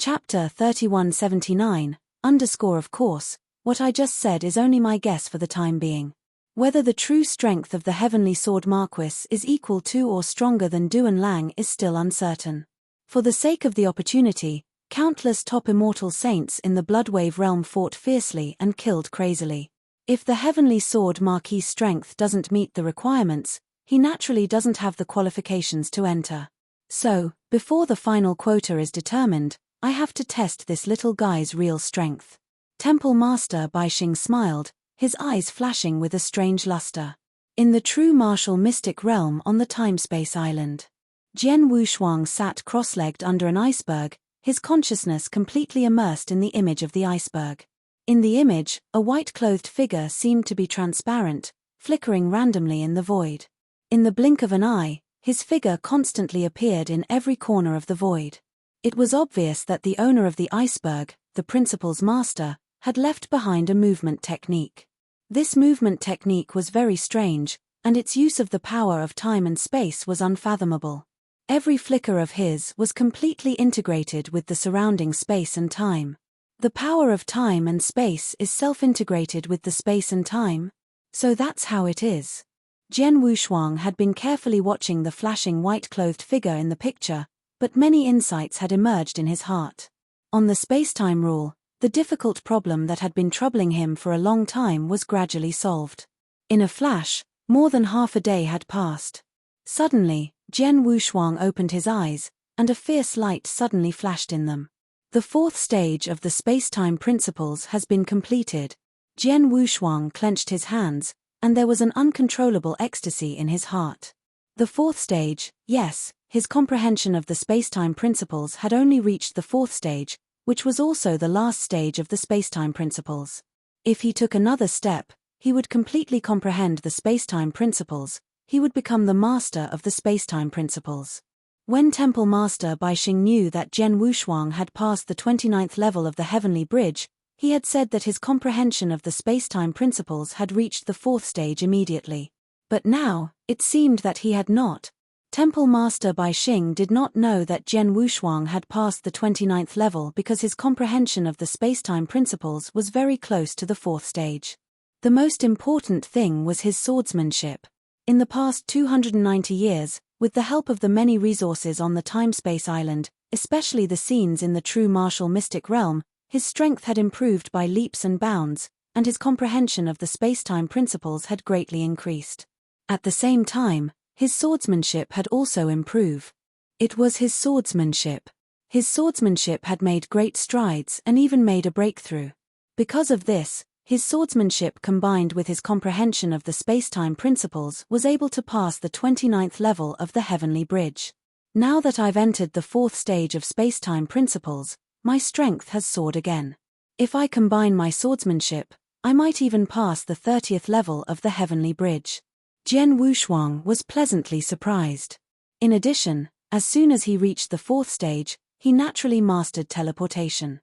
Chapter 3179, Of course, what I just said is only my guess for the time being. Whether the true strength of the heavenly sword Marquis is equal to or stronger than Duan Lang is still uncertain. For the sake of the opportunity, countless top immortal saints in the Bloodwave realm fought fiercely and killed crazily. If the heavenly sword Marquis' strength doesn't meet the requirements, he naturally doesn't have the qualifications to enter. So, before the final quota is determined, I have to test this little guy's real strength. Temple Master Baixing smiled, his eyes flashing with a strange luster. In the true martial mystic realm on the time-space island, Jian Wushuang sat cross-legged under an iceberg, his consciousness completely immersed in the image of the iceberg. In the image, a white-clothed figure seemed to be transparent, flickering randomly in the void. In the blink of an eye, his figure constantly appeared in every corner of the void. It was obvious that the owner of the iceberg, the principal's master, had left behind a movement technique. This movement technique was very strange, and its use of the power of time and space was unfathomable. Every flicker of his was completely integrated with the surrounding space and time. The power of time and space is self-integrated with the space and time? So that's how it is. Jian Wushuang had been carefully watching the flashing white-clothed figure in the picture, but many insights had emerged in his heart. On the space-time rule, the difficult problem that had been troubling him for a long time was gradually solved. In a flash, more than half a day had passed. Suddenly, Jian Wushuang opened his eyes, and a fierce light suddenly flashed in them. The fourth stage of the space-time principles has been completed. Jian Wushuang clenched his hands, and there was an uncontrollable ecstasy in his heart. The fourth stage, yes, his comprehension of the space-time principles had only reached the fourth stage, which was also the last stage of the space-time principles. If he took another step, he would completely comprehend the space-time principles, he would become the master of the space-time principles. When Temple Master Baixing knew that Jian Wushuang had passed the 29th level of the Heavenly Bridge, he had said that his comprehension of the space-time principles had reached the fourth stage immediately. But now, it seemed that he had not. Temple Master Baixing did not know that Jian Wushuang had passed the 29th level because his comprehension of the space-time principles was very close to the fourth stage. The most important thing was his swordsmanship. In the past 290 years, with the help of the many resources on the time-space island, especially the scenes in the true martial mystic realm, his strength had improved by leaps and bounds, and his comprehension of the space-time principles had greatly increased. At the same time, his swordsmanship had also improved. It was his swordsmanship. His swordsmanship had made great strides and even made a breakthrough. Because of this, his swordsmanship combined with his comprehension of the space-time principles was able to pass the 29th level of the Heavenly Bridge. Now that I've entered the fourth stage of space-time principles, my strength has soared again. If I combine my swordsmanship, I might even pass the 30th level of the Heavenly Bridge. Jian Wushuang was pleasantly surprised. In addition, as soon as he reached the fourth stage, he naturally mastered teleportation.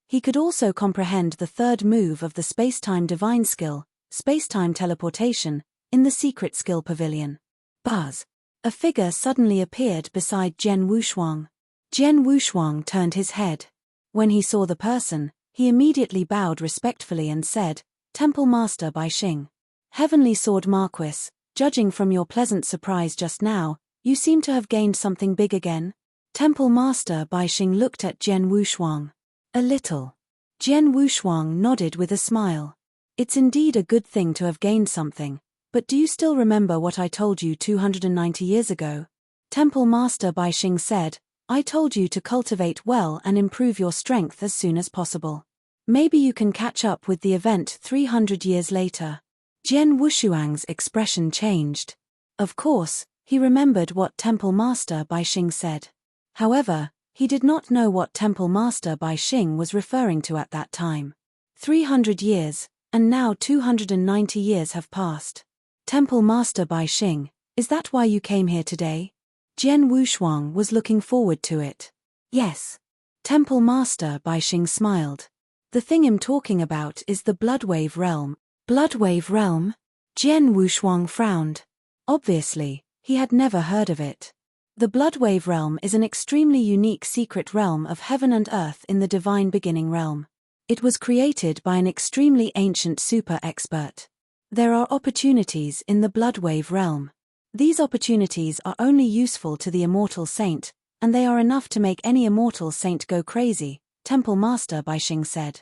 He could also comprehend the third move of the space-time divine skill, space-time teleportation, in the secret skill pavilion. Buzz! A figure suddenly appeared beside Jian Wushuang. Jian Wushuang turned his head. When he saw the person, he immediately bowed respectfully and said, "Temple Master Baixing. Heavenly Sword Marquis, judging from your pleasant surprise just now, you seem to have gained something big again?" Temple Master Baixing looked at Jian Wushuang. "A little." Jian Wushuang nodded with a smile. "It's indeed a good thing to have gained something, but do you still remember what I told you 290 years ago? Temple Master Baixing said, I told you to cultivate well and improve your strength as soon as possible. Maybe you can catch up with the event 300 years later." Jian Wushuang's expression changed. Of course, he remembered what Temple Master Baixing said. However, he did not know what Temple Master Baixing was referring to at that time. 300 years, and now 290 years have passed. Temple Master Baixing, is that why you came here today? Jian Wushuang was looking forward to it. Yes. Temple Master Baixing smiled. The thing I'm talking about is the Bloodwave realm. Bloodwave realm? Jian Wushuang frowned. Obviously, he had never heard of it. The Bloodwave realm is an extremely unique secret realm of heaven and earth in the divine beginning realm. It was created by an extremely ancient super expert. There are opportunities in the Bloodwave realm. These opportunities are only useful to the immortal saint, and they are enough to make any immortal saint go crazy, Temple Master Baixing said.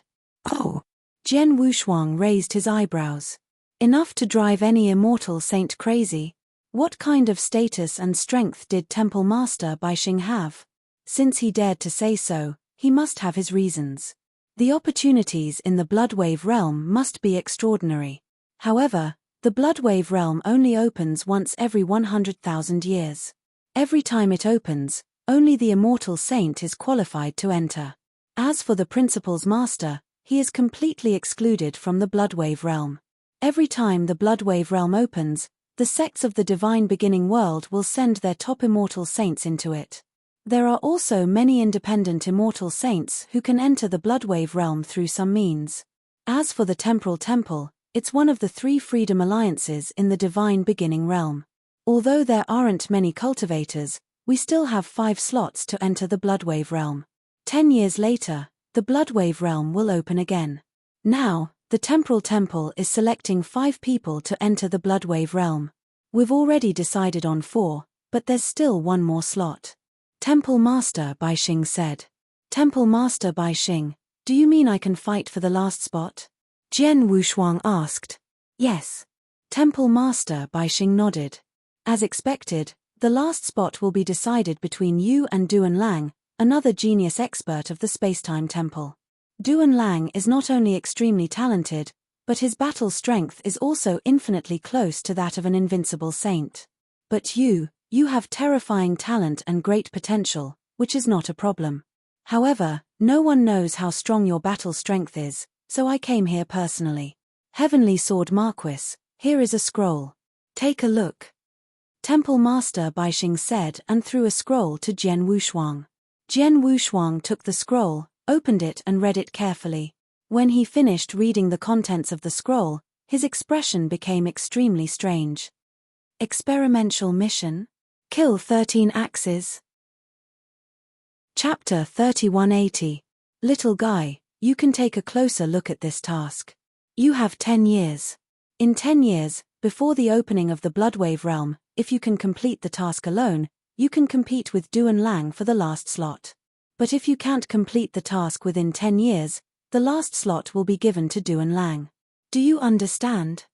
Oh! Jian Wushuang raised his eyebrows. Enough to drive any immortal saint crazy? What kind of status and strength did Temple Master Baixing have? Since he dared to say so, he must have his reasons. The opportunities in the Bloodwave realm must be extraordinary. However, the Bloodwave realm only opens once every 100,000 years. Every time it opens, only the immortal saint is qualified to enter. As for the Principal's Master, he is completely excluded from the Bloodwave realm. Every time the Bloodwave realm opens, the sects of the divine beginning world will send their top immortal saints into it. There are also many independent immortal saints who can enter the Bloodwave realm through some means. As for the Temporal Temple, it's one of the 3 freedom alliances in the divine beginning realm. Although there aren't many cultivators, we still have 5 slots to enter the Bloodwave realm. 10 years later, the Bloodwave realm will open again. Now, the Temporal Temple is selecting 5 people to enter the Bloodwave realm. We've already decided on 4, but there's still 1 more slot. Temple Master Baixing said. Temple Master Baixing, do you mean I can fight for the last spot? Jian Wushuang asked. Yes. Temple Master Baixing nodded. As expected, the last spot will be decided between you and Duan Lang, another genius expert of the Spacetime Temple. Duan Lang is not only extremely talented, but his battle strength is also infinitely close to that of an invincible saint. But you have terrifying talent and great potential, which is not a problem. However, no one knows how strong your battle strength is, so I came here personally. Heavenly Sword Marquis, here is a scroll. Take a look. Temple Master Baixing said and threw a scroll to Jian Wushuang. Jian Wushuang took the scroll, opened it and read it carefully. When he finished reading the contents of the scroll, his expression became extremely strange. Experimental mission? Kill 13 axes. Chapter 3180. Little guy, you can take a closer look at this task. You have 10 years. In 10 years, before the opening of the Bloodwave realm, if you can complete the task alone, you can compete with Duan Lang for the last slot. But if you can't complete the task within 10 years, the last slot will be given to Duan Lang. Do you understand?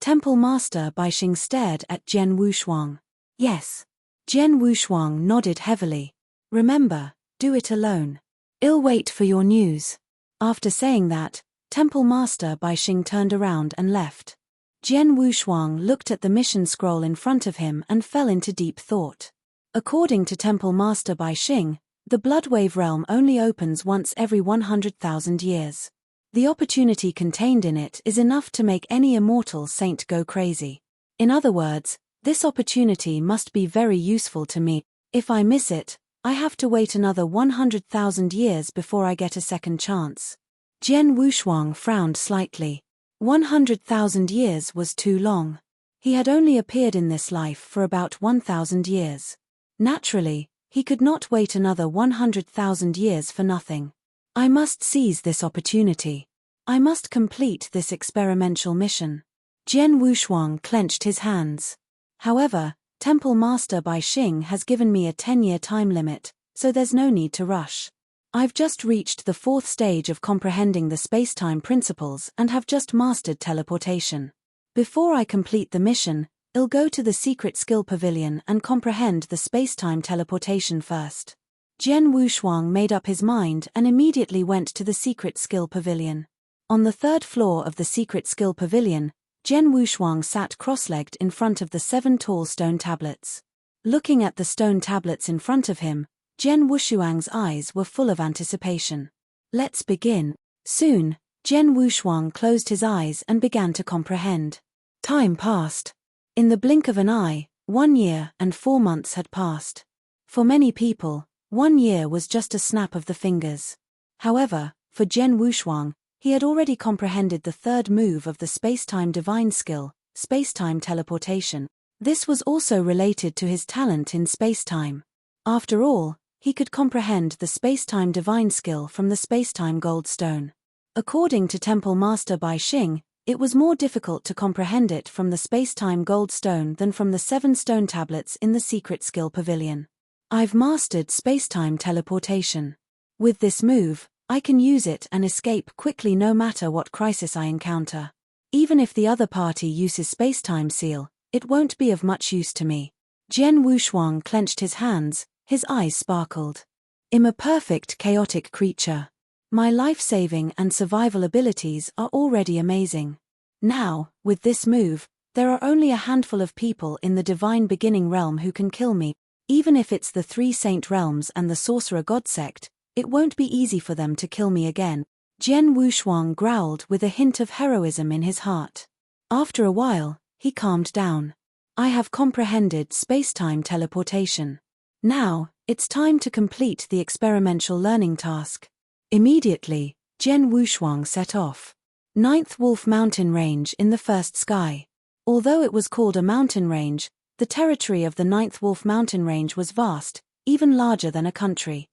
Temple Master Baixing stared at Jian Wushuang. Yes. Jian Wushuang nodded heavily. Remember, do it alone. I'll wait for your news. After saying that, Temple Master Baixing turned around and left. Jian Wushuang looked at the mission scroll in front of him and fell into deep thought. According to Temple Master Baixing, the Bloodwave realm only opens once every 100,000 years. The opportunity contained in it is enough to make any immortal saint go crazy. In other words, this opportunity must be very useful to me. If I miss it, I have to wait another 100,000 years before I get a second chance. Jian Wushuang frowned slightly. 100,000 years was too long. He had only appeared in this life for about 1,000 years. Naturally, he could not wait another 100,000 years for nothing. I must seize this opportunity. I must complete this experimental mission. Jian Wushuang clenched his hands. However, Temple Master Baixing has given me a 10-year time limit, so there's no need to rush. I've just reached the 4th stage of comprehending the space-time principles and have just mastered teleportation. Before I complete the mission, I'll go to the secret skill pavilion and comprehend the space-time teleportation first. Jian Wushuang made up his mind and immediately went to the secret skill pavilion. On the 3rd floor of the secret skill pavilion, Jian Wushuang sat cross-legged in front of the 7 tall stone tablets. Looking at the stone tablets in front of him, Jian Wushuang's eyes were full of anticipation. Let's begin. Soon, Jian Wushuang closed his eyes and began to comprehend. Time passed. In the blink of an eye, 1 year and 4 months had passed. For many people, 1 year was just a snap of the fingers. However, for Jian Wushuang, he had already comprehended the 3rd move of the space-time divine skill, space-time teleportation. This was also related to his talent in space-time. After all, he could comprehend the spacetime divine skill from the spacetime gold stone. According to Temple Master Bai Xing, it was more difficult to comprehend it from the spacetime gold stone than from the 7 stone tablets in the secret skill pavilion. I've mastered spacetime teleportation. With this move, I can use it and escape quickly no matter what crisis I encounter. Even if the other party uses spacetime seal, it won't be of much use to me. Jian Wushuang clenched his hands, his eyes sparkled. I'm a perfect chaotic creature. My life-saving and survival abilities are already amazing. Now, with this move, there are only a handful of people in the divine beginning realm who can kill me. Even if it's the 3 saint realms and the sorcerer god sect, it won't be easy for them to kill me again. Jian Wushuang growled with a hint of heroism in his heart. After a while, he calmed down. I have comprehended spacetime teleportation. Now, it's time to complete the experimental learning task. Immediately, Jian Wushuang set off. 9th Wolf Mountain Range in the first sky. Although it was called a mountain range, the territory of the 9th Wolf Mountain Range was vast, even larger than a country.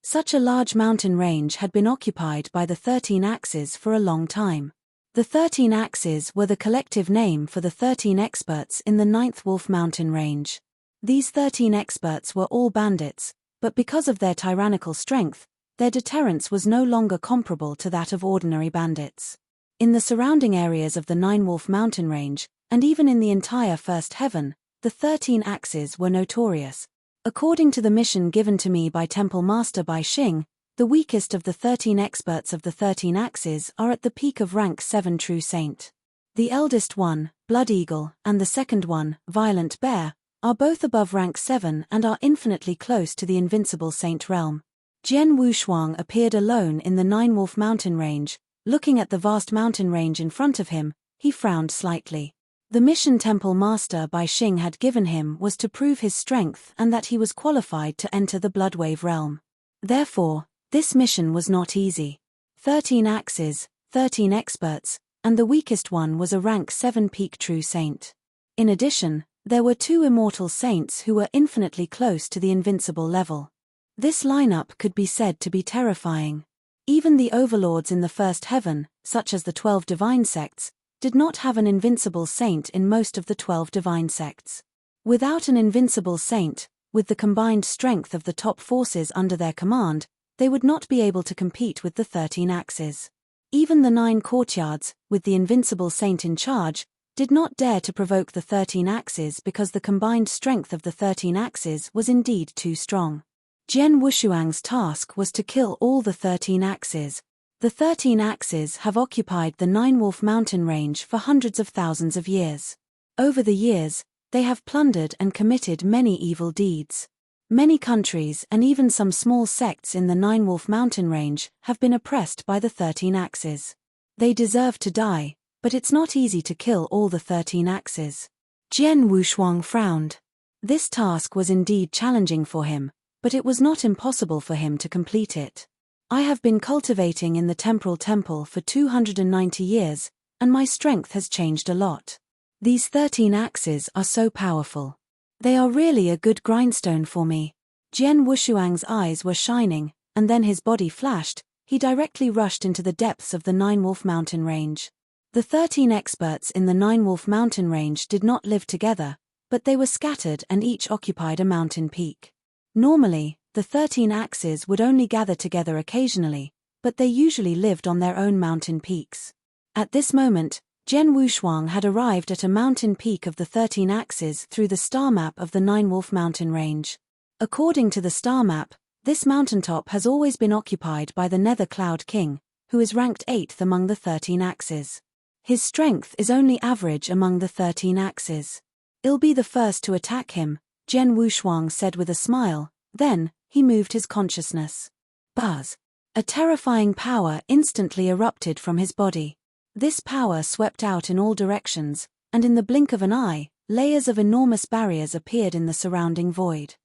Such a large mountain range had been occupied by the 13 axes for a long time. The 13 axes were the collective name for the 13 experts in the 9th Wolf Mountain Range. These 13 experts were all bandits, but because of their tyrannical strength, their deterrence was no longer comparable to that of ordinary bandits. In the surrounding areas of the 9 Wolf Mountain Range, and even in the entire First Heaven, the 13 axes were notorious. According to the mission given to me by Temple Master Bai Xing, the weakest of the 13 experts of the 13 axes are at the peak of rank 7 True Saint. The eldest one, Blood Eagle, and the second one, Violent Bear, are both above rank 7 and are infinitely close to the invincible saint realm. Jian Wushuang appeared alone in the 9 Wolf Mountain Range. Looking at the vast mountain range in front of him, he frowned slightly. The mission Temple Master Bai Xing had given him was to prove his strength and that he was qualified to enter the Bloodwave realm. Therefore, this mission was not easy. 13 axes, 13 experts, and the weakest one was a rank 7 peak True Saint. In addition, there were 2 immortal saints who were infinitely close to the invincible level. This lineup could be said to be terrifying. Even the overlords in the First Heaven, such as the 12 divine sects, did not have an invincible saint in most of the 12 divine sects. Without an invincible saint, with the combined strength of the top forces under their command, they would not be able to compete with the 13 axes. Even the 9 courtyards, with the invincible saint in charge, did not dare to provoke the 13 axes because the combined strength of the 13 axes was indeed too strong. Jian Wushuang's task was to kill all the 13 axes. The 13 axes have occupied the 9 Wolf Mountain Range for hundreds of thousands of years. Over the years, they have plundered and committed many evil deeds. Many countries and even some small sects in the 9 Wolf Mountain Range have been oppressed by the 13 axes. They deserve to die, but it's not easy to kill all the 13 axes. Jian Wushuang frowned. This task was indeed challenging for him, but it was not impossible for him to complete it. I have been cultivating in the temporal temple for 290 years, and my strength has changed a lot. These 13 axes are so powerful. They are really a good grindstone for me. Jian Wushuang's eyes were shining, and then his body flashed. He directly rushed into the depths of the 9 Wolf Mountain Range. The 13 experts in the 9 Wolf Mountain Range did not live together, but they were scattered and each occupied a mountain peak. Normally, the 13 axes would only gather together occasionally, but they usually lived on their own mountain peaks. At this moment, Jian Wushuang had arrived at a mountain peak of the 13 axes through the star map of the 9 Wolf Mountain Range. According to the star map, this mountaintop has always been occupied by the Nether Cloud King, who is ranked 8th among the 13 axes. His strength is only average among the 13 axes. I'll be the first to attack him, Jian Wushuang said with a smile. Then, he moved his consciousness. Buzz! A terrifying power instantly erupted from his body. This power swept out in all directions, and in the blink of an eye, layers of enormous barriers appeared in the surrounding void.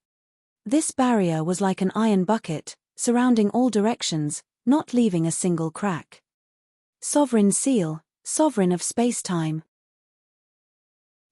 This barrier was like an iron bucket, surrounding all directions, not leaving a single crack. Sovereign Seal, Sovereign of Space-Time.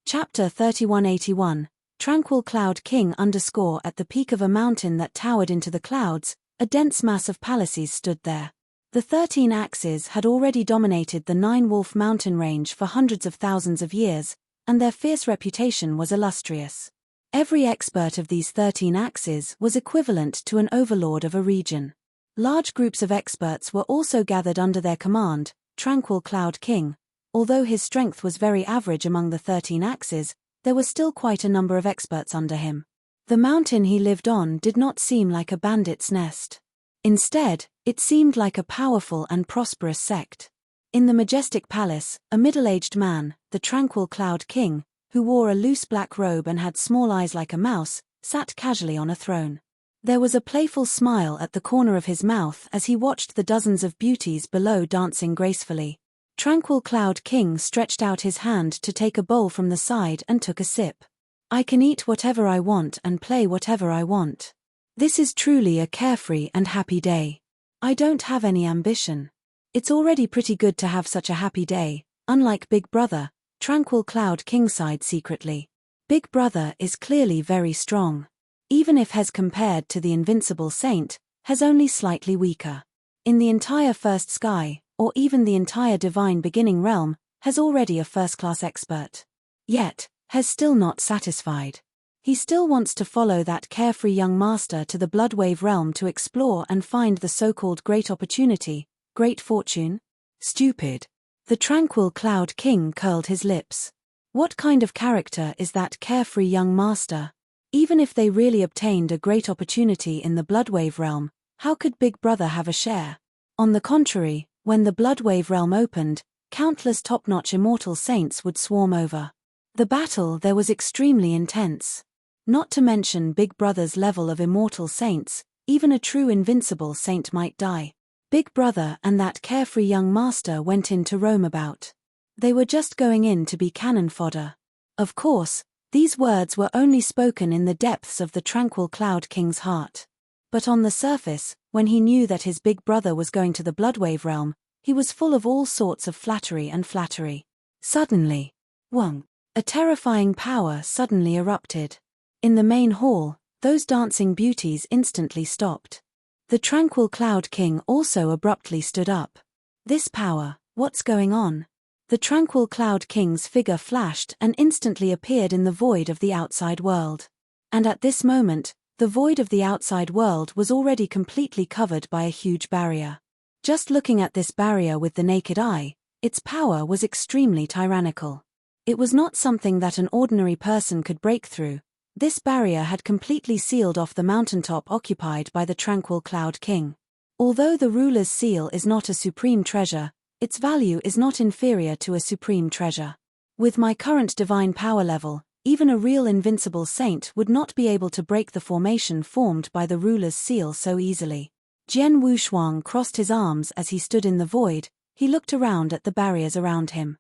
Chapter 3181, Tranquil Cloud King _ at the peak of a mountain that towered into the clouds, a dense mass of palaces stood there. The 13 axes had already dominated the Nine-Wolf mountain range for hundreds of thousands of years, and their fierce reputation was illustrious. Every expert of these 13 axes was equivalent to an overlord of a region. Large groups of experts were also gathered under their command. Tranquil Cloud King, although his strength was very average among the 13 axes, there were still quite a number of experts under him. The mountain he lived on did not seem like a bandit's nest. Instead, it seemed like a powerful and prosperous sect. In the majestic palace, a middle-aged man, the Tranquil Cloud King, who wore a loose black robe and had small eyes like a mouse, sat casually on a throne. There was a playful smile at the corner of his mouth as he watched the dozens of beauties below dancing gracefully. Tranquil Cloud King stretched out his hand to take a bowl from the side and took a sip. I can eat whatever I want and play whatever I want. This is truly a carefree and happy day. I don't have any ambition. It's already pretty good to have such a happy day, unlike Big Brother, Tranquil Cloud King sighed secretly. Big Brother is clearly very strong. Even if Hes compared to the invincible saint, Hes only slightly weaker. In the entire first sky, or even the entire divine beginning realm, Hes already a first-class expert. Yet, Hes still not satisfied. He still wants to follow that carefree young master to the Bloodwave realm to explore and find the so-called great opportunity, great fortune. Stupid. The Tranquil Cloud King curled his lips. What kind of character is that carefree young master? Even if they really obtained a great opportunity in the Bloodwave realm, how could Big Brother have a share? On the contrary, when the Bloodwave realm opened, countless top-notch immortal saints would swarm over. The battle there was extremely intense. Not to mention Big Brother's level of immortal saints, even a true invincible saint might die. Big Brother and that carefree young master went in to roam about. They were just going in to be cannon fodder. Of course, these words were only spoken in the depths of the Tranquil Cloud King's heart. But on the surface, when he knew that his big brother was going to the Bloodwave realm, he was full of all sorts of flattery and flattery. Suddenly, Wong, a terrifying power suddenly erupted. In the main hall, those dancing beauties instantly stopped. The Tranquil Cloud King also abruptly stood up. This power, what's going on? The Tranquil Cloud King's figure flashed and instantly appeared in the void of the outside world. And at this moment, the void of the outside world was already completely covered by a huge barrier. Just looking at this barrier with the naked eye, its power was extremely tyrannical. It was not something that an ordinary person could break through. This barrier had completely sealed off the mountaintop occupied by the Tranquil Cloud King. Although the ruler's seal is not a supreme treasure, its value is not inferior to a supreme treasure. With my current divine power level, even a real invincible saint would not be able to break the formation formed by the ruler's seal so easily. Jian Wushuang crossed his arms as he stood in the void. He looked around at the barriers around him.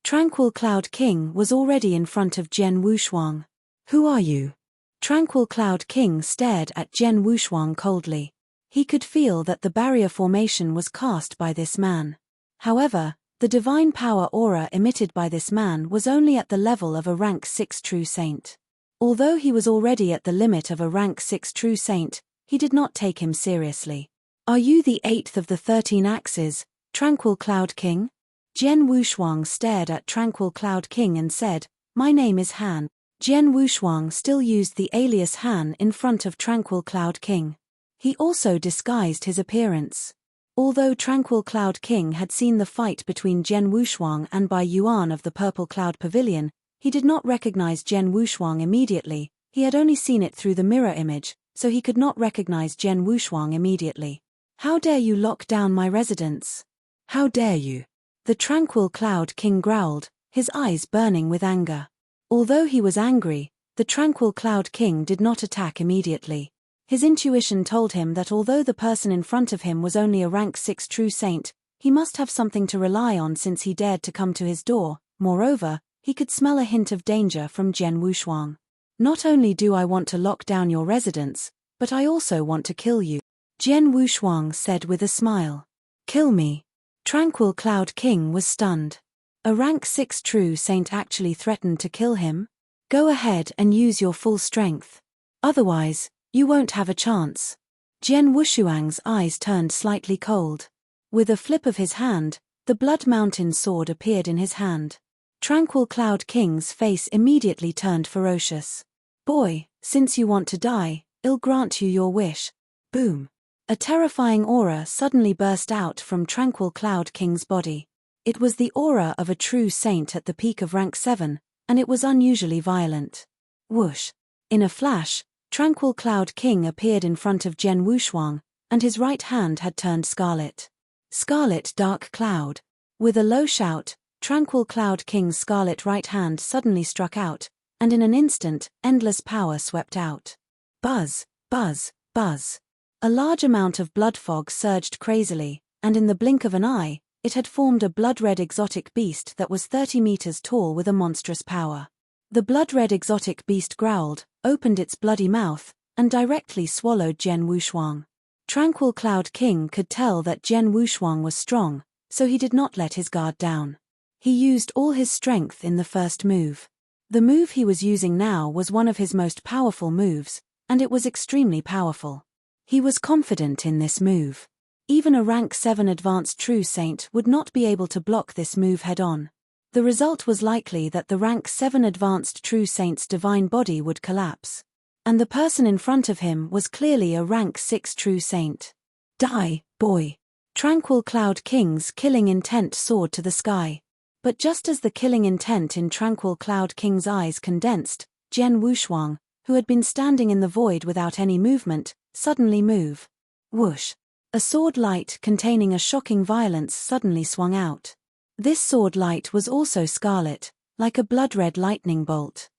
Tranquil Cloud King was already in front of Jian Wushuang. Who are you? Tranquil Cloud King stared at Jian Wushuang coldly. He could feel that the barrier formation was cast by this man. However, the divine power aura emitted by this man was only at the level of a rank 6 true saint. Although he was already at the limit of a rank 6 true saint, he did not take him seriously. Are you the 8th of the 13 axes, Tranquil Cloud King? Jian Wushuang stared at Tranquil Cloud King and said, My name is Han. Jian Wushuang still used the alias Han in front of Tranquil Cloud King. He also disguised his appearance. Although Tranquil Cloud King had seen the fight between Jian Wushuang and Bai Yuan of the Purple Cloud Pavilion, he did not recognize Jian Wushuang immediately. He had only seen it through the mirror image, so he could not recognize Jian Wushuang immediately. How dare you lock down my residence? How dare you? The Tranquil Cloud King growled, his eyes burning with anger. Although he was angry, the Tranquil Cloud King did not attack immediately. His intuition told him that although the person in front of him was only a rank 6 true saint, he must have something to rely on since he dared to come to his door. Moreover, he could smell a hint of danger from Jian Wushuang. Not only do I want to lock down your residence, but I also want to kill you, Jian Wushuang said with a smile. Kill me? Tranquil Cloud King was stunned. A rank 6 true saint actually threatened to kill him? Go ahead and use your full strength. Otherwise, you won't have a chance. Jian Wushuang's eyes turned slightly cold. With a flip of his hand, the Blood Mountain sword appeared in his hand. Tranquil Cloud King's face immediately turned ferocious. Boy, since you want to die, I'll grant you your wish. Boom. A terrifying aura suddenly burst out from Tranquil Cloud King's body. It was the aura of a true saint at the peak of rank 7, and it was unusually violent. Whoosh. In a flash, Tranquil Cloud King appeared in front of Jian Wushuang, and his right hand had turned scarlet. Scarlet Dark Cloud. With a low shout, Tranquil Cloud King's scarlet right hand suddenly struck out, and in an instant, endless power swept out. Buzz, buzz, buzz. A large amount of blood fog surged crazily, and in the blink of an eye, it had formed a blood-red exotic beast that was 30 meters tall with a monstrous power. The blood-red exotic beast growled, opened its bloody mouth, and directly swallowed Jian Wushuang. Tranquil Cloud King could tell that Jian Wushuang was strong, so he did not let his guard down. He used all his strength in the first move. The move he was using now was one of his most powerful moves, and it was extremely powerful. He was confident in this move. Even a rank 7 advanced true saint would not be able to block this move head-on. The result was likely that the rank 7 advanced true saint's divine body would collapse. And the person in front of him was clearly a rank 6 true saint. Die, boy. Tranquil Cloud King's killing intent soared to the sky. But just as the killing intent in Tranquil Cloud King's eyes condensed, Jian Wushuang, who had been standing in the void without any movement, suddenly moved. Whoosh. A sword light containing a shocking violence suddenly swung out. This sword light was also scarlet, like a blood-red lightning bolt.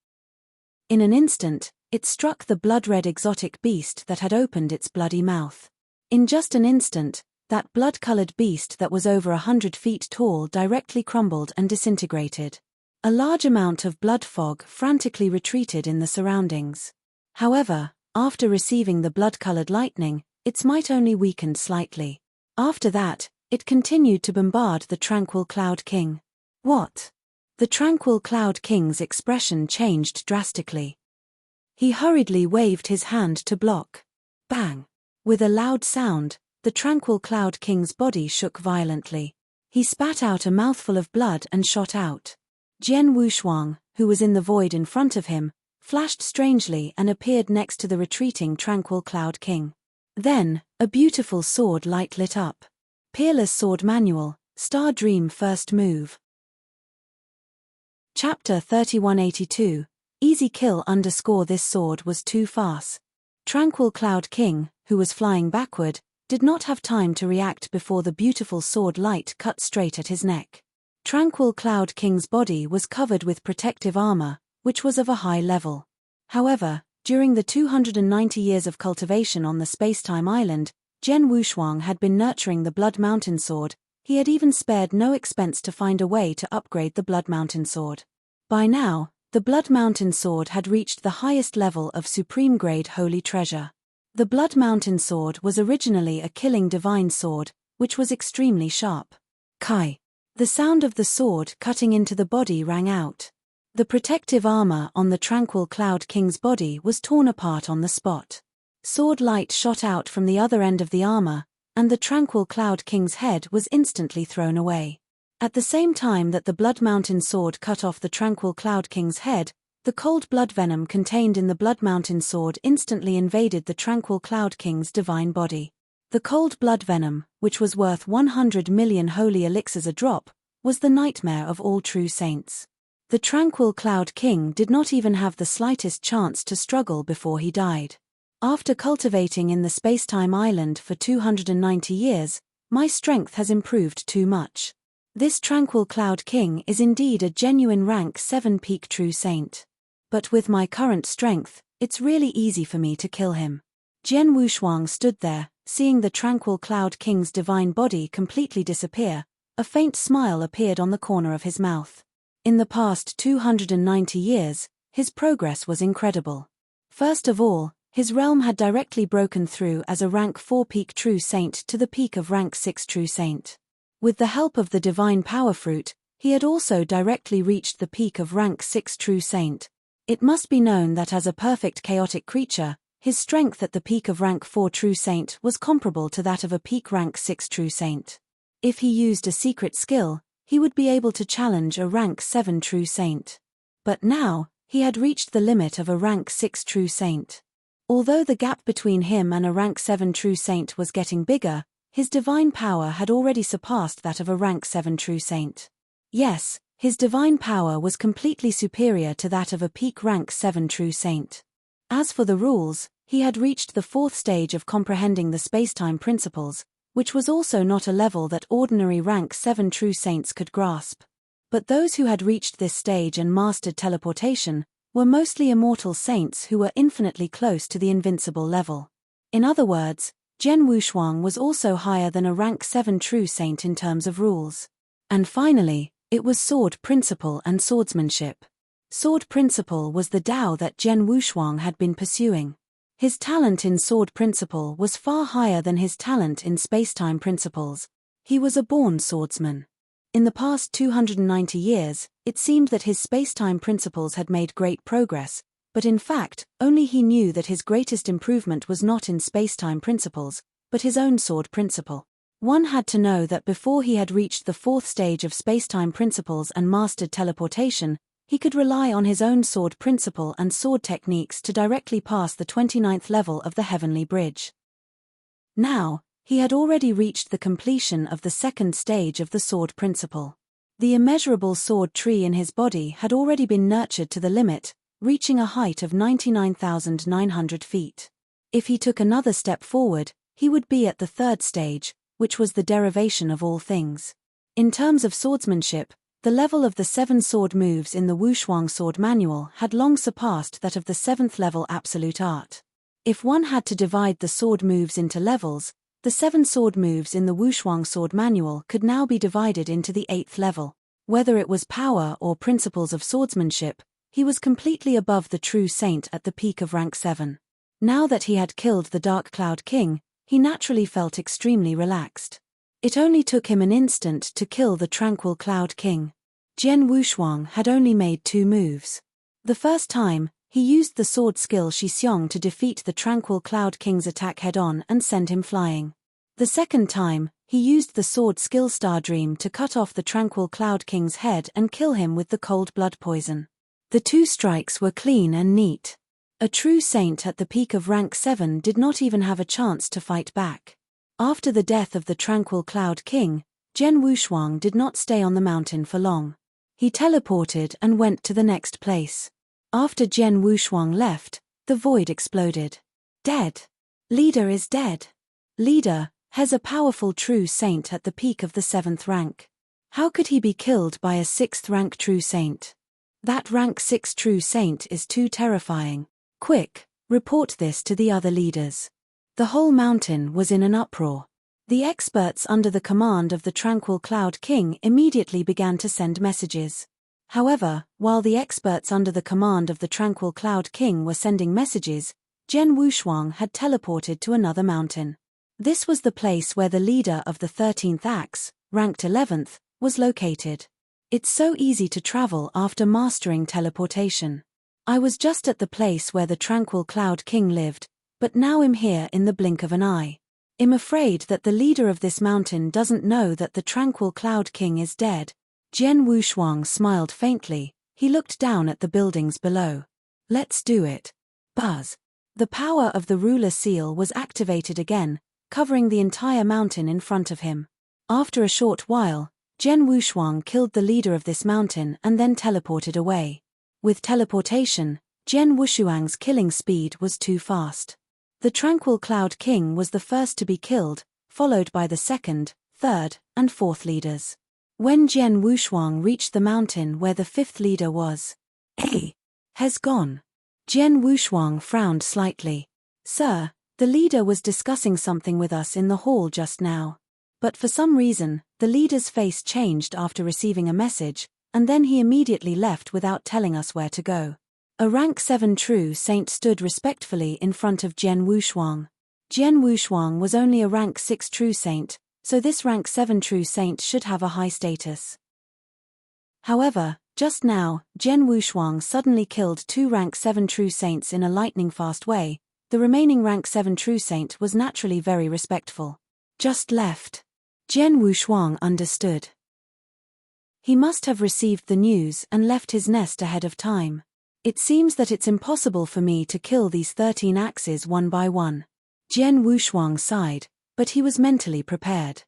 In an instant, it struck the blood-red exotic beast that had opened its bloody mouth. In just an instant, that blood-colored beast that was over 100 feet tall directly crumbled and disintegrated. A large amount of blood fog frantically retreated in the surroundings. However, after receiving the blood-colored lightning, its might only weakened slightly. After that, it continued to bombard the Tranquil Cloud King. What? The Tranquil Cloud King's expression changed drastically. He hurriedly waved his hand to block. Bang! With a loud sound, the Tranquil Cloud King's body shook violently. He spat out a mouthful of blood and shot out. Jian Wushuang, who was in the void in front of him, flashed strangely and appeared next to the retreating Tranquil Cloud King. Then, a beautiful sword light lit up. Peerless Sword Manual, Star Dream First Move. Chapter 3182, Easy Kill _ This sword was too fast. Tranquil Cloud King, who was flying backward, did not have time to react before the beautiful sword light cut straight at his neck. Tranquil Cloud King's body was covered with protective armor, which was of a high level. However, during the 290 years of cultivation on the space-time island, Jian Wushuang had been nurturing the Blood Mountain sword. He had even spared no expense to find a way to upgrade the Blood Mountain sword. By now, the Blood Mountain sword had reached the highest level of supreme-grade holy treasure. The Blood Mountain sword was originally a killing divine sword, which was extremely sharp. Kai! The sound of the sword cutting into the body rang out. The protective armor on the Tranquil Cloud King's body was torn apart on the spot. Sword light shot out from the other end of the armor, and the Tranquil Cloud King's head was instantly thrown away. At the same time that the Blood Mountain sword cut off the Tranquil Cloud King's head, the cold blood venom contained in the Blood Mountain sword instantly invaded the Tranquil Cloud King's divine body. The cold blood venom, which was worth 100 million holy elixirs a drop, was the nightmare of all true saints. The Tranquil Cloud King did not even have the slightest chance to struggle before he died. After cultivating in the space-time island for 290 years, my strength has improved too much. This Tranquil Cloud King is indeed a genuine rank 7 peak true saint. But with my current strength, it's really easy for me to kill him. Jian Wushuang stood there, seeing the Tranquil Cloud King's divine body completely disappear. A faint smile appeared on the corner of his mouth. In the past 290 years, his progress was incredible. First of all, his realm had directly broken through as a rank 4 peak true saint to the peak of rank 6 true saint. With the help of the divine power fruit, he had also directly reached the peak of rank 6 true saint. It must be known that as a perfect chaotic creature, his strength at the peak of rank 4 true saint was comparable to that of a peak rank 6 true saint. If he used a secret skill, he would be able to challenge a rank 7 true saint. But now, he had reached the limit of a rank 6 true saint. Although the gap between him and a rank 7 true saint was getting bigger, his divine power had already surpassed that of a rank 7 true saint. Yes, his divine power was completely superior to that of a peak rank 7 true saint. As for the rules, he had reached the 4th stage of comprehending the spacetime principles, which was also not a level that ordinary rank 7 true saints could grasp. But those who had reached this stage and mastered teleportation were mostly immortal saints who were infinitely close to the invincible level. In other words, Zhen Wushuang was also higher than a rank 7 true saint in terms of rules. And finally, it was sword principle and swordsmanship. Sword principle was the Tao that Zhen Wushuang had been pursuing. His talent in sword principle was far higher than his talent in spacetime principles. He was a born swordsman. In the past 290 years, it seemed that his spacetime principles had made great progress, but in fact, only he knew that his greatest improvement was not in spacetime principles, but his own sword principle. One had to know that before he had reached the 4th stage of spacetime principles and mastered teleportation, he could rely on his own sword principle and sword techniques to directly pass the 29th level of the Heavenly Bridge. Now, he had already reached the completion of the 2nd stage of the sword principle. The immeasurable sword tree in his body had already been nurtured to the limit, reaching a height of 99,900 feet. If he took another step forward, he would be at the 3rd stage, which was the derivation of all things. In terms of swordsmanship, the level of the 7 sword moves in the Wushuang sword manual had long surpassed that of the 7th level absolute art. If one had to divide the sword moves into levels, the 7 sword moves in the Wushuang sword manual could now be divided into the 8th level. Whether it was power or principles of swordsmanship, he was completely above the true saint at the peak of rank 7. Now that he had killed the Dark Cloud King, he naturally felt extremely relaxed. It only took him an instant to kill the Tranquil Cloud King. Zhen Wushuang had only made 2 moves. The first time, he used the sword skill Shixiong to defeat the Tranquil Cloud King's attack head-on and send him flying. The second time, he used the sword skill Star Dream to cut off the Tranquil Cloud King's head and kill him with the cold blood poison. The 2 strikes were clean and neat. A true saint at the peak of rank 7 did not even have a chance to fight back. After the death of the Tranquil Cloud King, Zhen Wushuang did not stay on the mountain for long. He teleported and went to the next place. After Zhen Wushuang left, the void exploded. Dead. Leader is dead. Leader has a powerful true saint at the peak of the 7th rank. How could he be killed by a 6th rank true saint? That rank 6 true saint is too terrifying. Quick, report this to the other leaders. The whole mountain was in an uproar. The experts under the command of the Tranquil Cloud King immediately began to send messages. However, while the experts under the command of the Tranquil Cloud King were sending messages, Zhen Wushuang had teleported to another mountain. This was the place where the leader of the 13th axe, ranked 11th, was located. It's so easy to travel after mastering teleportation. I was just at the place where the Tranquil Cloud King lived, but now I'm here in the blink of an eye. I'm afraid that the leader of this mountain doesn't know that the Tranquil Cloud King is dead. Zhen Wushuang smiled faintly. He looked down at the buildings below. Let's do it. Buzz. The power of the ruler seal was activated again, covering the entire mountain in front of him. After a short while, Zhen Wushuang killed the leader of this mountain and then teleported away. With teleportation, Zhen Wushuang's killing speed was too fast. The Tranquil Cloud King was the first to be killed, followed by the 2nd, 3rd, and 4th leaders. When Zhen Wushuang reached the mountain where the 5th leader was, has gone. Zhen Wushuang frowned slightly. Sir, the leader was discussing something with us in the hall just now. But for some reason, the leader's face changed after receiving a message, and then he immediately left without telling us where to go. A rank 7 true saint stood respectfully in front of Zhen Wushuang. Zhen Wushuang was only a rank 6 true saint, so this rank 7 true saint should have a high status. However, Just now, Zhen Wushuang suddenly killed 2 rank 7 true saints in a lightning-fast way. The remaining rank 7 true saint was naturally very respectful. Just left. Zhen Wushuang understood. He must have received the news and left his nest ahead of time. It seems that it's impossible for me to kill these 13 axes one by one. Zhen Wushuang sighed, but he was mentally prepared.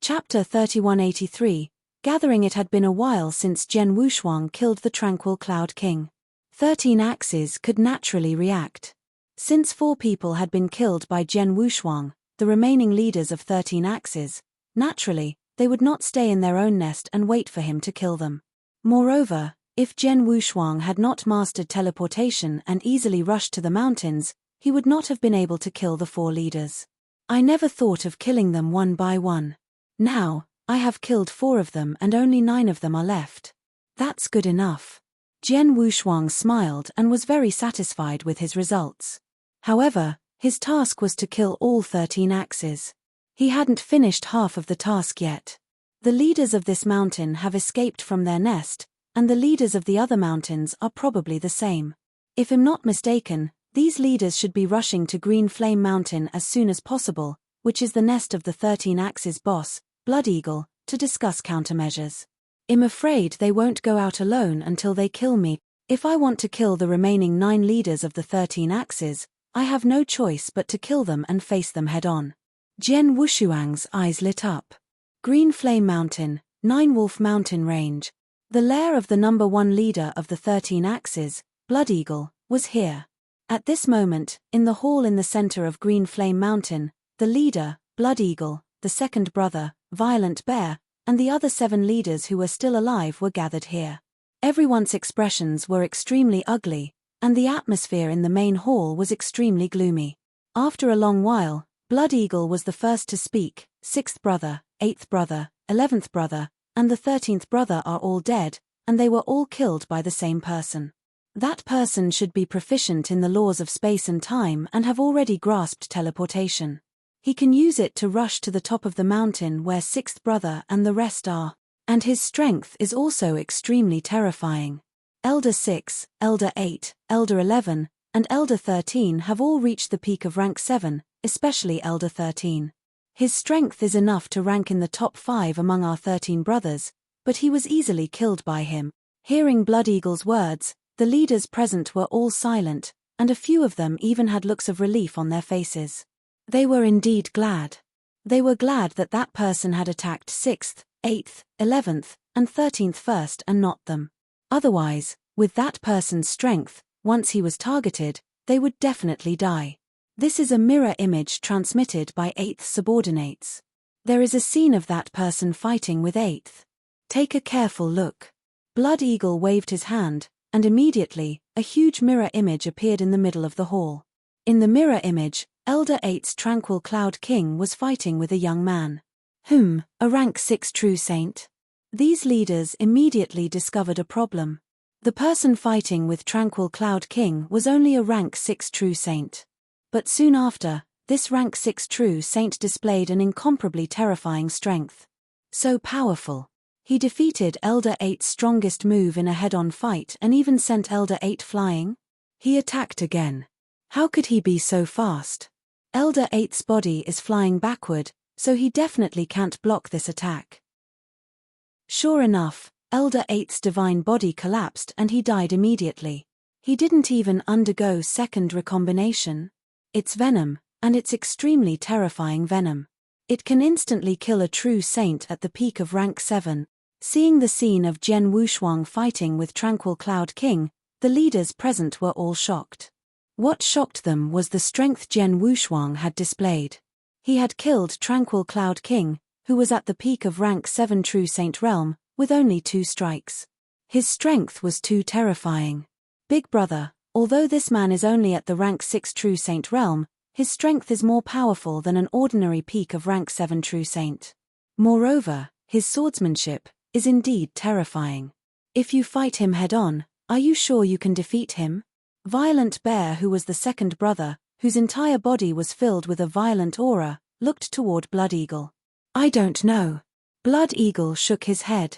Chapter 3183. Gathering. It had been a while since Zhen Wushuang killed the Tranquil Cloud King. 13 axes could naturally react. Since 4 people had been killed by Zhen Wushuang, the remaining leaders of 13 axes, naturally, they would not stay in their own nest and wait for him to kill them. Moreover, if Zhen Wushuang had not mastered teleportation and easily rushed to the mountains, he would not have been able to kill the 4 leaders. I never thought of killing them one by one. Now, I have killed 4 of them and only 9 of them are left. That's good enough. Zhen Wushuang smiled and was very satisfied with his results. However, his task was to kill all 13 axes. He hadn't finished half of the task yet. The leaders of this mountain have escaped from their nest, and the leaders of the other mountains are probably the same. If I'm not mistaken, these leaders should be rushing to Green Flame Mountain as soon as possible, which is the nest of the 13 axes boss, Blood Eagle, to discuss countermeasures. I'm afraid they won't go out alone until they kill me. If I want to kill the remaining 9 leaders of the 13 axes, I have no choice but to kill them and face them head-on. Zhen Wushuang's eyes lit up. Green Flame Mountain, 9 Wolf Mountain Range. The lair of the number 1 leader of the 13 axes, Blood Eagle, was here. At this moment, in the hall in the center of Green Flame Mountain, the leader, Blood Eagle, the second brother, Violent Bear, and the other 7 leaders who were still alive were gathered here. Everyone's expressions were extremely ugly, and the atmosphere in the main hall was extremely gloomy. After a long while, Blood Eagle was the first to speak. 6th brother, 8th brother, 11th brother, and the 13th brother are all dead, and they were all killed by the same person. That person should be proficient in the laws of space and time and have already grasped teleportation. He can use it to rush to the top of the mountain where 6th brother and the rest are. And his strength is also extremely terrifying. Elder 6, Elder 8, Elder 11, and Elder 13 have all reached the peak of rank 7, especially Elder 13. His strength is enough to rank in the top 5 among our 13 brothers, but he was easily killed by him. Hearing Blood Eagle's words, the leaders present were all silent, and a few of them even had looks of relief on their faces. They were indeed glad. They were glad that that person had attacked 6th, 8th, 11th, and 13th first and not them. Otherwise, with that person's strength, once he was targeted, they would definitely die. This is a mirror image transmitted by 8th subordinates. There is a scene of that person fighting with 8th. Take a careful look. Blood Eagle waved his hand, and immediately, a huge mirror image appeared in the middle of the hall. In the mirror image, Elder 8's Tranquil Cloud King was fighting with a young man. A rank 6 true saint. These leaders immediately discovered a problem. The person fighting with Tranquil Cloud King was only a rank 6 true saint. But soon after, this rank 6 true saint displayed an incomparably terrifying strength. So powerful. He defeated Elder 8's strongest move in a head-on fight and even sent Elder 8 flying. He attacked again. How could he be so fast? Elder 8's body is flying backward, so he definitely can't block this attack. Sure enough, Elder 8's divine body collapsed and he died immediately. He didn't even undergo second recombination. It's venom, and it's extremely terrifying venom. It can instantly kill a true saint at the peak of rank 7. Seeing the scene of Zhen Wushuang fighting with Tranquil Cloud King, the leaders present were all shocked. What shocked them was the strength Zhen Wushuang had displayed. He had killed Tranquil Cloud King, who was at the peak of rank 7 True Saint realm, with only 2 strikes. His strength was too terrifying. Big brother, although this man is only at the rank 6 True Saint realm, his strength is more powerful than an ordinary peak of rank 7 True Saint. Moreover, his swordsmanship is indeed terrifying. If you fight him head-on, are you sure you can defeat him? Violent Bear, who was the second brother, whose entire body was filled with a violent aura, looked toward Blood Eagle. I don't know. Blood Eagle shook his head.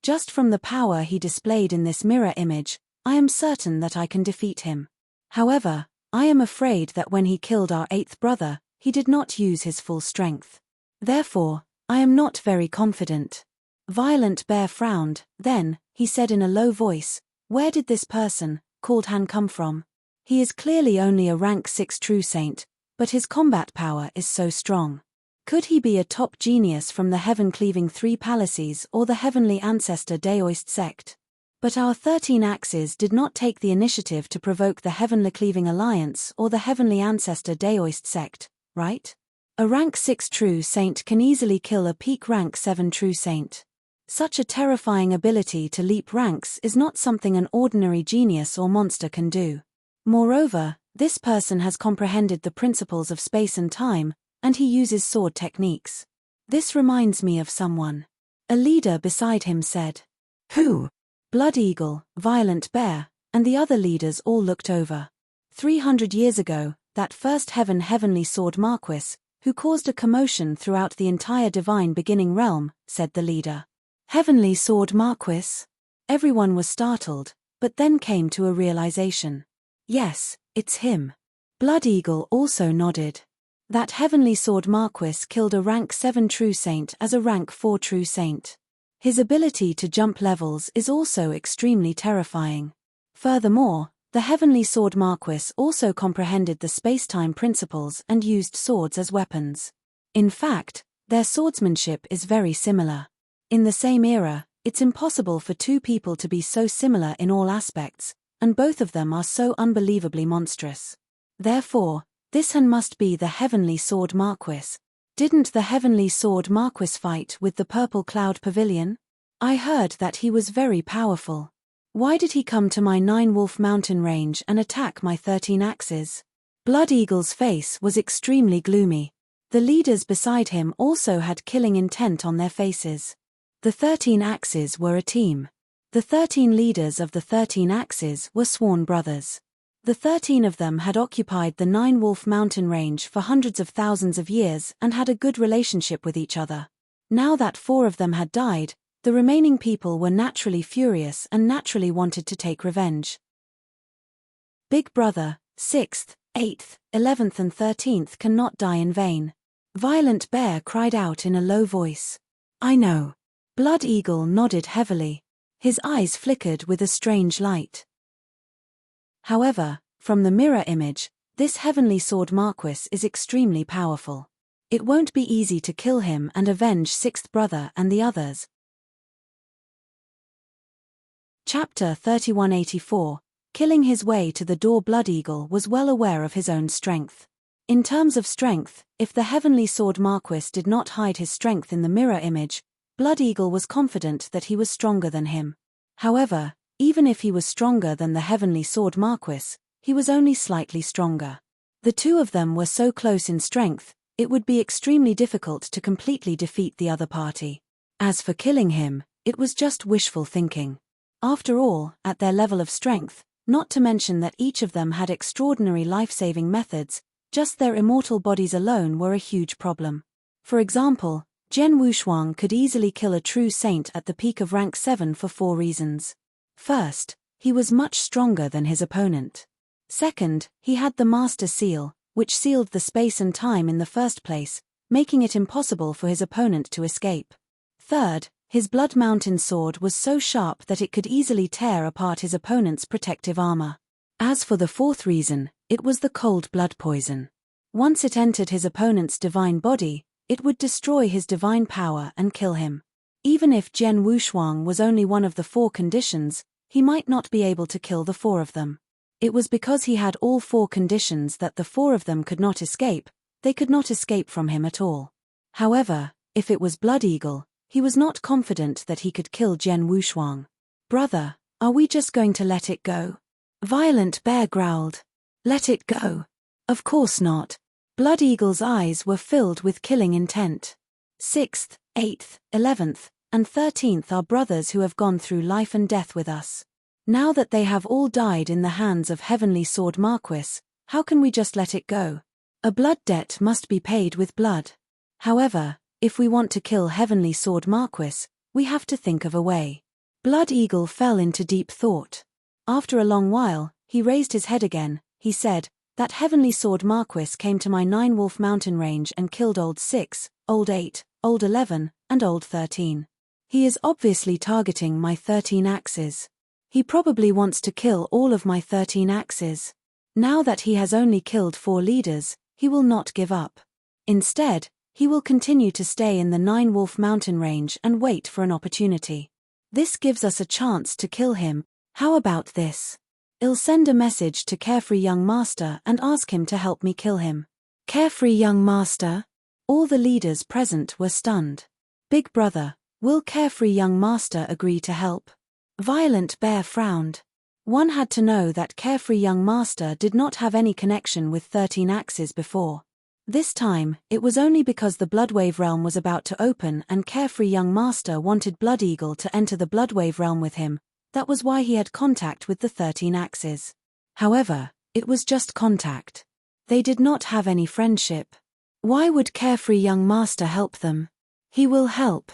Just from the power he displayed in this mirror image, I am certain that I can defeat him. However, I am afraid that when he killed our 8th brother, he did not use his full strength. Therefore, I am not very confident." Violent Bear frowned. Then, he said in a low voice, "Where did this person, called Han, come from? He is clearly only a rank 6 true saint, but his combat power is so strong. Could he be a top genius from the heaven-cleaving 3 palaces or the heavenly ancestor Daoist sect? But our 13 axes did not take the initiative to provoke the heavenly cleaving alliance or the heavenly ancestor Daoist sect, right? A rank 6 true saint can easily kill a peak rank 7 true saint. Such a terrifying ability to leap ranks is not something an ordinary genius or monster can do. Moreover, this person has comprehended the principles of space and time, and he uses sword techniques. This reminds me of someone." A leader beside him said. "Who?" Blood Eagle, Violent Bear, and the other leaders all looked over. 300 years ago, that first heavenly sword Marquis, who caused a commotion throughout the entire divine beginning realm, said the leader. "Heavenly sword Marquis?" Everyone was startled, but then came to a realization. "Yes, it's him." Blood Eagle also nodded. That heavenly sword Marquis killed a rank 7 true saint as a rank 4 true saint. His ability to jump levels is also extremely terrifying. Furthermore, the heavenly sword Marquis also comprehended the space-time principles and used swords as weapons. In fact, their swordsmanship is very similar. In the same era, it's impossible for 2 people to be so similar in all aspects, and both of them are so unbelievably monstrous. Therefore, this Han must be the heavenly sword Marquis. Didn't the heavenly sword Marquis fight with the purple cloud pavilion? I heard that he was very powerful. Why did he come to my 9-wolf mountain range and attack my 13 axes? Blood Eagle's face was extremely gloomy. The leaders beside him also had killing intent on their faces. The 13 axes were a team. The 13 leaders of the 13 axes were sworn brothers. The 13 of them had occupied the 9-wolf mountain range for hundreds of thousands of years and had a good relationship with each other. Now that 4 of them had died, the remaining people were naturally furious and naturally wanted to take revenge. Big Brother, 6th, 8th, 11th and 13th cannot die in vain. Violent Bear cried out in a low voice. "I know." Blood Eagle nodded heavily. His eyes flickered with a strange light. However, from the mirror image, this heavenly sword Marquis is extremely powerful. It won't be easy to kill him and avenge 6th brother and the others. Chapter 3184. Killing his way to the door. Blood Eagle was well aware of his own strength. In terms of strength, if the heavenly sword Marquis did not hide his strength in the mirror image, Blood Eagle was confident that he was stronger than him. However, even if he was stronger than the heavenly sword Marquis, he was only slightly stronger. The 2 of them were so close in strength, it would be extremely difficult to completely defeat the other party. As for killing him, it was just wishful thinking. After all, at their level of strength, not to mention that each of them had extraordinary life-saving methods, just their immortal bodies alone were a huge problem. For example, Jian Wushuang could easily kill a true saint at the peak of rank 7 for 4 reasons. First, he was much stronger than his opponent. Second, he had the Master Seal, which sealed the space and time in the first place, making it impossible for his opponent to escape. Third, his Blood Mountain sword was so sharp that it could easily tear apart his opponent's protective armor. As for the 4th reason, it was the cold blood poison. Once it entered his opponent's divine body, it would destroy his divine power and kill him. Even if Jian Wushuang was only one of the 4 conditions, he might not be able to kill the 4 of them. It was because he had all 4 conditions that the 4 of them could not escape. They could not escape from him at all. However, if it was Blood Eagle, he was not confident that he could kill Jian Wushuang. "Brother, are we just going to let it go?" Violent Bear growled. "Let it go? Of course not." Blood Eagle's eyes were filled with killing intent. 6th, 8th, 11th, and 13th are brothers who have gone through life and death with us. Now that they have all died in the hands of heavenly sword Marquis, how can we just let it go? A blood debt must be paid with blood. However, if we want to kill heavenly sword Marquis, we have to think of a way. Blood Eagle fell into deep thought. After a long while, he raised his head again. He said, "That heavenly sword Marquis came to my 9-wolf mountain range and killed Old 6, Old 8, Old 11, and Old 13. He is obviously targeting my 13 axes. He probably wants to kill all of my 13 axes. Now that he has only killed 4 leaders, he will not give up. Instead, he will continue to stay in the 9-wolf mountain range and wait for an opportunity. This gives us a chance to kill him. How about this? I'll send a message to Carefree Young Master and ask him to help me kill him." Carefree Young Master? All the leaders present were stunned. "Big brother, will Carefree Young Master agree to help?" Violent Bear frowned. One had to know that Carefree Young Master did not have any connection with 13 axes before. This time, it was only because the Bloodwave realm was about to open and Carefree Young Master wanted Blood Eagle to enter the Bloodwave realm with him. That was why he had contact with the 13 axes. However, it was just contact. They did not have any friendship. Why would Carefree Young Master help them? He will help.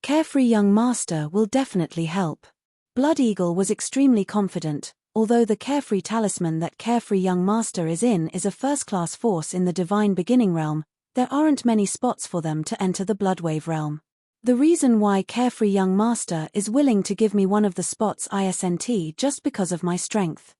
Carefree Young Master will definitely help. Blood Eagle was extremely confident. Although the Carefree talisman that Carefree Young Master is in is a first-class force in the Divine Beginning realm, there aren't many spots for them to enter the Bloodwave realm. The reason why Carefree Young Master is willing to give me one of the spots isn't just because of my strength.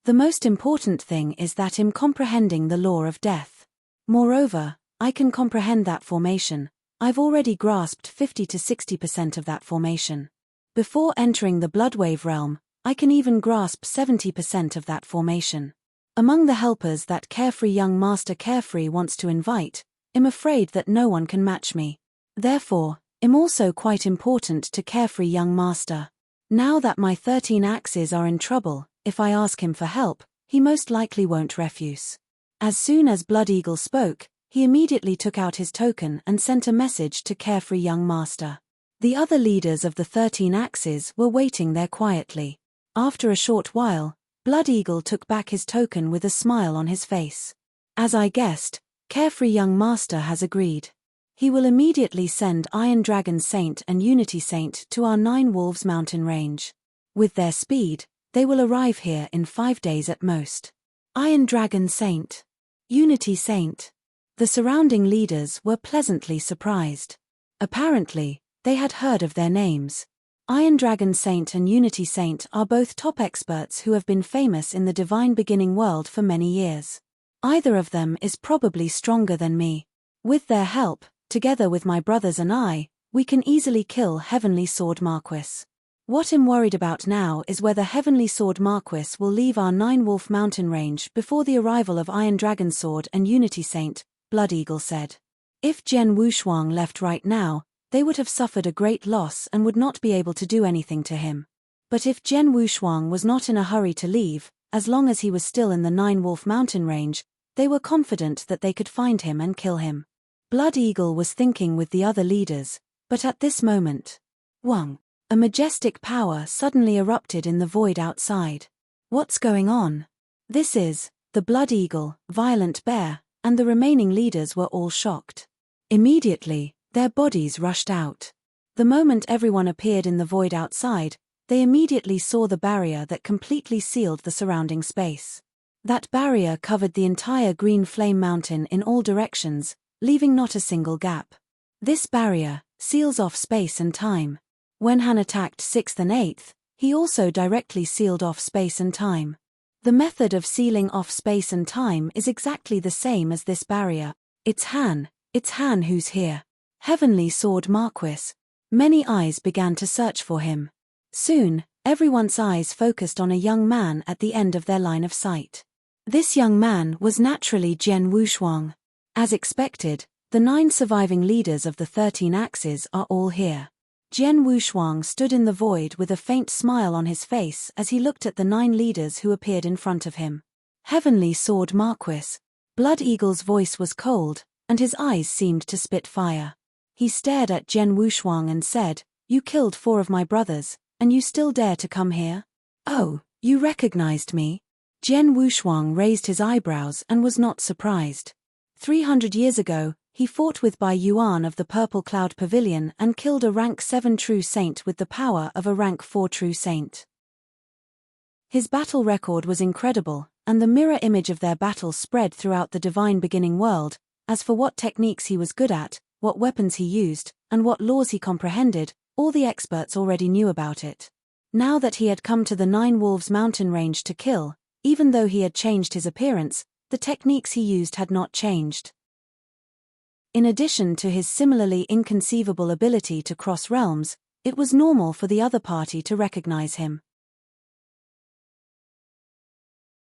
The most important thing is that I'm comprehending the law of death. Moreover, I can comprehend that formation. I've already grasped 50 to 60% of that formation. Before entering the Bloodwave realm, I can even grasp 70% of that formation. Among the helpers that Carefree Young Master Carefree wants to invite, I'm afraid that no one can match me. Therefore, I'm also quite important to Carefree Young Master. Now that my 13 axes are in trouble, if I ask him for help, he most likely won't refuse. As soon as Blood Eagle spoke, he immediately took out his token and sent a message to Carefree Young Master. The other leaders of the 13 axes were waiting there quietly. After a short while, Blood Eagle took back his token with a smile on his face. As I guessed, Carefree Young Master has agreed. He will immediately send Iron Dragon Saint and Unity Saint to our 9 Wolves mountain range. With their speed, they will arrive here in 5 days at most. Iron Dragon Saint, Unity Saint. The surrounding leaders were pleasantly surprised. Apparently, they had heard of their names. Iron Dragon Saint and Unity Saint are both top experts who have been famous in the Divine Beginning world for many years. Either of them is probably stronger than me. With their help, together with my brothers and I, we can easily kill Heavenly Sword Marquis. What I'm worried about now is whether Heavenly Sword Marquis will leave our 9-wolf mountain range before the arrival of Iron Dragon Sword and Unity Saint, Blood Eagle said. If Jian Wushuang left right now, they would have suffered a great loss and would not be able to do anything to him. But if Jian Wushuang was not in a hurry to leave, as long as he was still in the 9-wolf mountain range, they were confident that they could find him and kill him. Blood Eagle was thinking with the other leaders, but at this moment, Wang, a majestic power suddenly erupted in the void outside. What's going on? This is, the Blood Eagle, Violent Bear, and the remaining leaders were all shocked. Immediately, their bodies rushed out. The moment everyone appeared in the void outside, they immediately saw the barrier that completely sealed the surrounding space. That barrier covered the entire Green Flame Mountain in all directions, leaving not a single gap. This barrier seals off space and time. When Han attacked 6th and 8th, he also directly sealed off space and time. The method of sealing off space and time is exactly the same as this barrier. It's Han who's here. Heavenly Sword Marquis. Many eyes began to search for him. Soon, everyone's eyes focused on a young man at the end of their line of sight. This young man was naturally Jian Wushuang. As expected, the 9 surviving leaders of the 13 axes are all here. Jian Wushuang stood in the void with a faint smile on his face as he looked at the 9 leaders who appeared in front of him. Heavenly Sword Marquis. Blood Eagle's voice was cold, and his eyes seemed to spit fire. He stared at Jian Wushuang and said, "You killed 4 of my brothers, and you still dare to come here? Oh, you recognized me?" Jian Wushuang raised his eyebrows and was not surprised. 300 years ago, He fought with Bai Yuan of the Purple Cloud Pavilion and killed a rank 7 true saint with the power of a rank 4 true saint. His battle record was incredible, and the mirror image of their battles spread throughout the divine beginning world. As for what techniques he was good at, what weapons he used, and what laws he comprehended, all the experts already knew about it. Now that he had come to the Nine Wolves mountain range to kill, even though he had changed his appearance, the techniques he used had not changed. In addition to his similarly inconceivable ability to cross realms, it was normal for the other party to recognize him.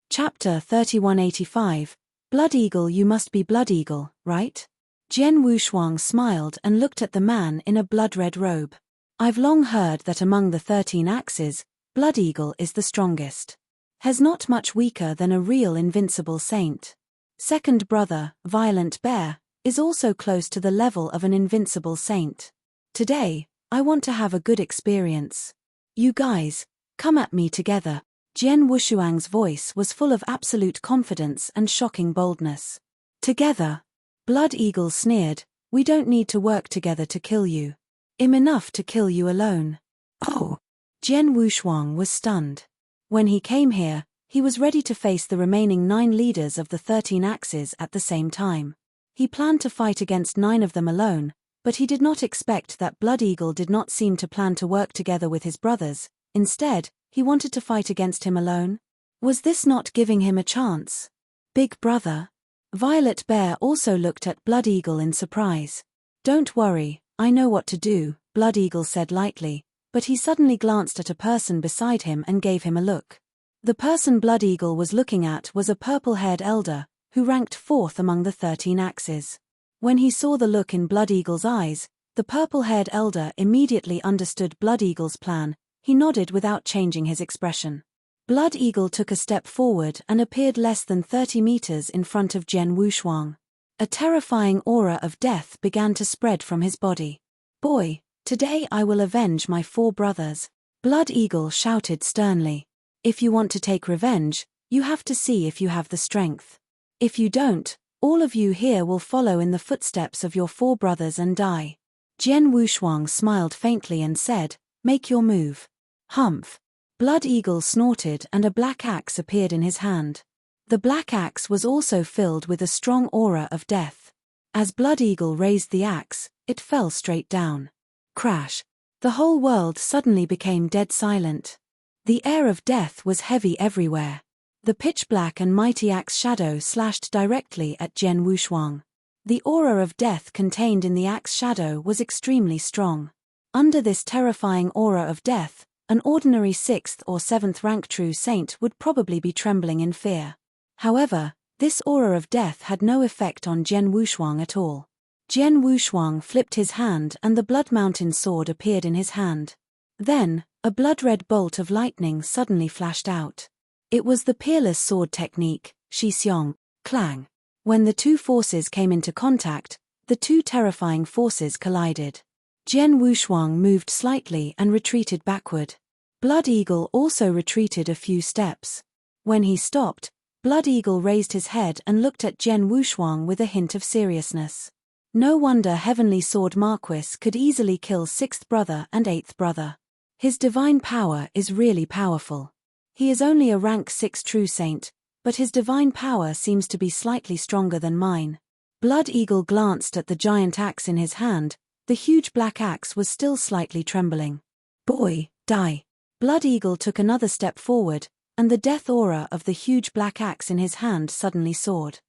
Chapter 3185. Blood Eagle. You must be Blood Eagle, right? Jian Wushuang smiled and looked at the man in a blood-red robe. I've long heard that among the 13 axes, Blood Eagle is the strongest. He's not much weaker than a real invincible saint. Second brother, Violent Bear, is also close to the level of an invincible saint. Today, I want to have a good experience. You guys, come at me together. Jian Wushuang's voice was full of absolute confidence and shocking boldness. Together? Blood Eagle sneered, we don't need to work together to kill you. I'm enough to kill you alone. Oh! Jian Wushuang was stunned. When he came here, he was ready to face the remaining 9 leaders of the 13 axes at the same time. He planned to fight against 9 of them alone, but he did not expect that Blood Eagle did not seem to plan to work together with his brothers. Instead, he wanted to fight against him alone. Was this not giving him a chance? Big brother? Violet Bear also looked at Blood Eagle in surprise. Don't worry, I know what to do, Blood Eagle said lightly, but he suddenly glanced at a person beside him and gave him a look. The person Blood Eagle was looking at was a purple-haired elder, who ranked 4th among the 13 axes. When he saw the look in Blood Eagle's eyes, the purple-haired elder immediately understood Blood Eagle's plan. He nodded without changing his expression. Blood Eagle took a step forward and appeared less than 30 meters in front of Jian Wushuang. A terrifying aura of death began to spread from his body. Boy, today I will avenge my 4 brothers. Blood Eagle shouted sternly. If you want to take revenge, you have to see if you have the strength. If you don't, all of you here will follow in the footsteps of your 4 brothers and die. Jian Wushuang smiled faintly and said, make your move. Humph. Blood Eagle snorted and a black axe appeared in his hand. The black axe was also filled with a strong aura of death. As Blood Eagle raised the axe, it fell straight down. Crash. The whole world suddenly became dead silent. The air of death was heavy everywhere. The pitch-black and mighty axe shadow slashed directly at Jian Wushuang. The aura of death contained in the axe shadow was extremely strong. Under this terrifying aura of death, an ordinary 6th or 7th rank true saint would probably be trembling in fear. However, this aura of death had no effect on Jian Wushuang at all. Jian Wushuang flipped his hand and the Blood Mountain sword appeared in his hand. Then, a blood-red bolt of lightning suddenly flashed out. It was the Peerless Sword technique, Shi Xiong, clang. When the 2 forces came into contact, the 2 terrifying forces collided. Jian Wushuang moved slightly and retreated backward. Blood Eagle also retreated a few steps. When he stopped, Blood Eagle raised his head and looked at Jian Wushuang with a hint of seriousness. No wonder Heavenly Sword Marquis could easily kill 6th brother and 8th brother. His divine power is really powerful. He is only a rank 6 true saint, but his divine power seems to be slightly stronger than mine. Blood Eagle glanced at the giant axe in his hand. The huge black axe was still slightly trembling. Boy, die. Blood Eagle took another step forward, and the death aura of the huge black axe in his hand suddenly soared.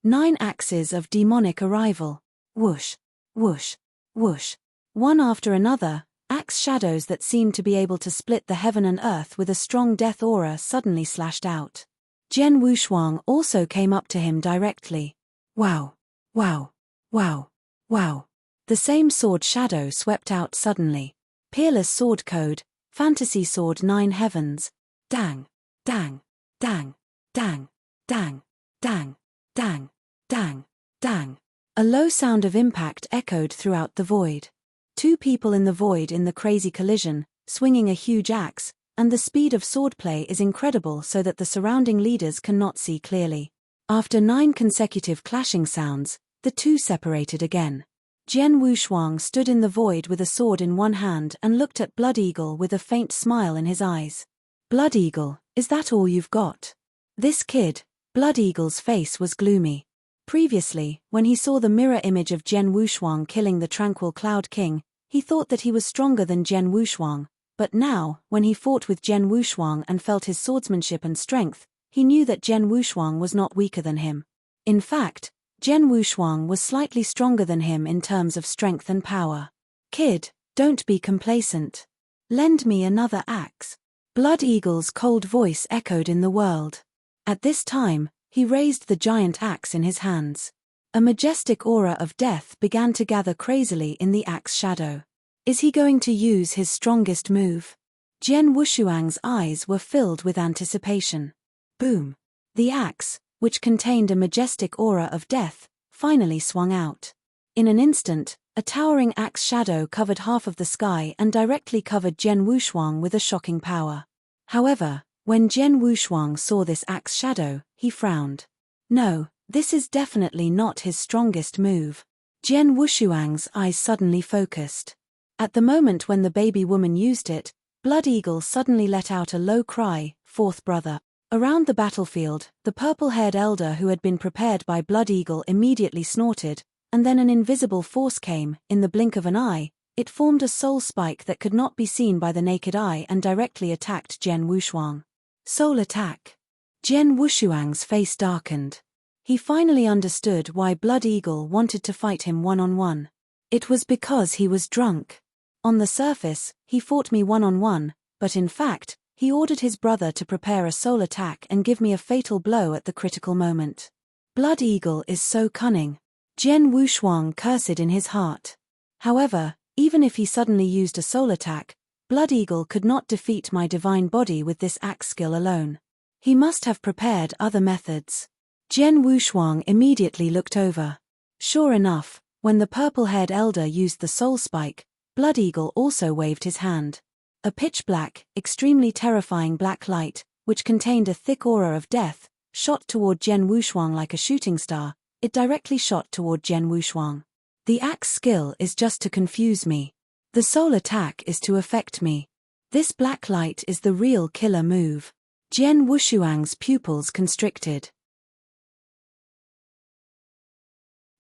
9 axes of demonic arrival. Whoosh, whoosh, whoosh. One after another, axe shadows that seemed to be able to split the heaven and earth with a strong death aura suddenly slashed out. Jian Wushuang also came up to him directly. Wow, wow, wow, wow. The same sword shadow swept out suddenly. Peerless Sword Code, Fantasy Sword 9 Heavens. Dang, dang, dang, dang, dang, dang, dang, dang, dang. A low sound of impact echoed throughout the void. 2 people in the void in the crazy collision, swinging a huge axe, and the speed of swordplay is incredible so that the surrounding leaders cannot see clearly. After 9 consecutive clashing sounds, the two separated again. Jian Wushuang stood in the void with a sword in one hand and looked at Blood Eagle with a faint smile in his eyes. Blood Eagle, is that all you've got? This kid, Blood Eagle's face was gloomy. Previously, when he saw the mirror image of Jian Wushuang killing the Tranquil Cloud King, he thought that he was stronger than Jian Wushuang, but now, when he fought with Jian Wushuang and felt his swordsmanship and strength, he knew that Jian Wushuang was not weaker than him. In fact, Jian Wushuang was slightly stronger than him in terms of strength and power. Kid, don't be complacent. Lend me another axe. Blood Eagle's cold voice echoed in the world. At this time, he raised the giant axe in his hands. A majestic aura of death began to gather crazily in the axe shadow. Is he going to use his strongest move? Jian Wushuang's eyes were filled with anticipation. Boom! The axe, which contained a majestic aura of death, finally swung out. In an instant, a towering axe shadow covered half of the sky and directly covered Jian Wushuang with a shocking power. However, when Jian Wushuang saw this axe shadow, he frowned. No, this is definitely not his strongest move. Jian Wushuang's eyes suddenly focused. At the moment when the baby woman used it, Blood Eagle suddenly let out a low cry, "Fourth brother." Around the battlefield, the purple-haired elder who had been prepared by Blood Eagle immediately snorted, and then an invisible force came. In the blink of an eye, it formed a soul spike that could not be seen by the naked eye and directly attacked Jian Wushuang. Soul attack. Jian Wushuang's face darkened. He finally understood why Blood Eagle wanted to fight him one-on-one. It was because he was drunk. On the surface, he fought me one-on-one, but in fact, he ordered his brother to prepare a soul attack and give me a fatal blow at the critical moment. Blood Eagle is so cunning. Jian Wushuang cursed in his heart. However, even if he suddenly used a soul attack, Blood Eagle could not defeat my divine body with this axe skill alone. He must have prepared other methods. Jian Wushuang immediately looked over. Sure enough, when the purple-haired elder used the soul spike, Blood Eagle also waved his hand. A pitch-black, extremely terrifying black light, which contained a thick aura of death, shot toward Jian Wushuang like a shooting star. It directly shot toward Jian Wushuang. The axe skill is just to confuse me. The soul attack is to affect me. This black light is the real killer move. Jian Wushuang's pupils constricted.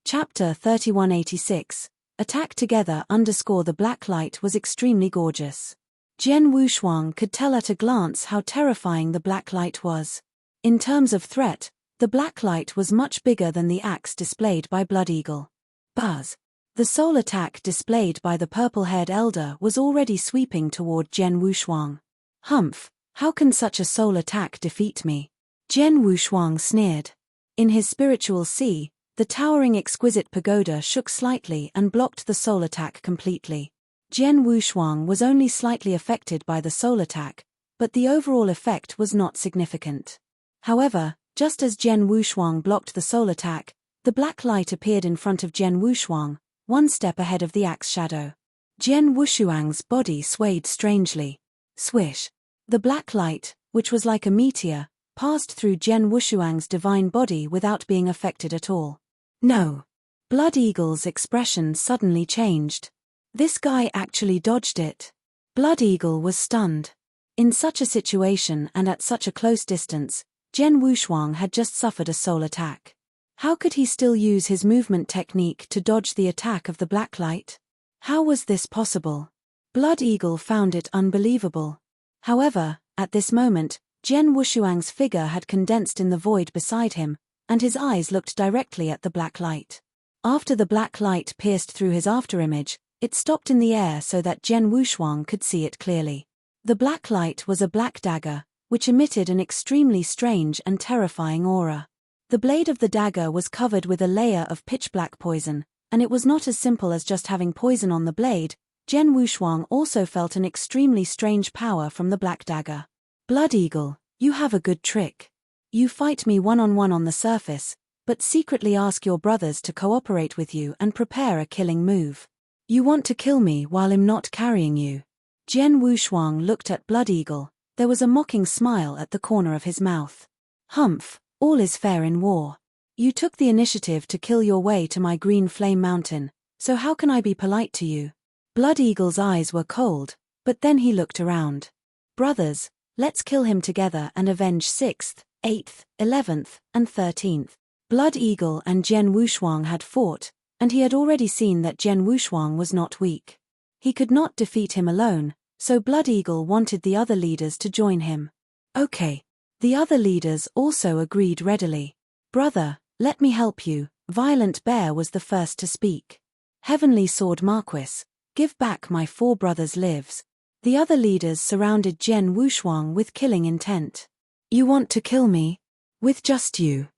Chapter 3186. Attack together. The black light was extremely gorgeous. Jian Wushuang could tell at a glance how terrifying the black light was. In terms of threat, the black light was much bigger than the axe displayed by Blood Eagle. Buzz! The soul attack displayed by the purple-haired elder was already sweeping toward Jian Wushuang. Humph! How can such a soul attack defeat me? Jian Wushuang sneered. In his spiritual sea, the towering exquisite pagoda shook slightly and blocked the soul attack completely. Jian Wushuang was only slightly affected by the soul attack, but the overall effect was not significant. However, just as Jian Wushuang blocked the soul attack, the black light appeared in front of Jian Wushuang, one step ahead of the axe shadow. Jian Wushuang's body swayed strangely. Swish! The black light, which was like a meteor, passed through Jian Wushuang's divine body without being affected at all. No! Blood Eagle's expression suddenly changed. This guy actually dodged it. Blood Eagle was stunned. In such a situation and at such a close distance, Jian Wushuang had just suffered a soul attack. How could he still use his movement technique to dodge the attack of the black light? How was this possible? Blood Eagle found it unbelievable. However, at this moment, Jian Wushuang's figure had condensed in the void beside him, and his eyes looked directly at the black light. After the black light pierced through his afterimage, it stopped in the air so that Jian Wushuang could see it clearly. The black light was a black dagger, which emitted an extremely strange and terrifying aura. The blade of the dagger was covered with a layer of pitch-black poison, and it was not as simple as just having poison on the blade. Jian Wushuang also felt an extremely strange power from the black dagger. Blood Eagle, you have a good trick. You fight me one-on-one on the surface, but secretly ask your brothers to cooperate with you and prepare a killing move. You want to kill me while I'm not carrying you. Jian Wushuang looked at Blood Eagle. There was a mocking smile at the corner of his mouth. Humph! All is fair in war. You took the initiative to kill your way to my green flame mountain, so how can I be polite to you? Blood Eagle's eyes were cold, but then he looked around. Brothers, let's kill him together and avenge 6th, 8th, 11th, and 13th. Blood Eagle and Jian Wushuang had fought, and he had already seen that Jian Wushuang was not weak. He could not defeat him alone, so Blood Eagle wanted the other leaders to join him. Okay. The other leaders also agreed readily. Brother, let me help you. Violent Bear was the first to speak. Heavenly Sword Marquis, give back my 4 brothers' lives. The other leaders surrounded Jian Wushuang with killing intent. You want to kill me? With just you?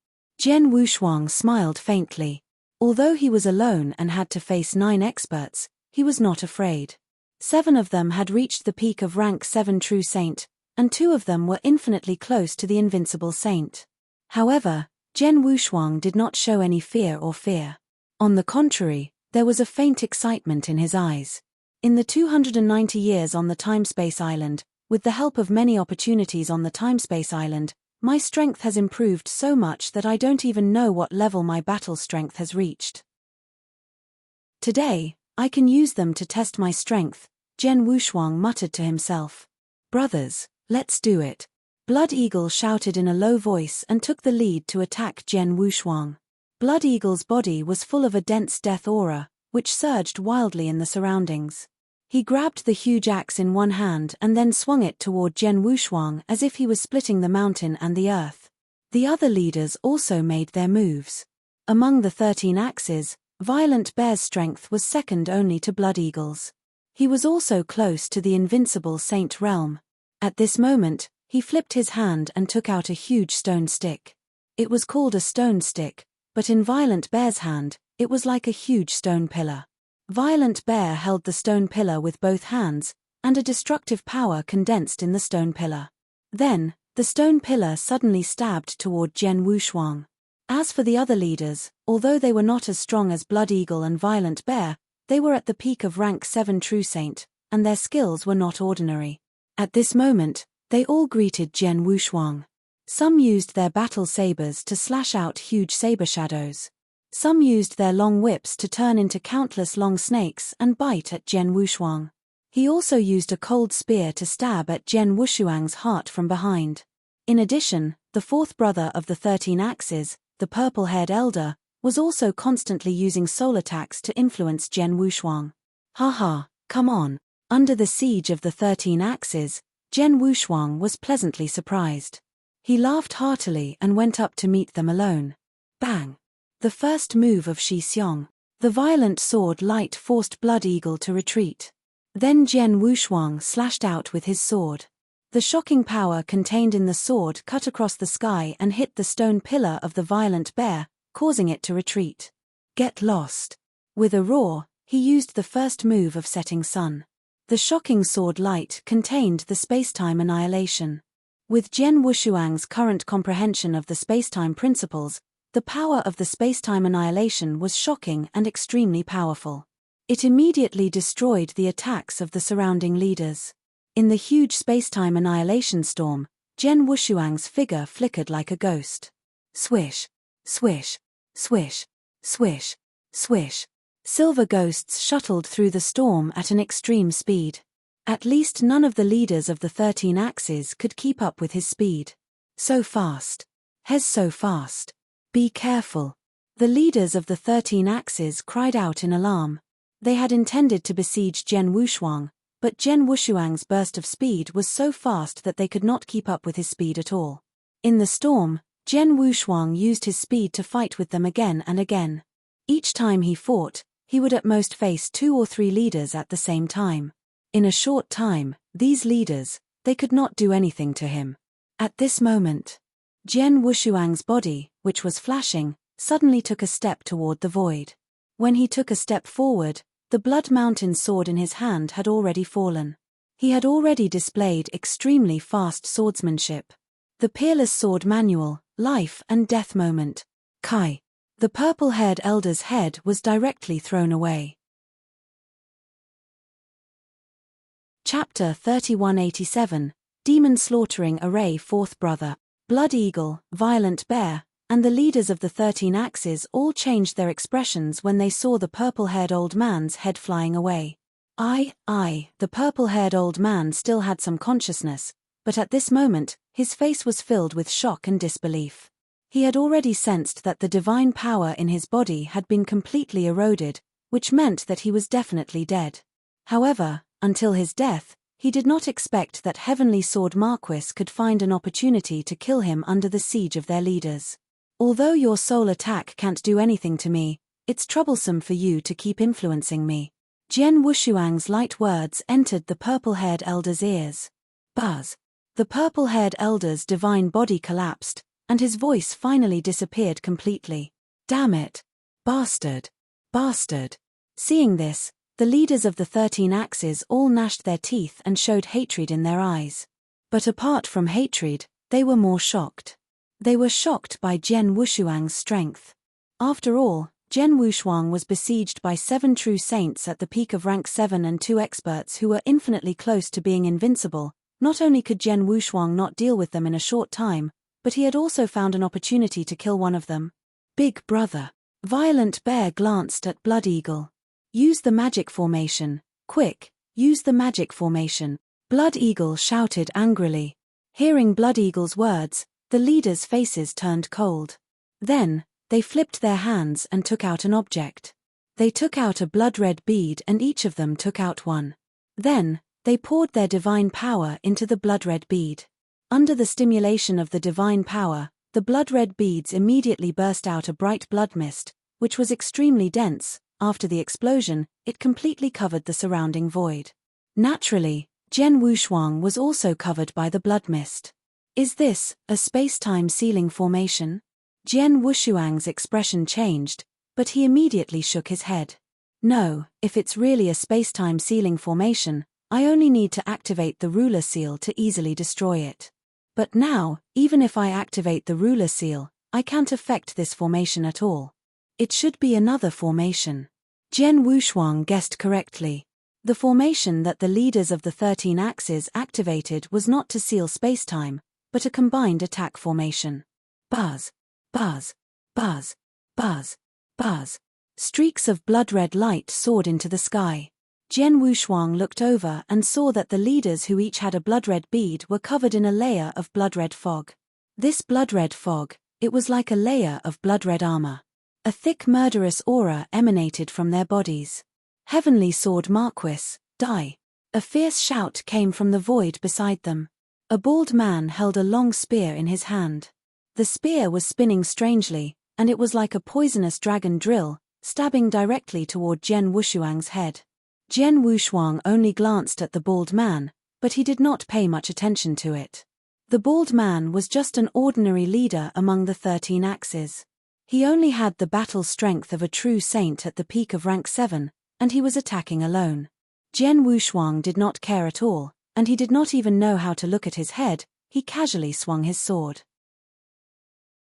Jian Wushuang smiled faintly. Although he was alone and had to face 9 experts, he was not afraid. 7 of them had reached the peak of rank 7 true saint, and 2 of them were infinitely close to the invincible saint. However, Jian Wushuang did not show any fear or fear. On the contrary, there was a faint excitement in his eyes. In the 290 years on the Timespace Island, with the help of many opportunities on the Timespace Island, my strength has improved so much that I don't even know what level my battle strength has reached. Today, I can use them to test my strength, Jian Wushuang muttered to himself. Brothers, let's do it. Blood Eagle shouted in a low voice and took the lead to attack Jian Wushuang. Blood Eagle's body was full of a dense death aura, which surged wildly in the surroundings. He grabbed the huge axe in one hand and then swung it toward Jian Wushuang as if he was splitting the mountain and the earth. The other leaders also made their moves. Among the 13 axes, Violent Bear's strength was second only to Blood Eagle's. He was also close to the invincible Saint realm. At this moment, he flipped his hand and took out a huge stone stick. It was called a stone stick, but in Violent Bear's hand, it was like a huge stone pillar. Violent Bear held the stone pillar with both hands, and a destructive power condensed in the stone pillar. Then, the stone pillar suddenly stabbed toward Jian Wushuang. As for the other leaders, although they were not as strong as Blood Eagle and Violent Bear, they were at the peak of rank 7 true saint, and their skills were not ordinary. At this moment, they all greeted Jian Wushuang. Some used their battle sabers to slash out huge saber shadows. Some used their long whips to turn into countless long snakes and bite at Jian Wushuang. He also used a cold spear to stab at Jian Wushuang's heart from behind. In addition, the 4th brother of the 13 axes, the purple-haired elder, was also constantly using soul attacks to influence Jian Wushuang. Haha, come on. Under the siege of the 13 axes, Jian Wushuang was pleasantly surprised. He laughed heartily and went up to meet them alone. Bang! The first move of Shi Xiong. The violent sword light forced Blood Eagle to retreat. Then Jian Wushuang slashed out with his sword. The shocking power contained in the sword cut across the sky and hit the stone pillar of the Violent Bear, causing it to retreat. Get lost. With a roar, he used the first move of Setting Sun. The shocking sword light contained the spacetime annihilation. With Jian Wushuang's current comprehension of the spacetime principles, the power of the spacetime annihilation was shocking and extremely powerful. It immediately destroyed the attacks of the surrounding leaders. In the huge spacetime annihilation storm, Jian Wushuang's figure flickered like a ghost. Swish, swish, swish, swish, swish. Silver ghosts shuttled through the storm at an extreme speed. At least none of the leaders of the 13 axes could keep up with his speed. So fast. Hes so fast. Be careful. The leaders of the 13 axes cried out in alarm. They had intended to besiege Jian Wushuang, but Jian Wushuang's burst of speed was so fast that they could not keep up with his speed at all. In the storm, Jian Wushuang used his speed to fight with them again and again. Each time he fought, he would at most face 2 or 3 leaders at the same time. In a short time, these leaders, they could not do anything to him. At this moment, Jian Wushuang's body, which was flashing, suddenly took a step toward the void. When he took a step forward, the Blood Mountain sword in his hand had already fallen. He had already displayed extremely fast swordsmanship. The Peerless Sword Manual, Life and Death Moment. Kai. The purple-haired elder's head was directly thrown away. Chapter 3187, Demon Slaughtering Array 4th Brother. Blood Eagle, Violent Bear, and the leaders of the 13 Axes all changed their expressions when they saw the purple-haired old man's head flying away. The purple-haired old man still had some consciousness, but at this moment, his face was filled with shock and disbelief. He had already sensed that the divine power in his body had been completely eroded, which meant that he was definitely dead. However, until his death, he did not expect that Heavenly Sword Marquis could find an opportunity to kill him under the siege of their leaders. Although your soul attack can't do anything to me, it's troublesome for you to keep influencing me. Jian Wushuang's light words entered the purple-haired elder's ears. Buzz. The purple-haired elder's divine body collapsed, and his voice finally disappeared completely. Damn it! Bastard! Bastard! Seeing this, the leaders of the 13 Axes all gnashed their teeth and showed hatred in their eyes. But apart from hatred, they were more shocked. They were shocked by Jian Wushuang's strength. After all, Jian Wushuang was besieged by 7 true saints at the peak of rank 7 and 2 experts who were infinitely close to being invincible. Not only could Jian Wushuang not deal with them in a short time, but he had also found an opportunity to kill one of them. Big brother. Violent Bear glanced at Blood Eagle. Use the magic formation, quick, use the magic formation. Blood Eagle shouted angrily. Hearing Blood Eagle's words, the leaders' faces turned cold. Then, they flipped their hands and took out an object. They took out a blood-red bead and each of them took out one. Then, they poured their divine power into the blood-red bead. Under the stimulation of the divine power, the blood-red beads immediately burst out a bright blood mist, which was extremely dense. After the explosion, it completely covered the surrounding void. Naturally, Jian Wushuang was also covered by the blood mist. Is this a space-time sealing formation? Jian Wushuang's expression changed, but he immediately shook his head. No, if it's really a space-time sealing formation, I only need to activate the ruler seal to easily destroy it. But now, even if I activate the ruler seal, I can't affect this formation at all. It should be another formation. Jian Wushuang guessed correctly. The formation that the leaders of the 13 Axes activated was not to seal space-time, but a combined attack formation. Buzz, buzz, buzz, buzz, buzz. Streaks of blood-red light soared into the sky. Jian Wushuang looked over and saw that the leaders who each had a blood-red bead were covered in a layer of blood-red fog. This blood-red fog, it was like a layer of blood-red armor. A thick murderous aura emanated from their bodies. Heavenly Sword Marquis, die! A fierce shout came from the void beside them. A bald man held a long spear in his hand. The spear was spinning strangely, and it was like a poisonous dragon drill, stabbing directly toward Jian Wushuang's head. Jian Wushuang only glanced at the bald man, but he did not pay much attention to it. The bald man was just an ordinary leader among the 13 Axes. He only had the battle strength of a true saint at the peak of rank 7, and he was attacking alone. Jian Wushuang did not care at all, and he did not even know how to look at his head. He casually swung his sword.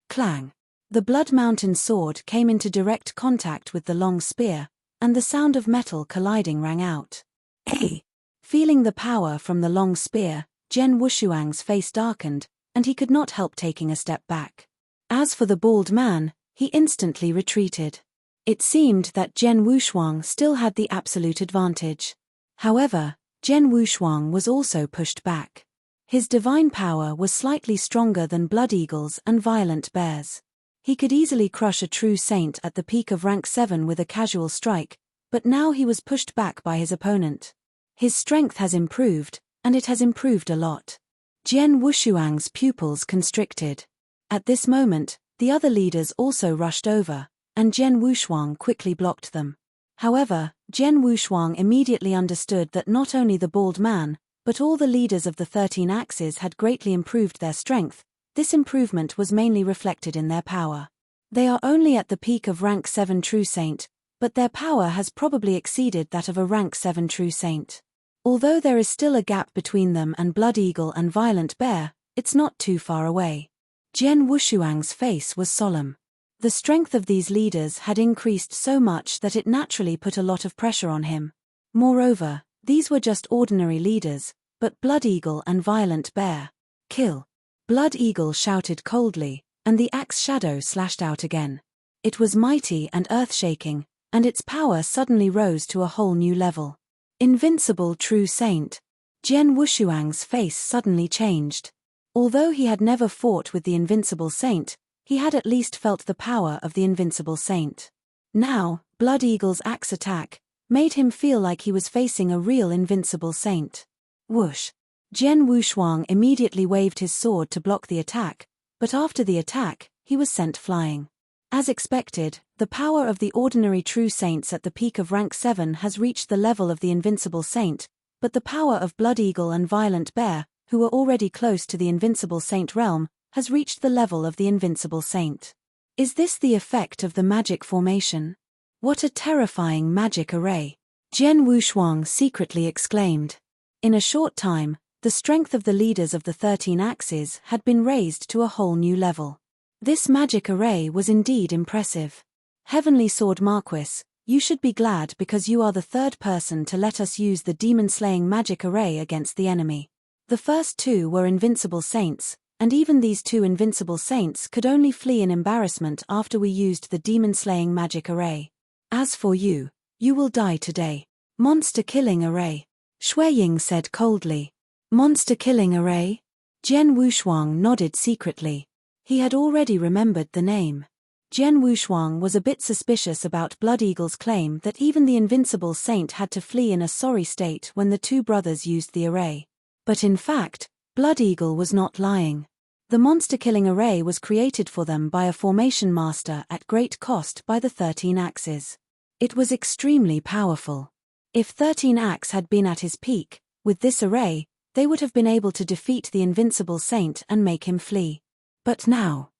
Clang! The Blood Mountain sword came into direct contact with the long spear, and the sound of metal colliding rang out. Hey! Feeling the power from the long spear, Jian Wushuang's face darkened, and he could not help taking a step back. As for the bald man, he instantly retreated. It seemed that Jian Wushuang still had the absolute advantage. However, Jian Wushuang was also pushed back. His divine power was slightly stronger than Blood Eagle's and Violent Bear's. He could easily crush a true saint at the peak of rank 7 with a casual strike, but now he was pushed back by his opponent. His strength has improved, and it has improved a lot. Jian Wushuang's pupils constricted. At this moment, the other leaders also rushed over, and Jian Wushuang quickly blocked them. However, Jian Wushuang immediately understood that not only the bald man, but all the leaders of the 13 Axes had greatly improved their strength. This improvement was mainly reflected in their power. They are only at the peak of rank 7 true saint, but their power has probably exceeded that of a rank 7 true saint. Although there is still a gap between them and Blood Eagle and Violent Bear, it's not too far away. Jian Wushuang's face was solemn. The strength of these leaders had increased so much that it naturally put a lot of pressure on him. Moreover, these were just ordinary leaders, but Blood Eagle and Violent Bear. Kill! Blood Eagle shouted coldly, and the axe shadow slashed out again. It was mighty and earth-shaking, and its power suddenly rose to a whole new level. Invincible true saint. Jian Wushuang's face suddenly changed. Although he had never fought with the invincible saint, he had at least felt the power of the invincible saint. Now, Blood Eagle's axe attack made him feel like he was facing a real invincible saint. Whoosh! Jian Wushuang immediately waved his sword to block the attack, but after the attack, he was sent flying. As expected, the power of the ordinary true saints at the peak of rank 7 has reached the level of the invincible saint, but the power of Blood Eagle and Violent Bear, who were already close to the invincible saint realm, has reached the level of the invincible saint. Is this the effect of the magic formation? What a terrifying magic array! Jian Wushuang secretly exclaimed. In a short time, the strength of the leaders of the 13 axes had been raised to a whole new level. This magic array was indeed impressive. Heavenly Sword Marquis, you should be glad because you are the third person to let us use the demon-slaying magic array against the enemy. The first two were invincible saints, and even these two invincible saints could only flee in embarrassment after we used the demon-slaying magic array. As for you, you will die today. Monster-killing array. Shui Ying said coldly. Monster-killing array? Jian Wushuang nodded secretly. He had already remembered the name. Jian Wushuang was a bit suspicious about Blood Eagle's claim that even the invincible saint had to flee in a sorry state when the two brothers used the array. But in fact, Blood Eagle was not lying. The monster-killing array was created for them by a formation master at great cost by the 13 axes. It was extremely powerful. If 13 axe had been at his peak, with this array, they would have been able to defeat the invincible saint and make him flee. But now.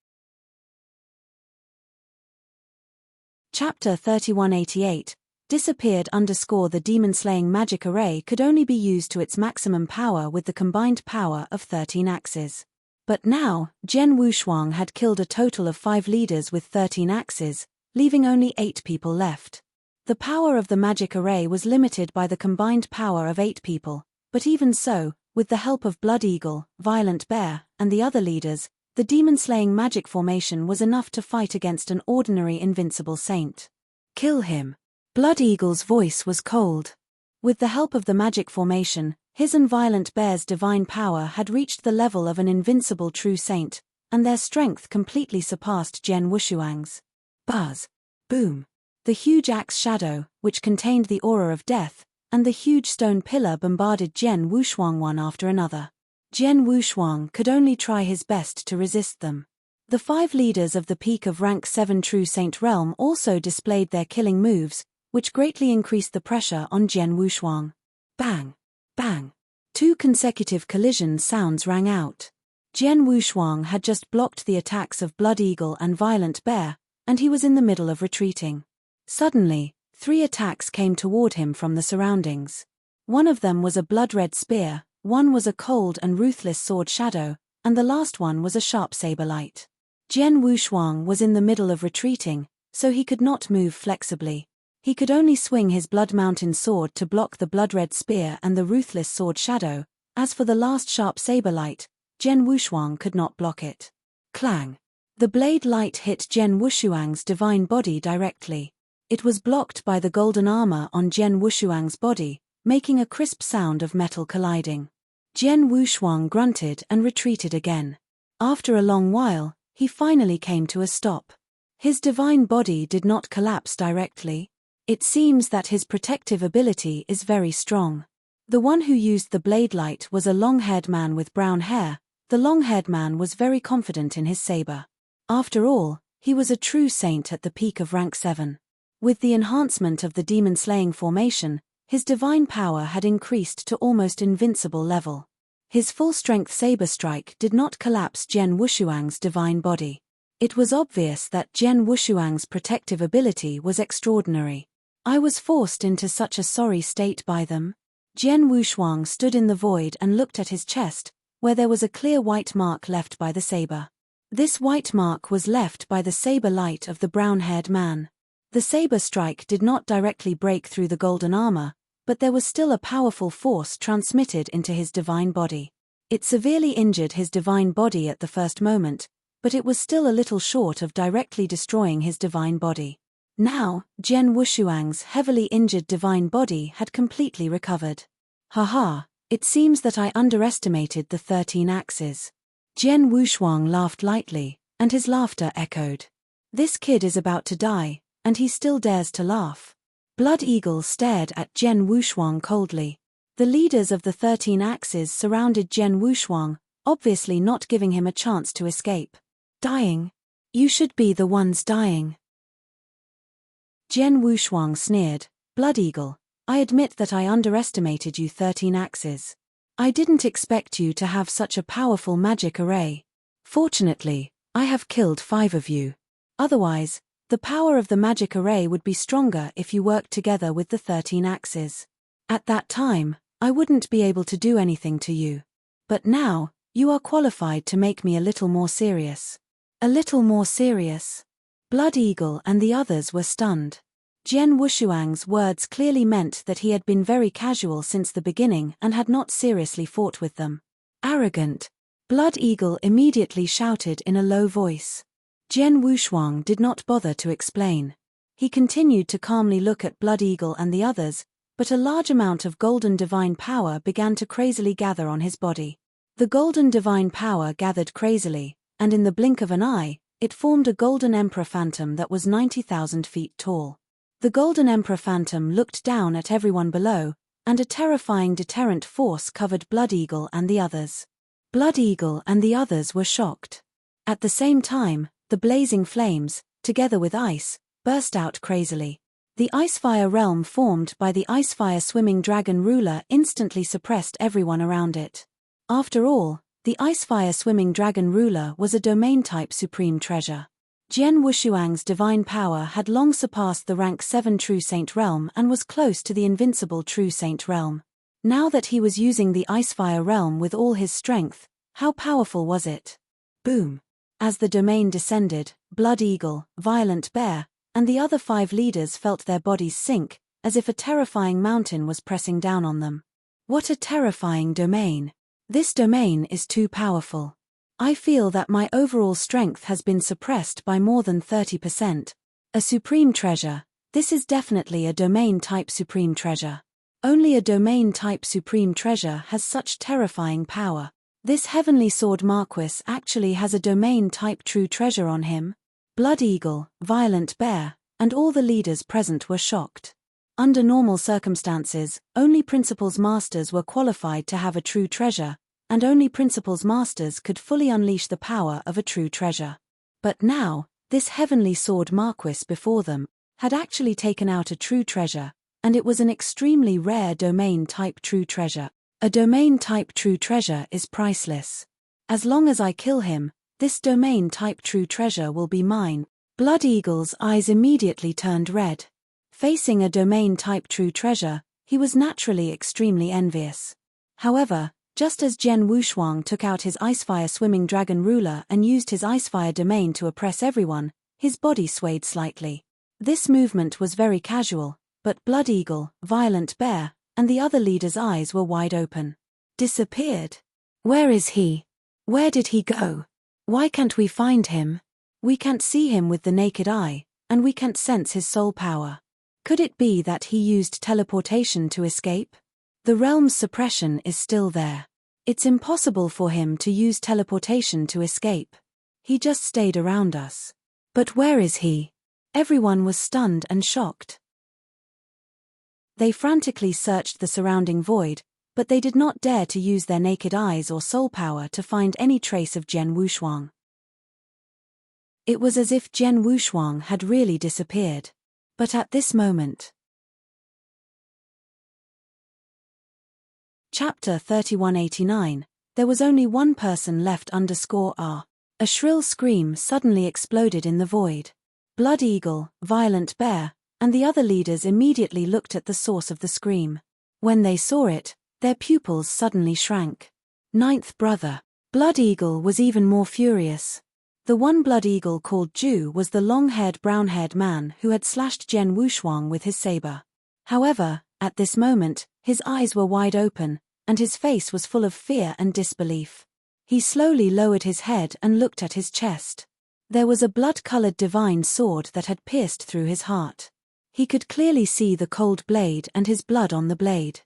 Chapter 3188, Disappeared _ the demon-slaying magic array could only be used to its maximum power with the combined power of 13 axes. But now, Jian Wushuang had killed a total of 5 leaders with 13 axes, leaving only 8 people left. The power of the magic array was limited by the combined power of 8 people, but even so, with the help of Blood Eagle, Violent Bear, and the other leaders, the demon-slaying magic formation was enough to fight against an ordinary invincible saint. Kill him. Blood Eagle's voice was cold. With the help of the magic formation, his and Violent Bear's divine power had reached the level of an invincible true saint, and their strength completely surpassed Jian Wushuang's. Buzz. Boom. The huge axe shadow, which contained the aura of death, and the huge stone pillar bombarded Jian Wushuang one after another. Jian Wushuang could only try his best to resist them. The 5 leaders of the peak of rank 7 True Saint realm also displayed their killing moves, which greatly increased the pressure on Jian Wushuang. Bang! Bang! 2 consecutive collision sounds rang out. Jian Wushuang had just blocked the attacks of Blood Eagle and Violent Bear, and he was in the middle of retreating. Suddenly, 3 attacks came toward him from the surroundings. One of them was a blood-red spear, one was a cold and ruthless sword shadow, and the last one was a sharp saber light. Jian Wushuang was in the middle of retreating, so he could not move flexibly. He could only swing his Blood Mountain sword to block the blood-red spear and the ruthless sword shadow. As for the last sharp saber light, Jian Wushuang could not block it. Clang! The blade light hit Jian Wushuang's divine body directly. It was blocked by the golden armor on Jian Wushuang's body, making a crisp sound of metal colliding. Jian Wushuang grunted and retreated again. After a long while, he finally came to a stop. His divine body did not collapse directly. It seems that his protective ability is very strong. The one who used the blade light was a long-haired man with brown hair. The long-haired man was very confident in his saber. After all, he was a true saint at the peak of rank 7. With the enhancement of the demon-slaying formation, his divine power had increased to almost invincible level. His full-strength saber strike did not collapse Jian Wushuang's divine body. It was obvious that Jian Wushuang's protective ability was extraordinary. I was forced into such a sorry state by them. Jian Wushuang stood in the void and looked at his chest, where there was a clear white mark left by the saber. This white mark was left by the saber light of the brown-haired man. The saber strike did not directly break through the golden armor, but there was still a powerful force transmitted into his divine body. It severely injured his divine body at the first moment, but it was still a little short of directly destroying his divine body. Now, Jian Wushuang's heavily injured divine body had completely recovered. Haha, it seems that I underestimated the 13 axes. Jian Wushuang laughed lightly, and his laughter echoed. This kid is about to die, and he still dares to laugh. Blood Eagle stared at Jian Wushuang coldly. The leaders of the 13 axes surrounded Jian Wushuang, obviously not giving him a chance to escape. Dying? You should be the ones dying. Jian Wushuang sneered. Blood Eagle, I admit that I underestimated you 13 axes. I didn't expect you to have such a powerful magic array. Fortunately, I have killed 5 of you. Otherwise, the power of the magic array would be stronger if you worked together with the 13 axes. At that time, I wouldn't be able to do anything to you. But now, you are qualified to make me a little more serious. A little more serious? Blood Eagle and the others were stunned. Jian Wushuang's words clearly meant that he had been very casual since the beginning and had not seriously fought with them. Arrogant! Blood Eagle immediately shouted in a low voice. Jian Wushuang did not bother to explain. He continued to calmly look at Blood Eagle and the others, but a large amount of golden divine power began to crazily gather on his body. The golden divine power gathered crazily, and in the blink of an eye, it formed a golden emperor phantom that was 90,000 feet tall. The golden emperor phantom looked down at everyone below, and a terrifying deterrent force covered Blood Eagle and the others. Blood Eagle and the others were shocked. At the same time, the blazing flames, together with ice, burst out crazily. The Icefire realm formed by the Icefire swimming dragon ruler instantly suppressed everyone around it. After all, the Icefire swimming dragon ruler was a domain-type supreme treasure. Jian Wushuang's divine power had long surpassed the rank 7 True Saint realm and was close to the invincible True Saint realm. Now that he was using the Icefire realm with all his strength, how powerful was it? Boom! As the domain descended, Blood Eagle, Violent Bear, and the other 5 leaders felt their bodies sink, as if a terrifying mountain was pressing down on them. What a terrifying domain! This domain is too powerful. I feel that my overall strength has been suppressed by more than 30%. A supreme treasure. This is definitely a domain-type supreme treasure. Only a domain-type supreme treasure has such terrifying power. This heavenly sword Marquis actually has a domain-type true treasure on him. Blood Eagle, Violent Bear, and all the leaders present were shocked. Under normal circumstances, only Principal's Masters were qualified to have a true treasure, and only Principal's Masters could fully unleash the power of a true treasure. But now, this heavenly sword Marquis before them had actually taken out a true treasure, and it was an extremely rare domain-type true treasure. A domain-type true treasure is priceless. As long as I kill him, this domain-type true treasure will be mine. Blood Eagle's eyes immediately turned red. Facing a domain-type true treasure, he was naturally extremely envious. However, just as Jian Wushuang took out his Icefire swimming dragon ruler and used his Icefire domain to oppress everyone, his body swayed slightly. This movement was very casual, but Blood Eagle, Violent Bear, and the other leaders' eyes were wide open. Disappeared? Where is he? Where did he go? Why can't we find him? We can't see him with the naked eye, and we can't sense his soul power. Could it be that he used teleportation to escape? The realm's suppression is still there. It's impossible for him to use teleportation to escape. He just stayed around us. But where is he? Everyone was stunned and shocked. They frantically searched the surrounding void, but they did not dare to use their naked eyes or soul power to find any trace of Jian Wushuang. It was as if Jian Wushuang had really disappeared. But at this moment... Chapter 3189, there was only one person left _R. A shrill scream suddenly exploded in the void. Blood Eagle, Violent Bear, and the other leaders immediately looked at the source of the scream. When they saw it, their pupils suddenly shrank. Ninth brother. Blood Eagle was even more furious. The one Blood Eagle called Ju was the long-haired brown-haired man who had slashed Jian Wushuang with his saber. However, at this moment, his eyes were wide open, and his face was full of fear and disbelief. He slowly lowered his head and looked at his chest. There was a blood-colored divine sword that had pierced through his heart. He could clearly see the cold blade and his blood on the blade.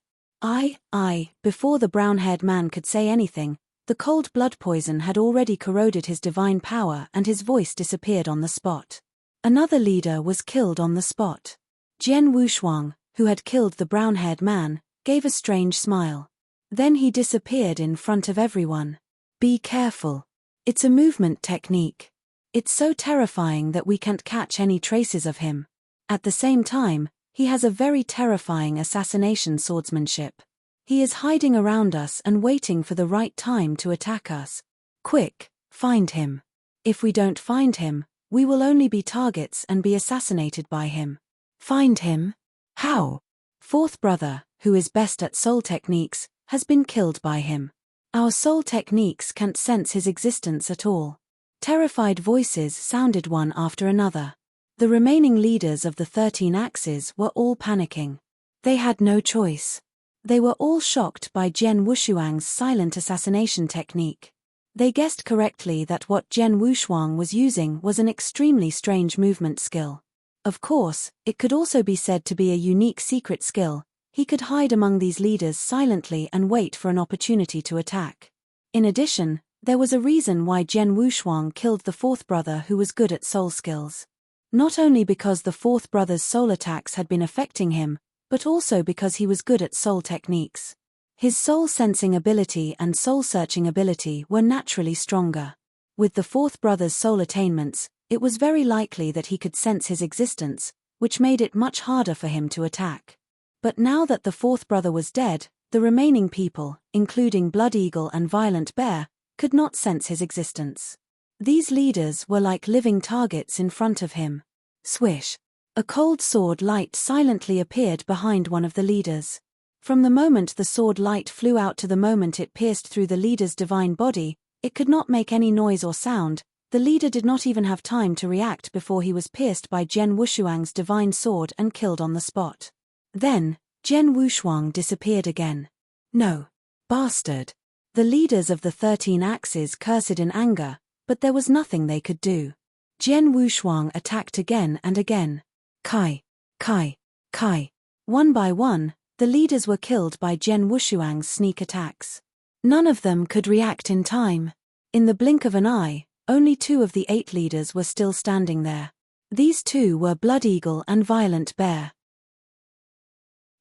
Before the brown-haired man could say anything, the cold blood poison had already corroded his divine power and his voice disappeared on the spot. Another leader was killed on the spot. Jian Wushuang, who had killed the brown-haired man, gave a strange smile. Then he disappeared in front of everyone. Be careful. It's a movement technique. It's so terrifying that we can't catch any traces of him. At the same time, he has a very terrifying assassination swordsmanship. He is hiding around us and waiting for the right time to attack us. Quick, find him. If we don't find him, we will only be targets and be assassinated by him. Find him? How? Fourth brother, who is best at soul techniques, has been killed by him. Our soul techniques can't sense his existence at all. Terrified voices sounded one after another. The remaining leaders of the 13 axes were all panicking. They had no choice. They were all shocked by Jian Wushuang's silent assassination technique. They guessed correctly that what Jian Wushuang was using was an extremely strange movement skill. Of course, it could also be said to be a unique secret skill. He could hide among these leaders silently and wait for an opportunity to attack. In addition, there was a reason why Jian Wushuang killed the fourth brother who was good at soul skills. Not only because the fourth brother's soul attacks had been affecting him, but also because he was good at soul techniques. His soul-sensing ability and soul-searching ability were naturally stronger. With the fourth brother's soul attainments, it was very likely that he could sense his existence, which made it much harder for him to attack. But now that the fourth brother was dead, the remaining people, including Blood Eagle and Violent Bear, could not sense his existence. These leaders were like living targets in front of him. Swish! A cold sword light silently appeared behind one of the leaders. From the moment the sword light flew out to the moment it pierced through the leader's divine body, it could not make any noise or sound. The leader did not even have time to react before he was pierced by Jian Wushuang's divine sword and killed on the spot. Then, Jian Wushuang disappeared again. No. Bastard! The leaders of the 13 axes cursed in anger, but there was nothing they could do. Jian Wushuang attacked again and again. Kai. One by one, the leaders were killed by Jian Wushuang's sneak attacks. None of them could react in time. In the blink of an eye, only 2 of the 8 leaders were still standing there. These 2 were Blood Eagle and Violent Bear.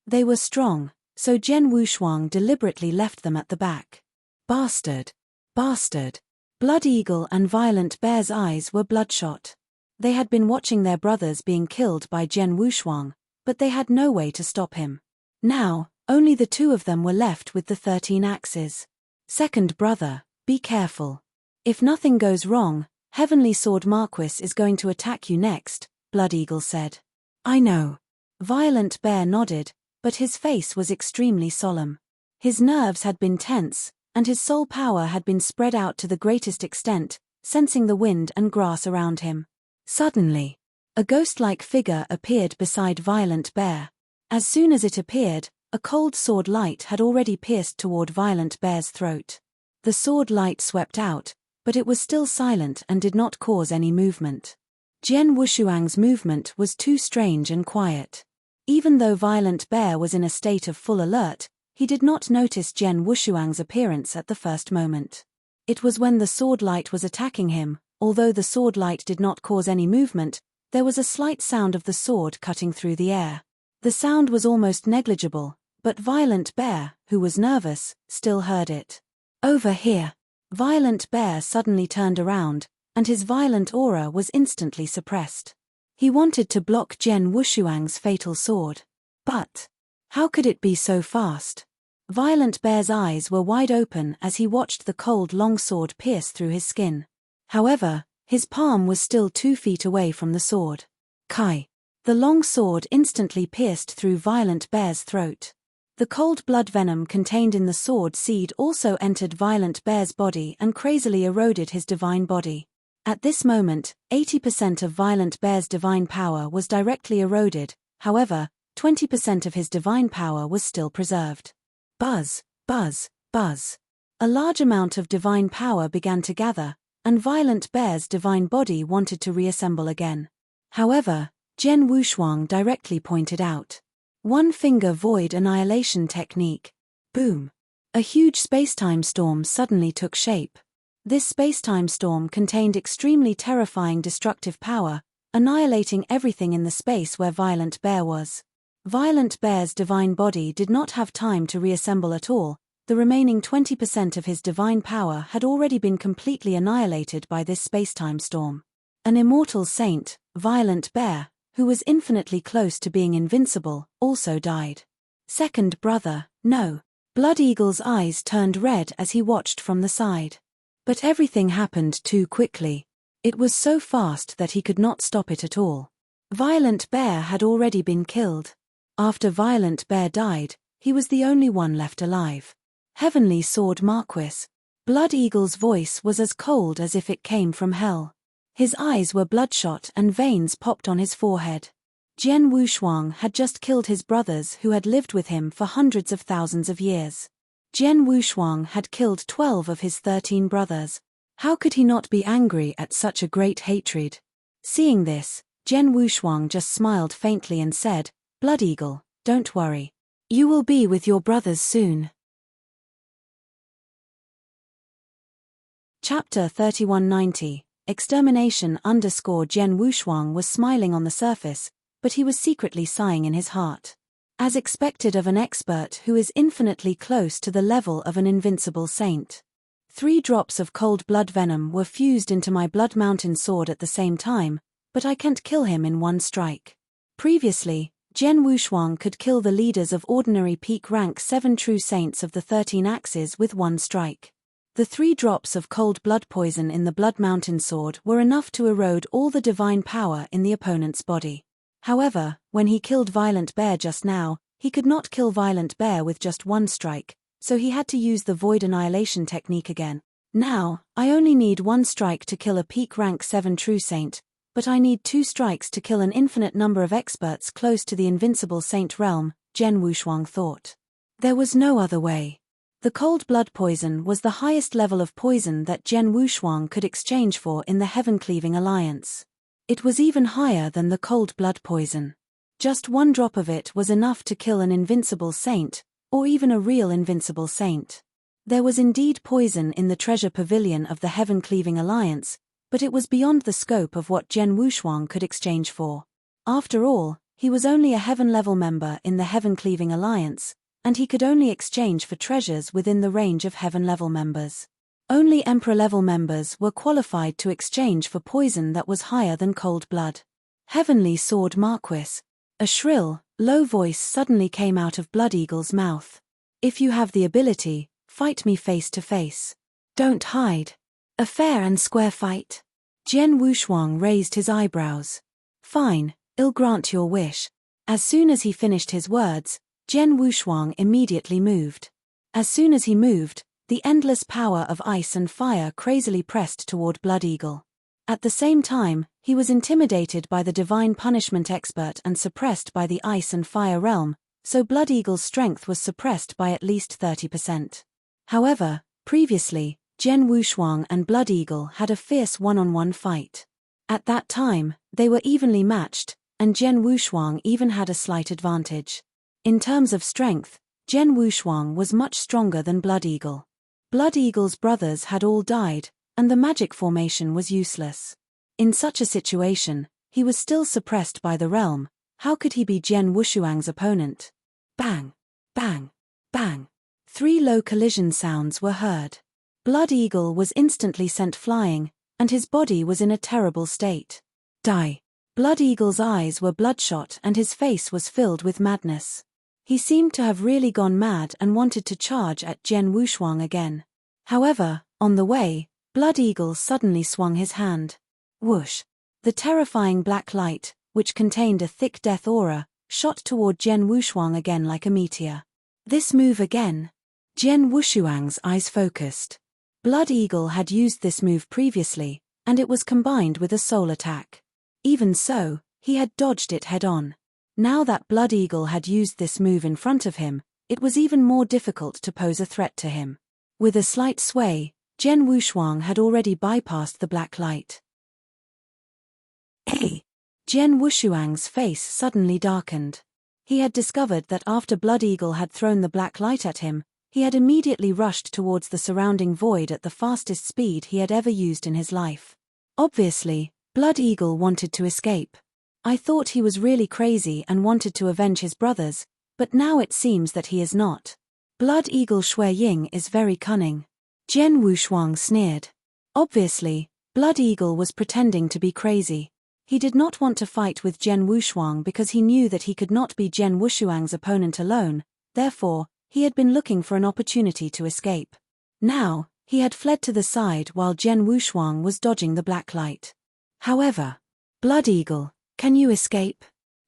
They were strong, so Jian Wushuang deliberately left them at the back. Bastard! Blood Eagle and Violent Bear's eyes were bloodshot. They had been watching their brothers being killed by Jian Wushuang, but they had no way to stop him. Now, only the 2 of them were left with the 13 axes. Second brother, be careful. If nothing goes wrong, Heavenly Sword Marquis is going to attack you next, Blood Eagle said. I know. Violent Bear nodded, but his face was extremely solemn. His nerves had been tense, and his soul power had been spread out to the greatest extent, sensing the wind and grass around him. Suddenly, a ghost-like figure appeared beside Violent Bear. As soon as it appeared, a cold sword light had already pierced toward Violent Bear's throat. The sword light swept out, but it was still silent and did not cause any movement. Jian Wushuang's movement was too strange and quiet. Even though Violent Bear was in a state of full alert, he did not notice Jian Wushuang's appearance at the first moment. It was when the sword light was attacking him. Although the sword light did not cause any movement, there was a slight sound of the sword cutting through the air. The sound was almost negligible, but Violent Bear, who was nervous, still heard it. Over here! Violent Bear suddenly turned around, and his violent aura was instantly suppressed. He wanted to block Jian Wushuang's fatal sword. But how could it be so fast? Violent Bear's eyes were wide open as he watched the cold long sword pierce through his skin. However, his palm was still 2 feet away from the sword. Kai! The long sword instantly pierced through Violent Bear's throat. The cold blood venom contained in the sword seed also entered Violent Bear's body and crazily eroded his divine body. At this moment, 80% of Violent Bear's divine power was directly eroded, however, 20% of his divine power was still preserved. Buzz, buzz, buzz. A large amount of divine power began to gather, and Violent Bear's divine body wanted to reassemble again. However, Jian Wushuang directly pointed out. One finger void annihilation technique. Boom. A huge spacetime storm suddenly took shape. This spacetime storm contained extremely terrifying destructive power, annihilating everything in the space where Violent Bear was. Violent Bear's divine body did not have time to reassemble at all. The remaining 20% of his divine power had already been completely annihilated by this spacetime storm. An immortal saint, Violent Bear, who was infinitely close to being invincible, also died. Second brother, no. Blood Eagle's eyes turned red as he watched from the side. But everything happened too quickly. It was so fast that he could not stop it at all. Violent Bear had already been killed. After Violent Bear died, he was the only one left alive. Heavenly Sword Marquis. Blood Eagle's voice was as cold as if it came from hell. His eyes were bloodshot and veins popped on his forehead. Jian Wushuang had just killed his brothers who had lived with him for hundreds of thousands of years. Jian Wushuang had killed 12 of his 13 brothers. How could he not be angry at such a great hatred? Seeing this, Jian Wushuang just smiled faintly and said, "Blood Eagle, don't worry. You will be with your brothers soon." Chapter 3190, Extermination Jian Wushuang was smiling on the surface, but he was secretly sighing in his heart. As expected of an expert who is infinitely close to the level of an invincible saint. 3 drops of cold blood venom were fused into my blood mountain sword at the same time, but I can't kill him in one strike. Previously, Jian Wushuang could kill the leaders of ordinary peak rank 7 true saints of the 13 axes with one strike. The 3 drops of cold blood poison in the blood mountain sword were enough to erode all the divine power in the opponent's body. However, when he killed Violent Bear just now, he could not kill Violent Bear with just one strike, so he had to use the Void Annihilation technique again. Now, I only need 1 strike to kill a peak rank 7 true saint, but I need 2 strikes to kill an infinite number of experts close to the invincible saint realm, Jian Wushuang thought. There was no other way. The cold blood poison was the highest level of poison that Jian Wushuang could exchange for in the Heaven-Cleaving Alliance. It was even higher than the cold blood poison. Just 1 drop of it was enough to kill an invincible saint, or even a real invincible saint. There was indeed poison in the treasure pavilion of the Heaven-Cleaving Alliance, but it was beyond the scope of what Jian Wushuang could exchange for. After all, he was only a heaven-level member in the Heaven-Cleaving Alliance, and he could only exchange for treasures within the range of heaven-level members. Only Emperor-level members were qualified to exchange for poison that was higher than cold blood. Heavenly Sword Marquis. A shrill, low voice suddenly came out of Blood Eagle's mouth. "If you have the ability, fight me face to face. Don't hide. A fair and square fight." Jian Wushuang raised his eyebrows. "Fine, I'll grant your wish." As soon as he finished his words, Jian Wushuang immediately moved. As soon as he moved, the endless power of ice and fire crazily pressed toward Blood Eagle. At the same time, he was intimidated by the divine punishment expert and suppressed by the ice and fire realm, so Blood Eagle's strength was suppressed by at least 30%. However, previously, Jian Wushuang and Blood Eagle had a fierce one-on-one fight. At that time, they were evenly matched, and Jian Wushuang even had a slight advantage. In terms of strength, Jian Wushuang was much stronger than Blood Eagle. Blood Eagle's brothers had all died, and the magic formation was useless. In such a situation, he was still suppressed by the realm. How could he be Jian Wushuang's opponent? Bang! Bang! Bang! 3 low collision sounds were heard. Blood Eagle was instantly sent flying, and his body was in a terrible state. Die! Blood Eagle's eyes were bloodshot and his face was filled with madness. He seemed to have really gone mad and wanted to charge at Jian Wushuang again. However, on the way, Blood Eagle suddenly swung his hand. Whoosh! The terrifying black light, which contained a thick death aura, shot toward Jian Wushuang again like a meteor. This move again. Jian Wushuang's eyes focused. Blood Eagle had used this move previously, and it was combined with a soul attack. Even so, he had dodged it head-on. Now that Blood Eagle had used this move in front of him, it was even more difficult to pose a threat to him. With a slight sway, Jian Wushuang had already bypassed the black light. Hey! Jian Wushuang's face suddenly darkened. He had discovered that after Blood Eagle had thrown the black light at him, he had immediately rushed towards the surrounding void at the fastest speed he had ever used in his life. Obviously, Blood Eagle wanted to escape. I thought he was really crazy and wanted to avenge his brothers, but now it seems that he is not. Blood Eagle Shui Ying is very cunning. Jian Wushuang sneered. Obviously, Blood Eagle was pretending to be crazy. He did not want to fight with Jian Wushuang because he knew that he could not be Jian Wushuang's opponent alone, therefore, he had been looking for an opportunity to escape. Now, he had fled to the side while Jian Wushuang was dodging the black light. However, Blood Eagle, can you escape?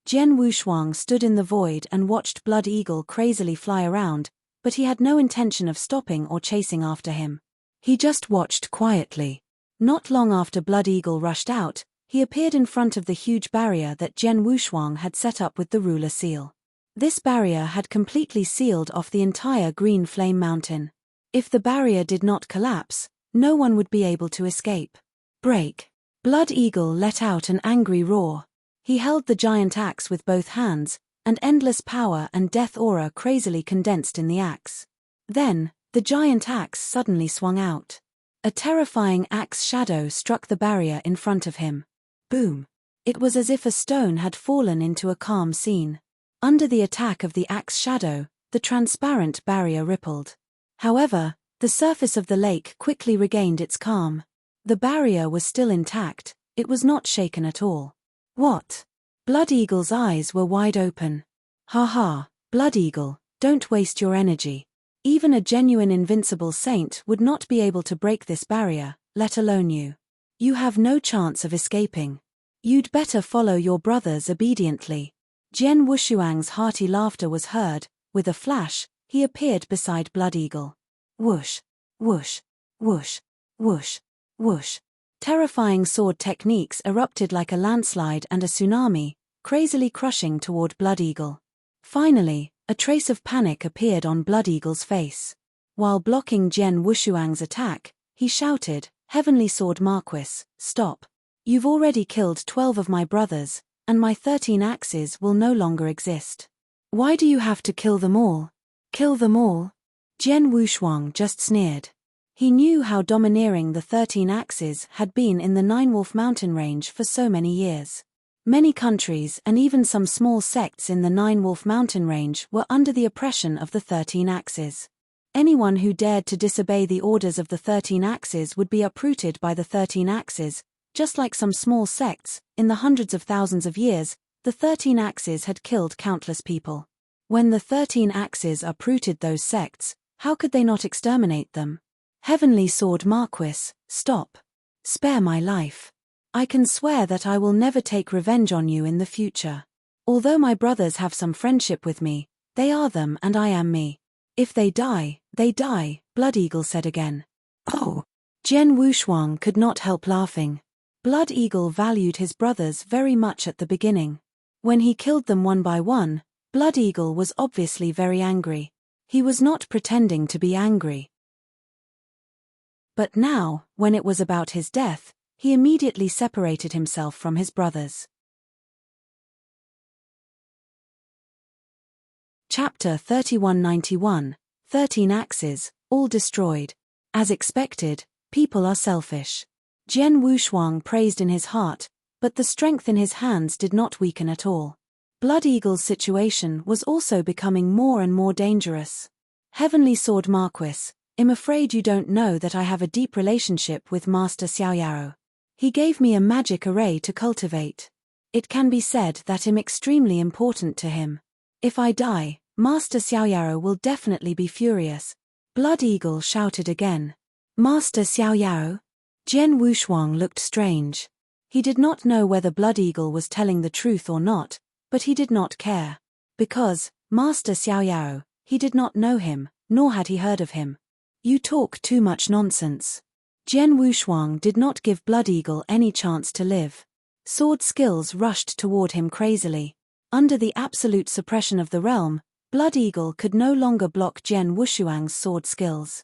Jian Wushuang stood in the void and watched Blood Eagle crazily fly around, but he had no intention of stopping or chasing after him. He just watched quietly. Not long after Blood Eagle rushed out, he appeared in front of the huge barrier that Jian Wushuang had set up with the ruler seal. This barrier had completely sealed off the entire Green Flame Mountain. If the barrier did not collapse, no one would be able to escape. Break! Blood Eagle let out an angry roar. He held the giant axe with both hands, and endless power and death aura crazily condensed in the axe. Then, the giant axe suddenly swung out. A terrifying axe shadow struck the barrier in front of him. Boom! It was as if a stone had fallen into a calm scene. Under the attack of the axe shadow, the transparent barrier rippled. However, the surface of the lake quickly regained its calm. The barrier was still intact, it was not shaken at all. What? Blood Eagle's eyes were wide open. Ha ha, Blood Eagle, don't waste your energy. Even a genuine invincible saint would not be able to break this barrier, let alone you. You have no chance of escaping. You'd better follow your brothers obediently. Jian Wushuang's hearty laughter was heard. With a flash, he appeared beside Blood Eagle. Whoosh, whoosh, whoosh, whoosh, whoosh. Terrifying sword techniques erupted like a landslide and a tsunami, crazily crushing toward Blood Eagle. Finally, a trace of panic appeared on Blood Eagle's face. While blocking Jian Wushuang's attack, he shouted, "Heavenly Sword Marquis, stop. You've already killed 12 of my brothers, and my 13 axes will no longer exist. Why do you have to kill them all? Kill them all?" Jian Wushuang just sneered. He knew how domineering the 13 axes had been in the Nine Wolf Mountain range for so many years. Many countries and even some small sects in the Nine Wolf Mountain range were under the oppression of the 13 axes. Anyone who dared to disobey the orders of the 13 axes would be uprooted by the 13 axes. Just like some small sects, in the hundreds of thousands of years, the 13 axes had killed countless people. When the 13 axes uprooted those sects, how could they not exterminate them? Heavenly Sword Marquis, stop. Spare my life. I can swear that I will never take revenge on you in the future. Although my brothers have some friendship with me, they are them and I am me. If they die, Blood Eagle said again. Oh! Jian Wushuang could not help laughing. Blood Eagle valued his brothers very much at the beginning. When he killed them one by one, Blood Eagle was obviously very angry. He was not pretending to be angry. But now, when it was about his death, he immediately separated himself from his brothers. Chapter 3191, 13 Axes, all destroyed. As expected, people are selfish. Jian Wushuang praised in his heart, but the strength in his hands did not weaken at all. Blood Eagle's situation was also becoming more and more dangerous. Heavenly Sword Marquis, I'm afraid you don't know that I have a deep relationship with Master Xiaoyao. He gave me a magic array to cultivate. It can be said that I'm extremely important to him. If I die, Master Xiaoyao will definitely be furious. Blood Eagle shouted again. Master Xiaoyao? Jian Wushuang looked strange. He did not know whether Blood Eagle was telling the truth or not, but he did not care. Because, Master Xiaoyao, he did not know him, nor had he heard of him. You talk too much nonsense. Jian Wushuang did not give Blood Eagle any chance to live. Sword skills rushed toward him crazily. Under the absolute suppression of the realm, Blood Eagle could no longer block Jian Wushuang's sword skills.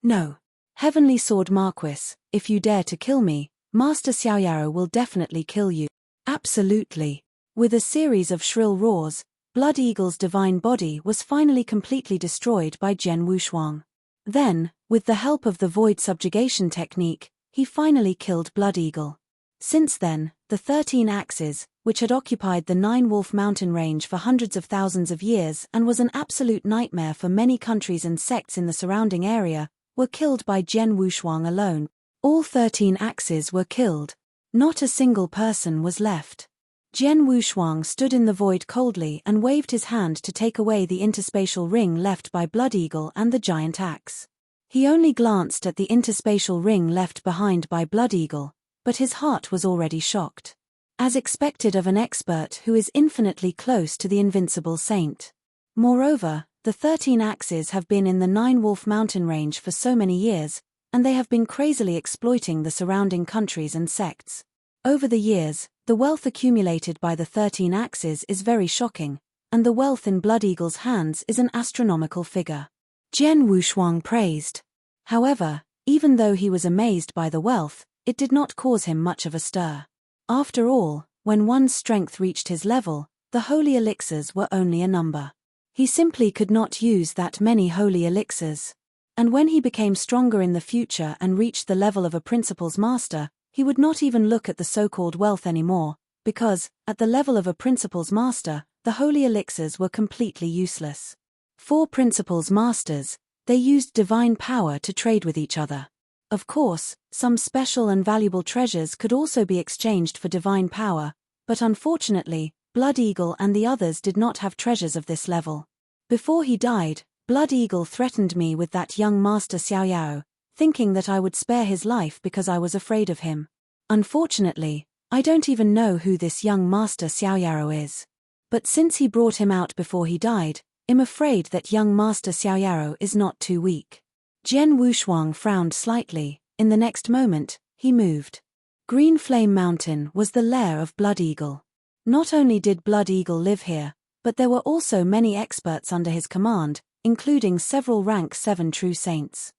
No. Heavenly Sword Marquis, if you dare to kill me, Master Xiaoyao will definitely kill you. Absolutely. With a series of shrill roars, Blood Eagle's divine body was finally completely destroyed by Zhen Wushuang. Then, with the help of the void subjugation technique, he finally killed Blood Eagle. Since then, the 13 Axes, which had occupied the Nine-Wolf mountain range for hundreds of thousands of years and was an absolute nightmare for many countries and sects in the surrounding area, were killed by Zhen Wushuang alone. All 13 Axes were killed. Not a single person was left. Zhen Wushuang stood in the void coldly and waved his hand to take away the interspatial ring left by Blood Eagle and the giant axe. He only glanced at the interspatial ring left behind by Blood Eagle, but his heart was already shocked. As expected of an expert who is infinitely close to the invincible saint. Moreover, the 13 Axes have been in the Nine-Wolf mountain range for so many years, and they have been crazily exploiting the surrounding countries and sects. Over the years, the wealth accumulated by the 13 Axes is very shocking, and the wealth in Blood Eagle's hands is an astronomical figure. Zhen Wushuang praised. However, even though he was amazed by the wealth, it did not cause him much of a stir. After all, when one's strength reached his level, the holy elixirs were only a number. He simply could not use that many holy elixirs. And when he became stronger in the future and reached the level of a principal's master, he would not even look at the so-called wealth anymore, because, at the level of a principal's master, the holy elixirs were completely useless. For principal's masters, they used divine power to trade with each other. Of course, some special and valuable treasures could also be exchanged for divine power, but unfortunately, Blood Eagle and the others did not have treasures of this level. Before he died, Blood Eagle threatened me with that young Master Xiaoyao, thinking that I would spare his life because I was afraid of him. Unfortunately, I don't even know who this young Master Xiaoyao is. But since he brought him out before he died, I'm afraid that young Master Xiaoyao is not too weak. Zhen Wushuang frowned slightly. In the next moment, he moved. Green Flame Mountain was the lair of Blood Eagle. Not only did Blood Eagle live here, but there were also many experts under his command, including several rank 7 true saints.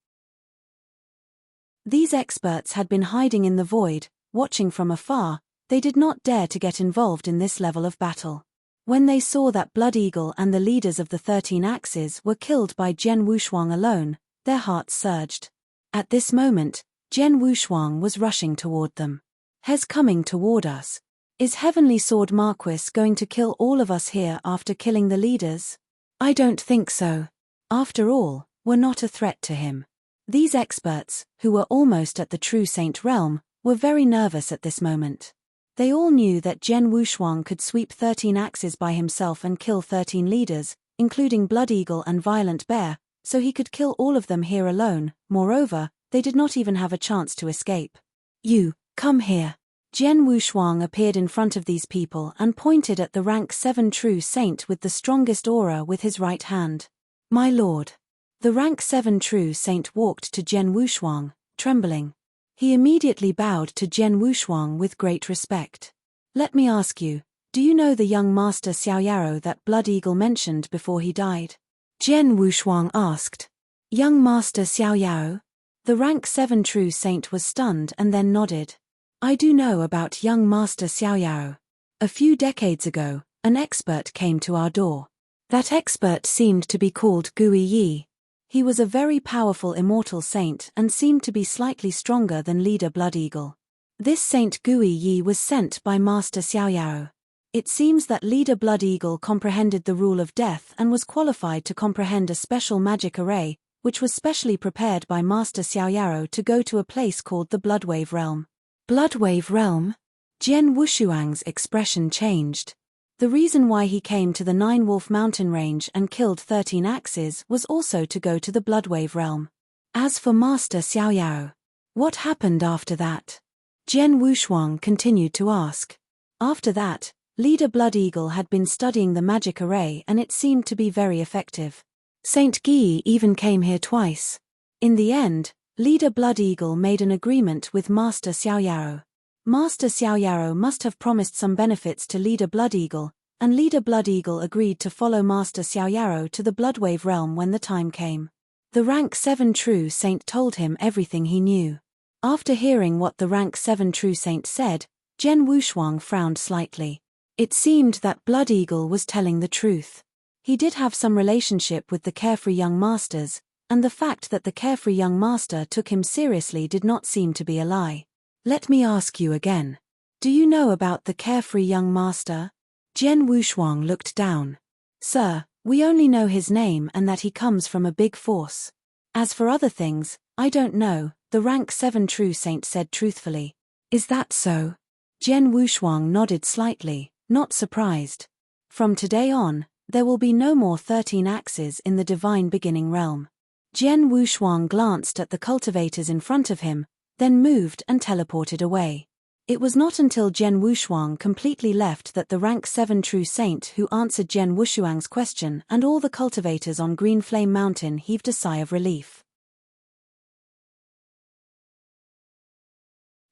These experts had been hiding in the void, watching from afar. They did not dare to get involved in this level of battle. When they saw that Blood Eagle and the leaders of the 13 Axes were killed by Zhen Wushuang alone, their hearts surged. At this moment, Zhen Wushuang was rushing toward them. He's coming toward us. Is Heavenly Sword Marquis going to kill all of us here after killing the leaders? I don't think so. After all, we're not a threat to him. These experts, who were almost at the true saint realm, were very nervous at this moment. They all knew that Zhen Wushuang could sweep 13 Axes by himself and kill 13 leaders, including Blood Eagle and Violent Bear, so he could kill all of them here alone. Moreover, they did not even have a chance to escape. You, come here. Zhen Wushuang appeared in front of these people and pointed at the rank 7 true saint with the strongest aura with his right hand. My lord. The rank 7 true saint walked to Zhen Wushuang, trembling. He immediately bowed to Zhen Wushuang with great respect. Let me ask you, do you know the young Master Xiaoyao that Blood Eagle mentioned before he died? Zhen Wushuang asked. Young Master Xiaoyao? The rank 7 true saint was stunned and then nodded. I do know about young Master Xiaoyao. A few decades ago, an expert came to our door. That expert seemed to be called Gui Yi. He was a very powerful immortal saint and seemed to be slightly stronger than leader Blood Eagle. This Saint Gui Yi was sent by Master Xiaoyao. It seems that leader Blood Eagle comprehended the rule of death and was qualified to comprehend a special magic array, which was specially prepared by Master Xiaoyao to go to a place called the Bloodwave Realm. Bloodwave Realm? Zhen Wushuang's expression changed. The reason why he came to the Nine-Wolf mountain range and killed 13 Axes was also to go to the Bloodwave Realm. As for Master Xiaoyao, what happened after that? Zhen Wushuang continued to ask. After that, leader Blood Eagle had been studying the magic array and it seemed to be very effective. Saint Guy even came here twice. In the end, leader Blood Eagle made an agreement with Master Xiaoyao. Master Xiaoyao must have promised some benefits to leader Blood Eagle, and leader Blood Eagle agreed to follow Master Xiaoyao to the Bloodwave Realm when the time came. The rank 7 true saint told him everything he knew. After hearing what the rank 7 true saint said, Jen Wushuang frowned slightly. It seemed that Blood Eagle was telling the truth. He did have some relationship with the carefree young masters, and the fact that the carefree young master took him seriously did not seem to be a lie. Let me ask you again. Do you know about the carefree young master? Jen Wushuang looked down. Sir, we only know his name and that he comes from a big force. As for other things, I don't know, the rank 7 true saint said truthfully. Is that so? Jen Wushuang nodded slightly, not surprised. From today on, there will be no more 13 axes in the divine beginning realm. Jen Wushuang glanced at the cultivators in front of him, then moved and teleported away. It was not until Jen Wushuang completely left that the rank 7 true saint who answered Jen Wushuang's question and all the cultivators on Green Flame Mountain heaved a sigh of relief.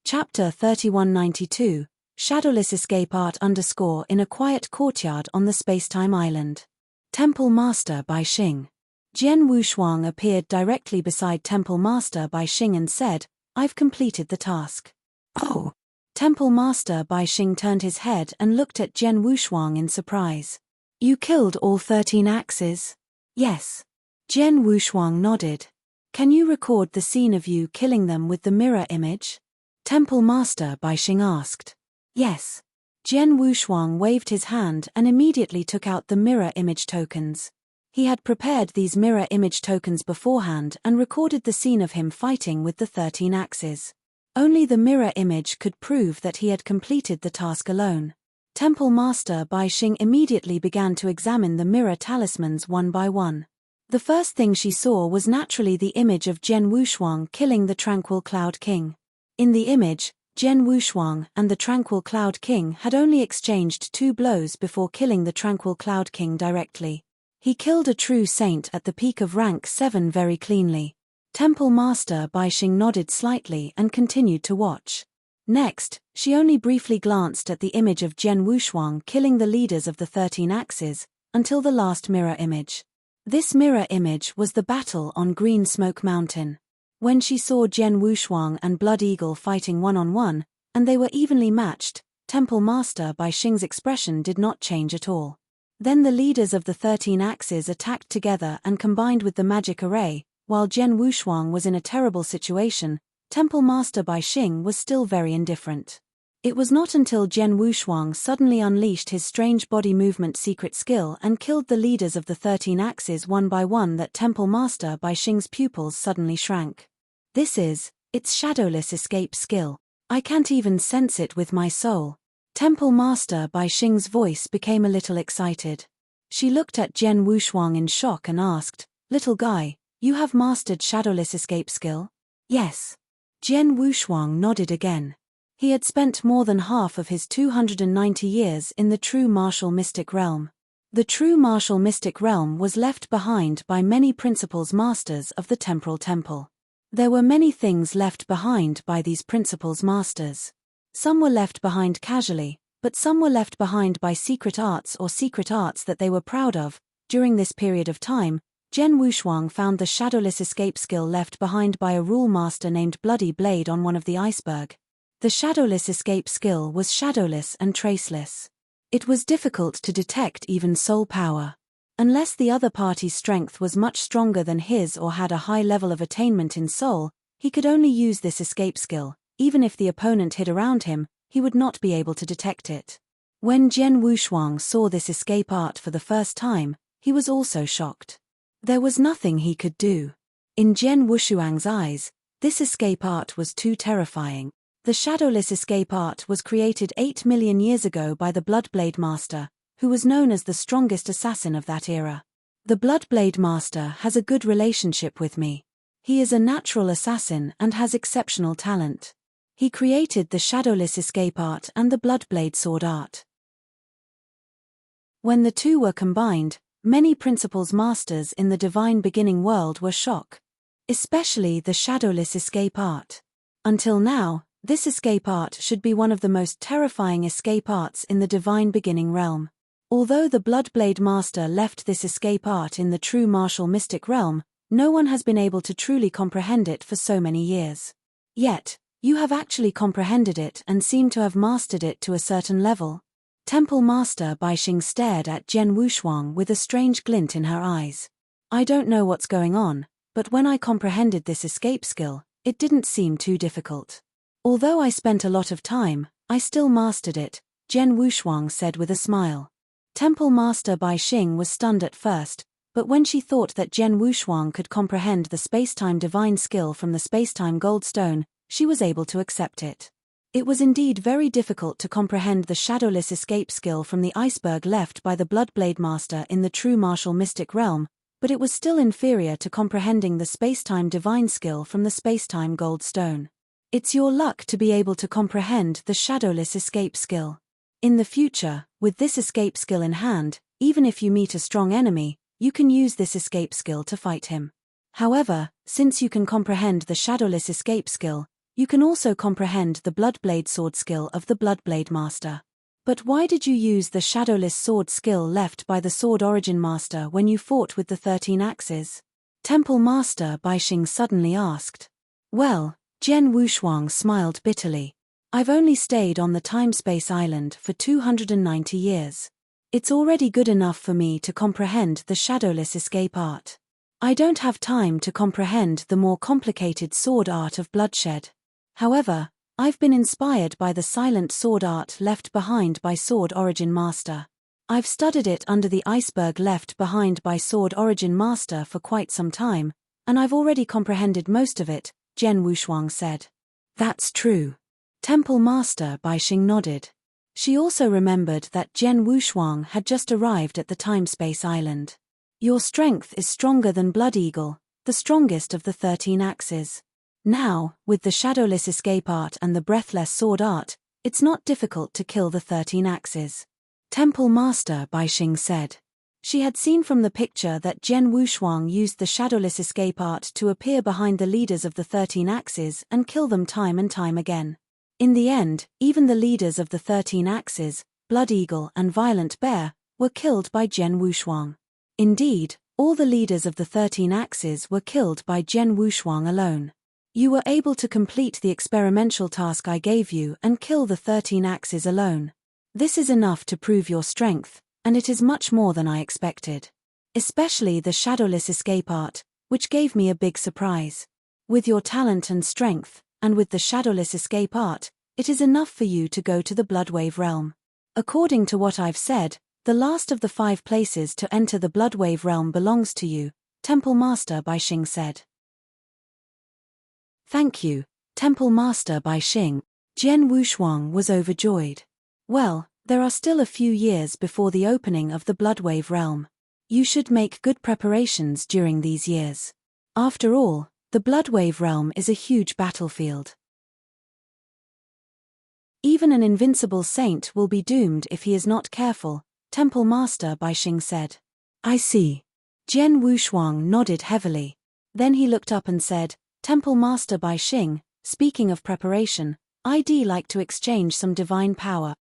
Chapter 3192, Shadowless Escape Art _ in a quiet courtyard on the Spacetime Island. Temple Master Bai Xing. Jen Wushuang appeared directly beside Temple Master Bai Xing and said, I've completed the task. Oh. Temple Master Bai Xing turned his head and looked at Jen Wushuang in surprise. You killed all 13 axes? Yes. Jen Wushuang nodded. Can you record the scene of you killing them with the mirror image? Temple Master Bai Xing asked. Yes. Jen Wushuang waved his hand and immediately took out the mirror image tokens. He had prepared these mirror image tokens beforehand and recorded the scene of him fighting with the 13 axes. Only the mirror image could prove that he had completed the task alone. Temple Master Bai Xing immediately began to examine the mirror talismans one by one. The first thing she saw was naturally the image of Jen Wushuang killing the Tranquil Cloud King. In the image, Jen Wushuang and the Tranquil Cloud King had only exchanged 2 blows before killing the Tranquil Cloud King directly. He killed a true saint at the peak of rank 7 very cleanly. Temple Master Bai Xing nodded slightly and continued to watch. Next, she only briefly glanced at the image of Jen Wushuang killing the leaders of the 13 axes, until the last mirror image. This mirror image was the battle on Green Smoke Mountain. When she saw Jen Wushuang and Blood Eagle fighting one-on-one, and they were evenly matched, Temple Master Bai Xing's expression did not change at all. Then the leaders of the 13 axes attacked together and combined with the magic array. While Jen Wushuang was in a terrible situation, Temple Master Bai Xing was still very indifferent. It was not until Jen Wushuang suddenly unleashed his strange body movement secret skill and killed the leaders of the 13 axes one by one that Temple Master Bai Xing's pupils suddenly shrank. It's shadowless escape skill. I can't even sense it with my soul. Temple Master Bai Xing's voice became a little excited. She looked at Jen Wushuang in shock and asked, Little guy, you have mastered shadowless escape skill? Yes. Jen Wushuang nodded again. He had spent more than half of his 290 years in the true martial mystic realm. The true martial mystic realm was left behind by many principles masters of the temporal temple. There were many things left behind by these principles masters. Some were left behind casually, but some were left behind by secret arts or secret arts that they were proud of. During this period of time, Jen Wushuang found the shadowless escape skill left behind by a rule master named Bloody Blade on one of the iceberg. The shadowless escape skill was shadowless and traceless. It was difficult to detect even soul power. Unless the other party's strength was much stronger than his or had a high level of attainment in soul, he could only use this escape skill. Even if the opponent hid around him, he would not be able to detect it. When Jen Wushuang saw this escape art for the first time, he was also shocked. There was nothing he could do. In Jen Wushuang's eyes, this escape art was too terrifying. The shadowless escape art was created 8 million years ago by the Bloodblade Master, who was known as the strongest assassin of that era. The Bloodblade Master has a good relationship with me. He is a natural assassin and has exceptional talent. He created the shadowless escape art and the Bloodblade sword art. When the two were combined, many principles masters in the divine beginning world were shocked. Especially the shadowless escape art. Until now, this escape art should be one of the most terrifying escape arts in the divine beginning realm. Although the Bloodblade Master left this escape art in the true martial mystic realm, No one has been able to truly comprehend it for so many years. Yet, you have actually comprehended it and seem to have mastered it to a certain level. Temple Master Baixing stared at Jen Wushuang with a strange glint in her eyes. I don't know what's going on, but when I comprehended this escape skill, it didn't seem too difficult. Although I spent a lot of time, I still mastered it, Jen Wushuang said with a smile. Temple Master Baixing was stunned at first, but when she thought that Jen Wushuang could comprehend the spacetime divine skill from the spacetime gold stone, she was able to accept it. It was indeed very difficult to comprehend the shadowless escape skill from the iceberg left by the Bloodblade Master in the true martial mystic realm, but it was still inferior to comprehending the spacetime divine skill from the spacetime gold stone. It's your luck to be able to comprehend the shadowless escape skill. In the future, with this escape skill in hand, even if you meet a strong enemy, you can use this escape skill to fight him. However, since you can comprehend the shadowless escape skill, you can also comprehend the Bloodblade sword skill of the Bloodblade Master. But why did you use the shadowless sword skill left by the Sword Origin Master when you fought with the 13 axes? Temple Master Baixing suddenly asked. Well, Jen Wushuang smiled bitterly. I've only stayed on the time-space island for 290 years. It's already good enough for me to comprehend the shadowless escape art. I don't have time to comprehend the more complicated sword art of bloodshed. However, I've been inspired by the silent sword art left behind by Sword Origin Master. I've studied it under the iceberg left behind by Sword Origin Master for quite some time, and I've already comprehended most of it, Jen Wushuang said. That's true. Temple Master Baixing nodded. She also remembered that Jen Wushuang had just arrived at the time-space island. Your strength is stronger than Blood Eagle, the strongest of the 13 axes. Now, with the shadowless escape art and the breathless sword art, it's not difficult to kill the 13 axes. Temple Master Baixing said. She had seen from the picture that Jen Wushuang used the shadowless escape art to appear behind the leaders of the 13 axes and kill them time and time again. In the end, even the leaders of the 13 axes, Blood Eagle and Violent Bear, were killed by Jen Wushuang. Indeed, all the leaders of the 13 axes were killed by Jen Wushuang alone. You were able to complete the experimental task I gave you and kill the 13 axes alone. This is enough to prove your strength, and it is much more than I expected. Especially the shadowless escape art, which gave me a big surprise. With your talent and strength, and with the shadowless escape art, it is enough for you to go to the Bloodwave realm. According to what I've said, the last of the 5 places to enter the Bloodwave realm belongs to you, Temple Master Baixing said. Thank you, Temple Master Baixing. Jen Wushuang was overjoyed. Well, there are still a few years before the opening of the Bloodwave realm. You should make good preparations during these years. After all, the Bloodwave realm is a huge battlefield. Even an invincible saint will be doomed if he is not careful, Temple Master Baixing said. I see. Jen Wushuang nodded heavily. Then he looked up and said, Temple Master Baixing, speaking of preparation, I'd like to exchange some divine power.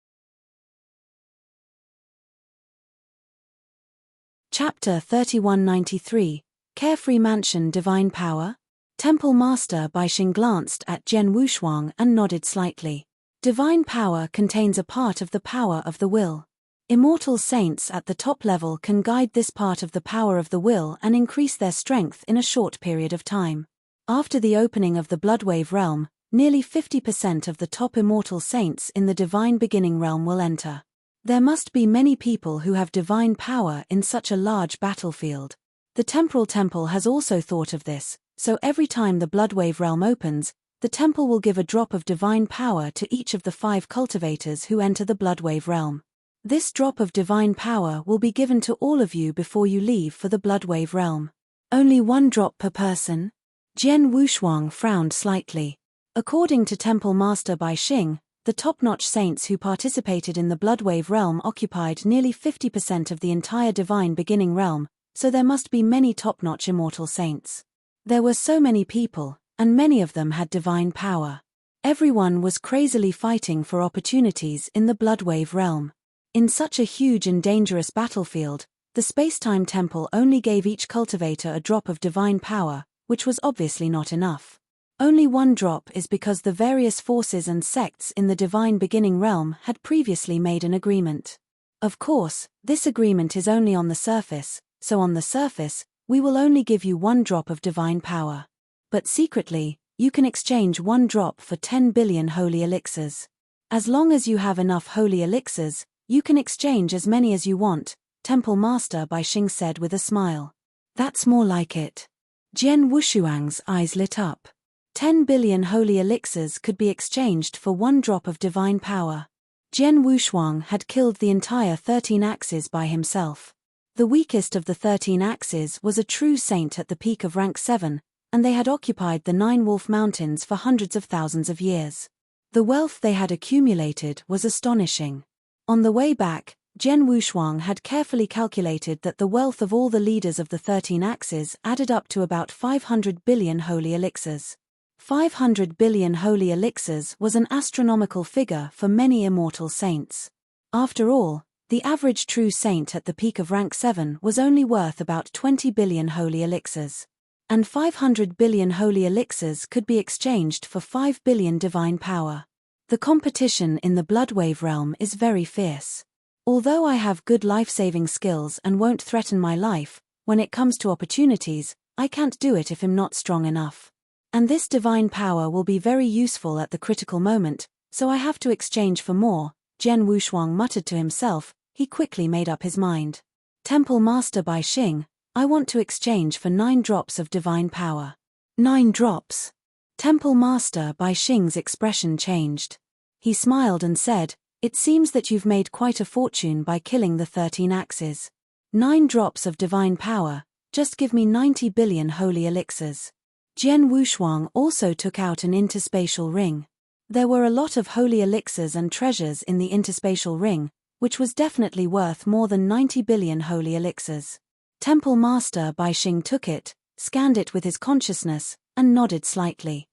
Chapter 3193, Carefree Mansion Divine Power? Temple Master Baixing glanced at Jen Wushuang and nodded slightly. Divine power contains a part of the power of the will. Immortal saints at the top level can guide this part of the power of the will and increase their strength in a short period of time. After the opening of the Bloodwave realm, nearly 50% of the top immortal saints in the Divine Beginning realm will enter. There must be many people who have divine power in such a large battlefield. The Temporal Temple has also thought of this, so every time the Bloodwave realm opens, the temple will give a drop of divine power to each of the 5 cultivators who enter the Bloodwave realm. This drop of divine power will be given to all of you before you leave for the Bloodwave realm. Only 1 drop per person? Jen Wushuang frowned slightly. According to Temple Master Baixing, the top-notch saints who participated in the Bloodwave realm occupied nearly 50% of the entire Divine Beginning realm, so there must be many top-notch immortal saints. There were so many people, and many of them had divine power. Everyone was crazily fighting for opportunities in the Bloodwave realm. In such a huge and dangerous battlefield, The space-time temple only gave each cultivator a drop of divine power, which was obviously not enough. Only one drop is because the various forces and sects in the divine beginning realm had previously made an agreement. Of course, this agreement is only on the surface, so on the surface, we will only give you one drop of divine power. But secretly, you can exchange one drop for 10 billion holy elixirs. As long as you have enough holy elixirs, you can exchange as many as you want, Temple Master Bai Xing said with a smile. That's more like it. Jian Wushuang's eyes lit up. 10 billion holy elixirs could be exchanged for one drop of divine power. Jian Wushuang had killed the entire 13 axes by himself. The weakest of the 13 axes was a true saint at the peak of rank 7, and they had occupied the 9 Wolf Mountains for hundreds of thousands of years. The wealth they had accumulated was astonishing. On the way back, Jian Wushuang had carefully calculated that the wealth of all the leaders of the 13 axes added up to about 500 billion holy elixirs. 500 billion holy elixirs was an astronomical figure for many immortal saints. After all, the average true saint at the peak of rank 7 was only worth about 20 billion holy elixirs. And 500 billion holy elixirs could be exchanged for 5 billion divine power. The competition in the Bloodwave realm is very fierce. Although I have good life-saving skills and won't threaten my life, when it comes to opportunities, I can't do it if I'm not strong enough. And this divine power will be very useful at the critical moment, so I have to exchange for more, Jian Wushuang muttered to himself. He quickly made up his mind. Temple Master Bai Xing, I want to exchange for 9 drops of divine power. 9 drops. Temple Master Bai Xing's expression changed. He smiled and said, "It seems that you've made quite a fortune by killing the 13 axes. 9 drops of divine power, just give me 90 billion holy elixirs." Jian Wushuang also took out an interspatial ring. There were a lot of holy elixirs and treasures in the interspatial ring, which was definitely worth more than 90 billion holy elixirs. Temple Master Bai Xing took it, scanned it with his consciousness, and nodded slightly.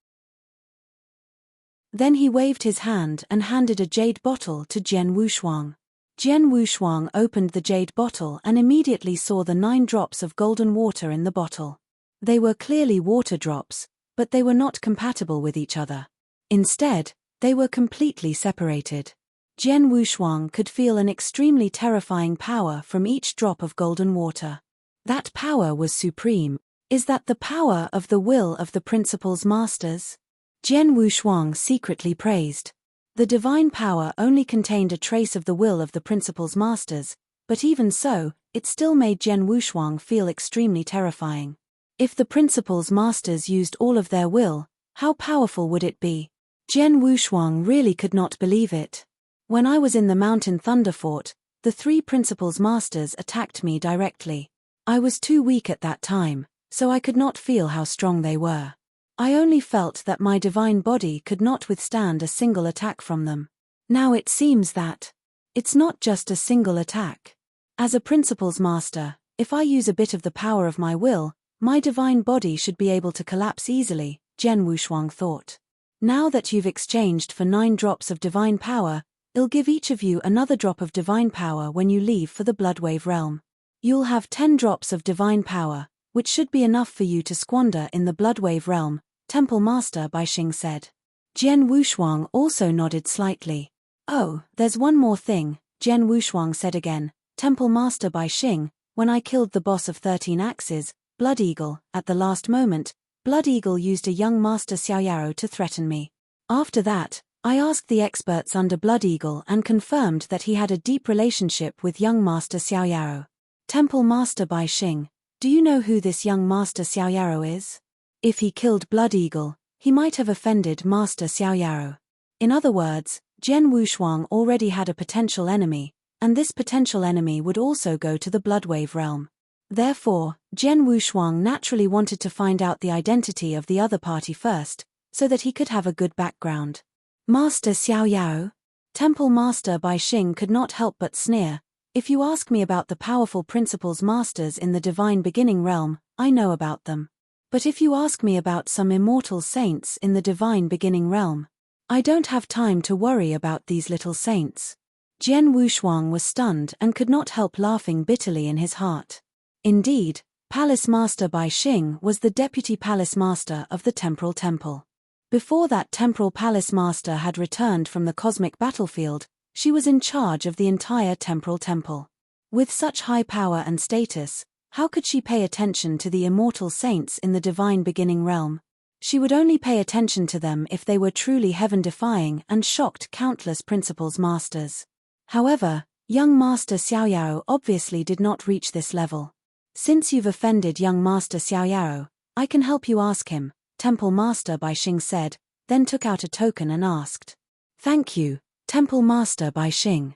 Then he waved his hand and handed a jade bottle to Jian Wushuang. Jian Wushuang opened the jade bottle and immediately saw the 9 drops of golden water in the bottle. They were clearly water drops, but they were not compatible with each other. Instead, they were completely separated. Jian Wushuang could feel an extremely terrifying power from each drop of golden water. That power was supreme. Is that the power of the will of the Principal's Masters? Jian Wushuang secretly praised. The divine power only contained a trace of the will of the Principal's Masters, but even so, it still made Jian Wushuang feel extremely terrifying. If the Principal's Masters used all of their will, how powerful would it be? Jian Wushuang really could not believe it. When I was in the Mountain Thunder Fort, the 3 Principal's Masters attacked me directly. I was too weak at that time, so I could not feel how strong they were. I only felt that my divine body could not withstand a single attack from them. Now it seems that it's not just a single attack. As a Principal's Master, if I use a bit of the power of my will, my divine body should be able to collapse easily, Jian Wushuang thought. Now that you've exchanged for 9 drops of divine power, I'll give each of you another drop of divine power when you leave for the Bloodwave realm. You'll have 10 drops of divine power, which should be enough for you to squander in the Bloodwave realm, Temple Master Bai Xing said. Jian Wushuang also nodded slightly. Oh, there's one more thing, Jian Wushuang said again. Temple Master Bai Xing, when I killed the boss of 13 axes, Blood Eagle, at the last moment, Blood Eagle used a young Master Xiaoyaro to threaten me. After that, I asked the experts under Blood Eagle and confirmed that he had a deep relationship with young Master Xiaoyaro. Temple Master Bai Xing, do you know who this young Master Xiaoyaro is? If he killed Blood Eagle, he might have offended Master Xiaoyaro. In other words, Jian Wushuang already had a potential enemy, and this potential enemy would also go to the Bloodwave realm. Therefore, Jian Wushuang naturally wanted to find out the identity of the other party first, so that he could have a good background. Master Xiaoyao? Temple Master Bai Xing could not help but sneer. If you ask me about the powerful Principal's Masters in the Divine Beginning realm, I know about them. But if you ask me about some immortal saints in the Divine Beginning realm, I don't have time to worry about these little saints. Jian Wushuang was stunned and could not help laughing bitterly in his heart. Indeed, Palace Master Bai Xing was the deputy palace master of the Temporal Temple. Before that Temporal Palace Master had returned from the cosmic battlefield, she was in charge of the entire Temporal Temple. With such high power and status, how could she pay attention to the immortal saints in the divine beginning realm? She would only pay attention to them if they were truly heaven-defying and shocked countless principles masters. However, young Master Xiaoyao obviously did not reach this level. Since you've offended young Master Xiaoyao, I can help you ask him, Temple Master Bai Xing said, then took out a token and asked. Thank you, Temple Master Bai Xing.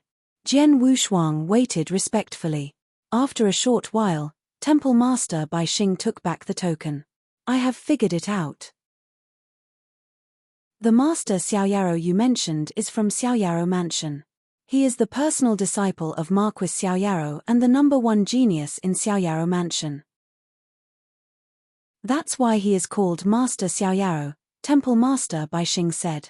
Jian Wushuang waited respectfully. After a short while, Temple Master Bai Xing took back the token. I have figured it out. The Master Xiaoyao you mentioned is from Xiaoyao Mansion. He is the personal disciple of Marquis Xiaoyao and the #1 genius in Xiaoyao Mansion. That's why he is called Master Xiaoyao, Temple Master Bai Xing said.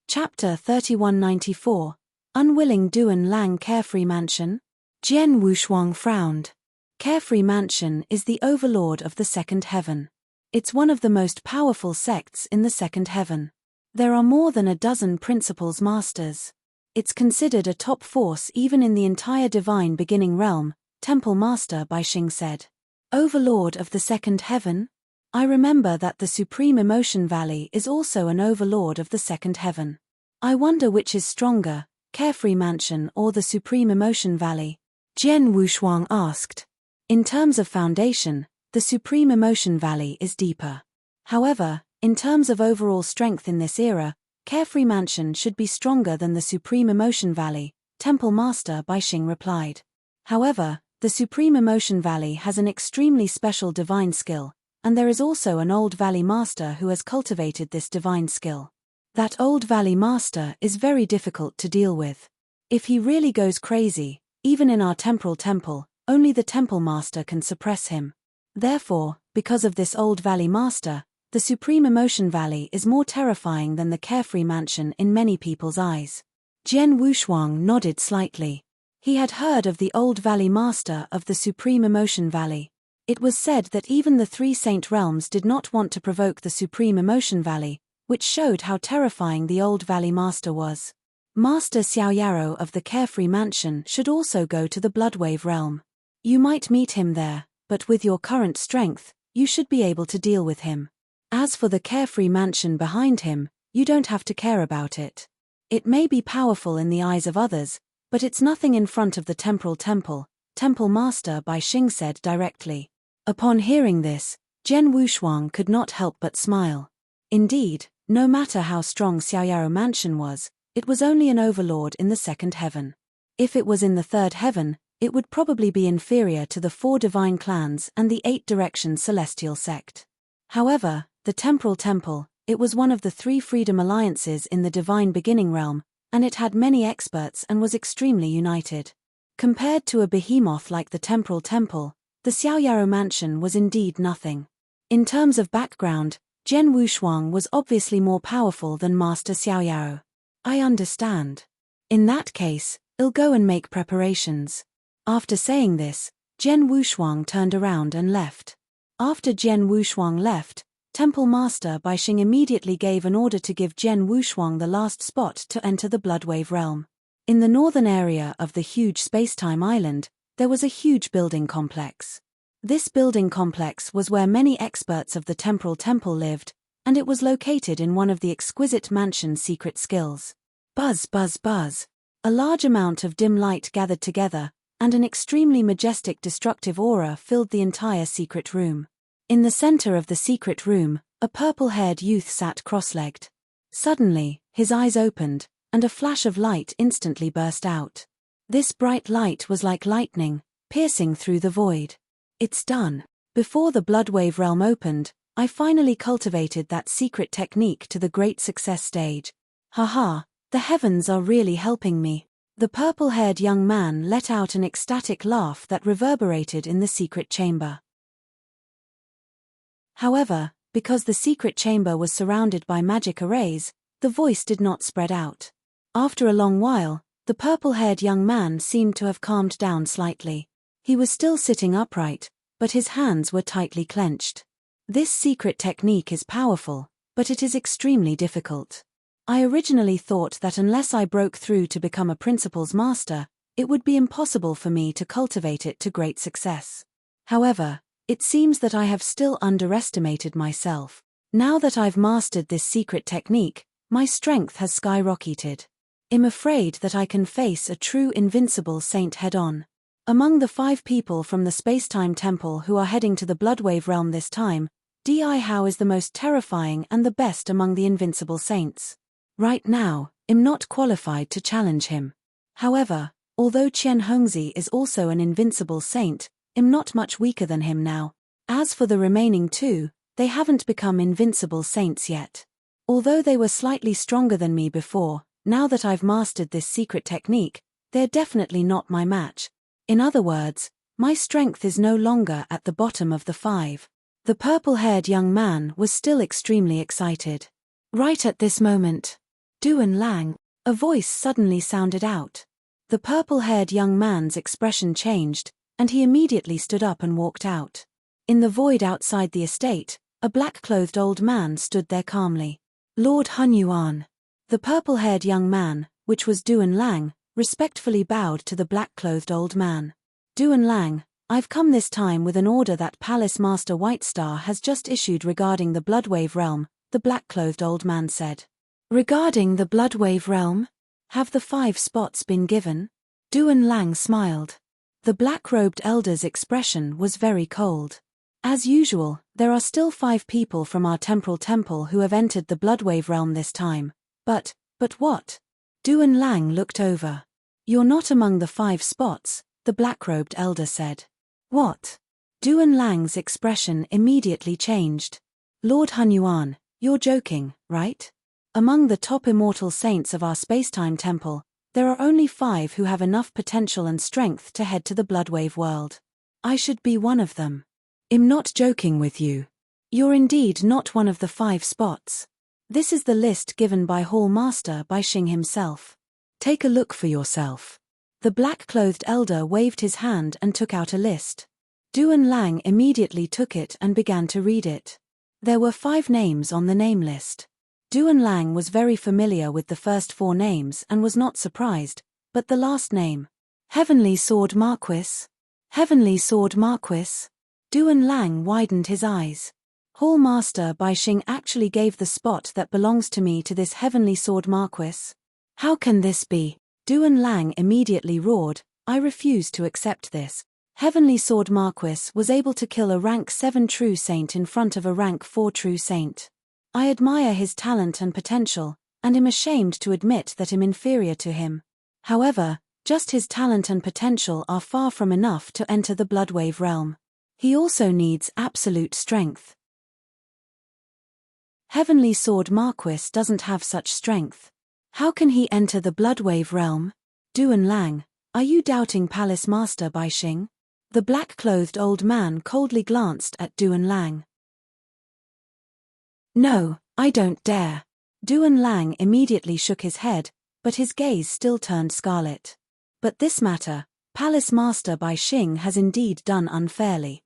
Chapter 3194, Unwilling Duan Lang Carefree Mansion? Jian Wushuang frowned. Carefree Mansion is the overlord of the second heaven. It's one of the most powerful sects in the second heaven. There are more than a dozen principles masters. It's considered a top force even in the entire divine beginning realm, Temple Master Bai Xing said. Overlord of the second heaven? I remember that the Supreme Emotion Valley is also an overlord of the second heaven. I wonder which is stronger, Carefree Mansion or the Supreme Emotion Valley? Jian Wushuang asked. In terms of foundation, the Supreme Emotion Valley is deeper. However, in terms of overall strength in this era, Carefree Mansion should be stronger than the Supreme Emotion Valley, Temple Master Bai Xing replied. However, the Supreme Emotion Valley has an extremely special divine skill, and there is also an Old Valley Master who has cultivated this divine skill. That Old Valley Master is very difficult to deal with. If he really goes crazy, even in our Temporal Temple, only the Temple Master can suppress him. Therefore, because of this Old Valley Master, the Supreme Emotion Valley is more terrifying than the Carefree Mansion in many people's eyes. Jian Wushuang nodded slightly. He had heard of the Old Valley Master of the Supreme Emotion Valley. It was said that even the three saint realms did not want to provoke the Supreme Emotion Valley, which showed how terrifying the Old Valley Master was. Master Xiaoyao of the Carefree Mansion should also go to the Bloodwave realm. You might meet him there, but with your current strength, you should be able to deal with him. As for the Carefree Mansion behind him, you don't have to care about it. It may be powerful in the eyes of others, but it's nothing in front of the Temporal Temple, Temple Master Bai Xing said directly. Upon hearing this, Jian Wushuang could not help but smile. Indeed, no matter how strong Xiaoyao Mansion was, it was only an overlord in the second heaven. If it was in the third heaven, it would probably be inferior to the 4 divine clans and the 8 direction celestial sect. However, the Temporal Temple, it was one of the 3 freedom alliances in the divine beginning realm, and it had many experts and was extremely united. Compared to a behemoth like the Temporal Temple, the Xiaoyao Mansion was indeed nothing. In terms of background, Jian Wushuang was obviously more powerful than Master Xiaoyao. I understand. In that case, I'll go and make preparations. After saying this, Jian Wushuang turned around and left. After Jian Wushuang left, Temple Master Bai Xing immediately gave an order to give Jian Wushuang the last spot to enter the Bloodwave realm. In the northern area of the huge spacetime island, there was a huge building complex. This building complex was where many experts of the Temporal Temple lived, and it was located in one of the exquisite mansion's secret skills. Buzz, buzz, buzz. A large amount of dim light gathered together, and an extremely majestic destructive aura filled the entire secret room. In the center of the secret room, a purple-haired youth sat cross-legged. Suddenly, his eyes opened, and a flash of light instantly burst out. This bright light was like lightning, piercing through the void. It's done. Before the Bloodwave realm opened, I finally cultivated that secret technique to the great success stage. Haha, the heavens are really helping me. The purple-haired young man let out an ecstatic laugh that reverberated in the secret chamber. However, because the secret chamber was surrounded by magic arrays, The voice did not spread out. After a long while, the purple-haired young man seemed to have calmed down slightly. He was still sitting upright, but his hands were tightly clenched. This secret technique is powerful, but it is extremely difficult. I originally thought that unless I broke through to become a principal's master, it would be impossible for me to cultivate it to great success. However, it seems that I have still underestimated myself. Now that I've mastered this secret technique, my strength has skyrocketed. I'm afraid that I can face a true invincible saint head-on. Among the 5 people from the Spacetime Temple who are heading to the Bloodwave realm this time, Di Hao is the most terrifying and the best among the invincible saints. Right now, I'm not qualified to challenge him. However, although Qian Hongzi is also an invincible saint, I'm not much weaker than him now. As for the remaining 2, they haven't become invincible saints yet. Although they were slightly stronger than me before, now that I've mastered this secret technique, they're definitely not my match. In other words, my strength is no longer at the bottom of the 5. The purple-haired young man was still extremely excited. Right at this moment, Duan Lang, a voice suddenly sounded out. The purple-haired young man's expression changed, and he immediately stood up and walked out. In the void outside the estate, a black-clothed old man stood there calmly. Lord Hunyuan. The purple-haired young man, which was Duan Lang, respectfully bowed to the black-clothed old man. Duan Lang, I've come this time with an order that Palace Master Whitestar has just issued regarding the Bloodwave realm, the black-clothed old man said. Regarding the Bloodwave realm? Have the 5 spots been given? Duan Lang smiled. The black-robed elder's expression was very cold. As usual, there are still 5 people from our temporal temple who have entered the Bloodwave realm this time. But what? Duan Lang looked over. You're not among the 5 spots, the black-robed elder said. What? Duan Lang's expression immediately changed. Lord Hunyuan, you're joking, right? Among the top immortal saints of our Spacetime Temple, there are only 5 who have enough potential and strength to head to the Bloodwave world. I should be one of them. I'm not joking with you. You're indeed not one of the 5 spots. This is the list given by Hall Master Bai Xing himself. Take a look for yourself. The black-clothed elder waved his hand and took out a list. Duan Lang immediately took it and began to read it. There were 5 names on the name list. Duan Lang was very familiar with the first 4 names and was not surprised, but the last name. Heavenly Sword Marquis. Heavenly Sword Marquis. Duan Lang widened his eyes. Hall Master Bai Xing actually gave the spot that belongs to me to this Heavenly Sword Marquis. How can this be? Duan Lang immediately roared, I refuse to accept this. Heavenly Sword Marquis was able to kill a rank 7 true saint in front of a rank 4 true saint. I admire his talent and potential, and am ashamed to admit that I'm inferior to him. However, just his talent and potential are far from enough to enter the Bloodwave realm. He also needs absolute strength. Heavenly Sword Marquis doesn't have such strength. How can he enter the Bloodwave realm? Duan Lang, are you doubting Palace Master Bai Xing? The black-clothed old man coldly glanced at Duan Lang. No, I don't dare. Duan Lang immediately shook his head, but his gaze still turned scarlet. But this matter, Palace Master Bai Xing has indeed done unfairly.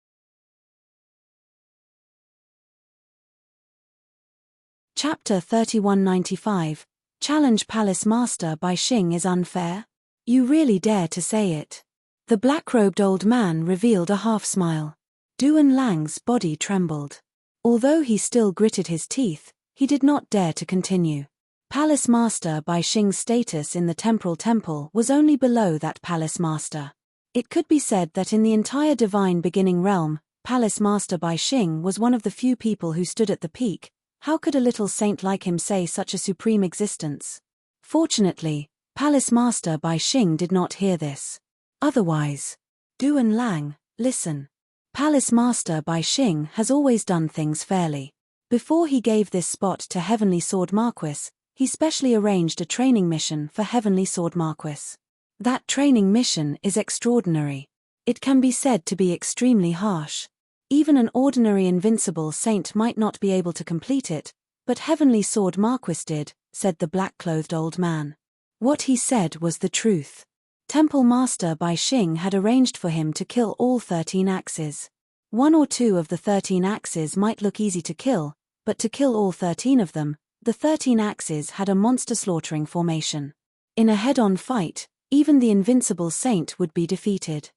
Chapter 3195. Challenge Palace Master Bai Xing is unfair? You really dare to say it? The black-robed old man revealed a half-smile. Duan Lang's body trembled. Although he still gritted his teeth, he did not dare to continue. Palace Master Bai Xing's status in the Temporal Temple was only below that Palace Master. It could be said that in the entire Divine Beginning realm, Palace Master Bai Xing was one of the few people who stood at the peak. How could a little saint like him say such a supreme existence? Fortunately, Palace Master Bai Xing did not hear this. Otherwise, Duan Lang, listen. Palace Master Bai Xing has always done things fairly. Before he gave this spot to Heavenly Sword Marquis, he specially arranged a training mission for Heavenly Sword Marquis. That training mission is extraordinary. It can be said to be extremely harsh. Even an ordinary invincible saint might not be able to complete it, but Heavenly Sword Marquis did, said the black-clothed old man. What he said was the truth. Temple Master Bai Xing had arranged for him to kill all 13 axes. 1 or 2 of the 13 axes might look easy to kill, but to kill all 13 of them, the 13 axes had a monster-slaughtering formation. In a head-on fight, even the invincible saint would be defeated.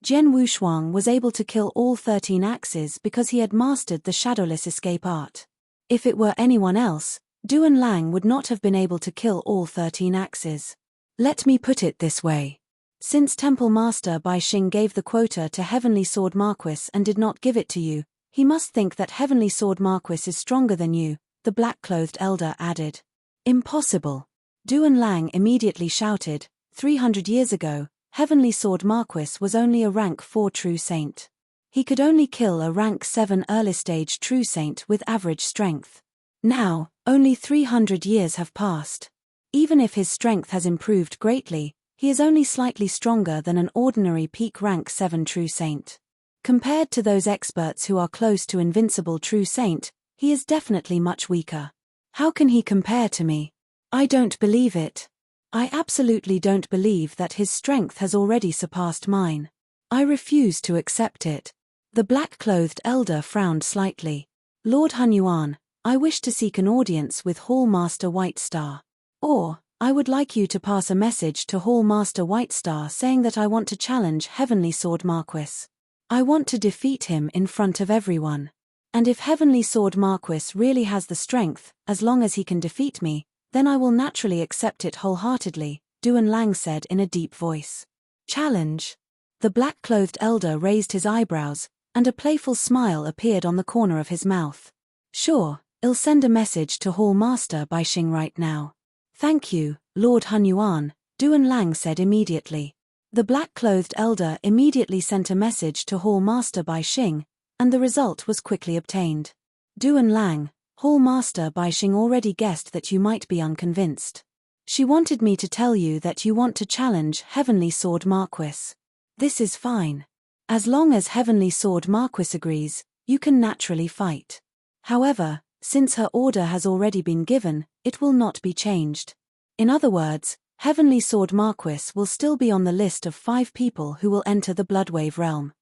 Jian Wushuang was able to kill all 13 axes because he had mastered the shadowless escape art. If it were anyone else, Duan Lang would not have been able to kill all 13 axes. Let me put it this way. Since Temple Master Bai Xing gave the quota to Heavenly Sword Marquis and did not give it to you, he must think that Heavenly Sword Marquis is stronger than you, the black-clothed elder added. Impossible. Duan Lang immediately shouted, 300 years ago, Heavenly Sword Marquis was only a rank 4 true saint. He could only kill a rank 7 early-stage true saint with average strength. Now, only 300 years have passed. Even if his strength has improved greatly, he is only slightly stronger than an ordinary peak rank 7 true saint. Compared to those experts who are close to invincible true saint, he is definitely much weaker. How can he compare to me? I don't believe it. I absolutely don't believe that his strength has already surpassed mine. I refuse to accept it. The black-clothed elder frowned slightly. Lord Hunyuan, I wish to seek an audience with Hall Master White Star. Or, I would like you to pass a message to Hall Master White Star saying that I want to challenge Heavenly Sword Marquis. I want to defeat him in front of everyone. And if Heavenly Sword Marquis really has the strength, as long as he can defeat me, then I will naturally accept it wholeheartedly, Duan Lang said in a deep voice. Challenge? The black-clothed elder raised his eyebrows, and a playful smile appeared on the corner of his mouth. Sure, I'll send a message to Hall Master Bai Xing right now. Thank you, Lord Hunyuan, Duan Lang said immediately. The black-clothed elder immediately sent a message to Hall Master Bai Xing, and the result was quickly obtained. Duan Lang, Hall Master Bai Xing already guessed that you might be unconvinced. She wanted me to tell you that you want to challenge Heavenly Sword Marquis. This is fine. As long as Heavenly Sword Marquis agrees, you can naturally fight. However, since her order has already been given, it will not be changed. In other words, Heavenly Sword Marquis will still be on the list of 5 people who will enter the Bloodwave realm.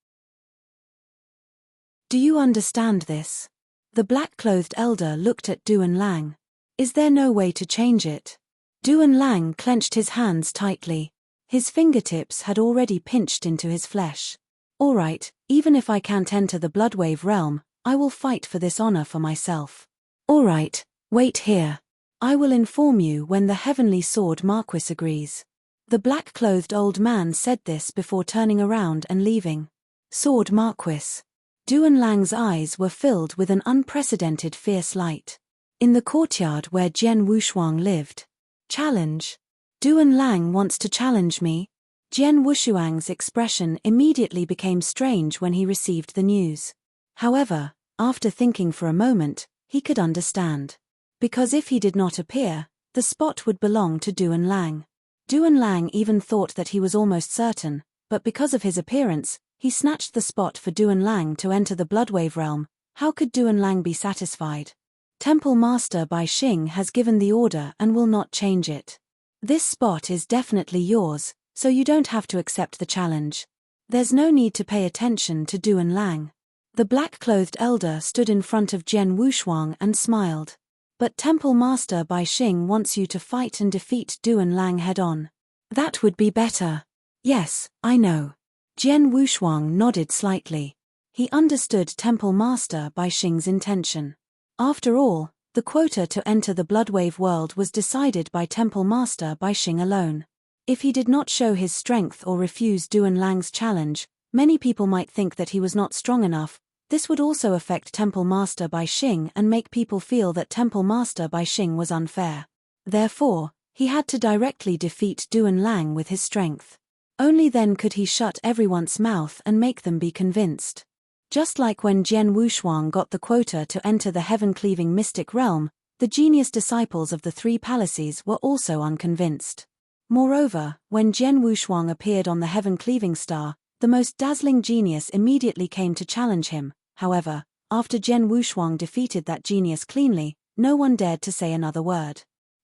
Do you understand this? The black-clothed elder looked at Duan Lang. Is there no way to change it? Duan Lang clenched his hands tightly. His fingertips had already pinched into his flesh. All right, even if I can't enter the Bloodwave realm, I will fight for this honor for myself. All right, wait here. I will inform you when the Heavenly Sword Marquis agrees. The black-clothed old man said this before turning around and leaving. Sword Marquis. Duan Lang's eyes were filled with an unprecedented fierce light. In the courtyard where Jian Wushuang lived. Challenge? Duan Lang wants to challenge me? Jian Wushuang's expression immediately became strange when he received the news. However, after thinking for a moment, he could understand. Because if he did not appear, the spot would belong to Duan Lang. Duan Lang even thought that he was almost certain, but because of his appearance, he snatched the spot for Duan Lang to enter the Bloodwave realm. How could Duan Lang be satisfied? Temple Master Bai Xing has given the order and will not change it. This spot is definitely yours, so you don't have to accept the challenge. There's no need to pay attention to Duan Lang. The black-clothed elder stood in front of Jian Wushuang and smiled. But Temple Master Bai Xing wants you to fight and defeat Duan Lang head-on. That would be better. Yes, I know. Jian Wushuang nodded slightly. He understood Temple Master Bai Xing's intention. After all, the quota to enter the Bloodwave world was decided by Temple Master Bai Xing alone. If he did not show his strength or refuse Duan Lang's challenge, many people might think that he was not strong enough. This would also affect Temple Master Bai Xing and make people feel that Temple Master Bai Xing was unfair. Therefore, he had to directly defeat Duan Lang with his strength. Only then could he shut everyone's mouth and make them be convinced. Just like when Jian Wushuang got the quota to enter the heaven-cleaving mystic realm, the genius disciples of the 3 palaces were also unconvinced. Moreover, when Jian Wushuang appeared on the heaven-cleaving star, the most dazzling genius immediately came to challenge him. However, after Jian Wushuang defeated that genius cleanly, no one dared to say another word.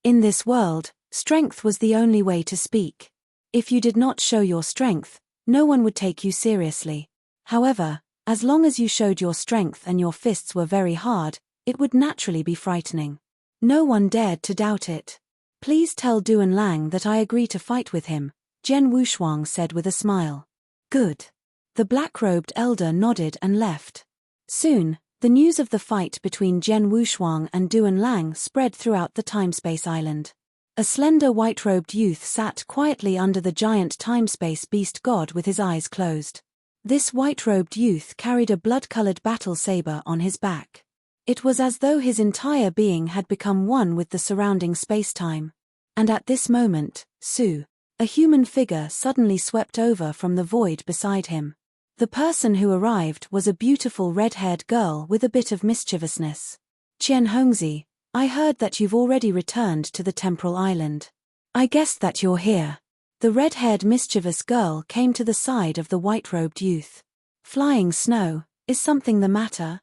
In this world, strength was the only way to speak. If you did not show your strength, no one would take you seriously. However, as long as you showed your strength and your fists were very hard, it would naturally be frightening. No one dared to doubt it. Please tell Duan Lang that I agree to fight with him, Jian Wushuang said with a smile. Good. The black-robed elder nodded and left. Soon, the news of the fight between Jian Wushuang and Duan Lang spread throughout the time-space island. A slender white-robed youth sat quietly under the giant time-space beast god with his eyes closed. This white-robed youth carried a blood-colored battle saber on his back. It was as though his entire being had become one with the surrounding space-time. And at this moment, Su, a human figure, suddenly swept over from the void beside him. The person who arrived was a beautiful red-haired girl with a bit of mischievousness. Qian Hongzi, I heard that you've already returned to the temporal island. I guessed that you're here. The red-haired mischievous girl came to the side of the white-robed youth. Flying snow, is something the matter?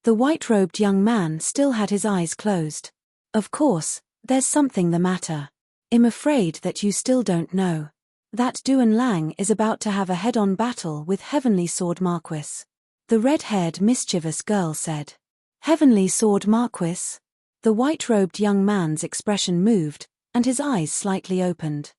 The white-robed young man still had his eyes closed. Of course, there's something the matter. I'm afraid that you still don't know. That Duan Lang is about to have a head-on battle with Heavenly Sword Marquis. The red-haired mischievous girl said. Heavenly Sword Marquis? The white-robed young man's expression moved, and his eyes slightly opened.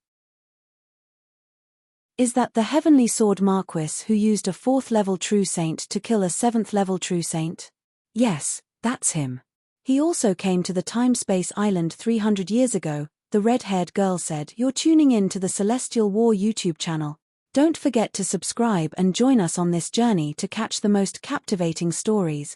Is that the Heavenly Sword Marquis who used a 4th-level True Saint to kill a 7th-level True Saint? Yes, that's him. He also came to the time-space island 300 years ago, the red-haired girl said. You're tuning in to the Celestial War YouTube channel. Don't forget to subscribe and join us on this journey to catch the most captivating stories.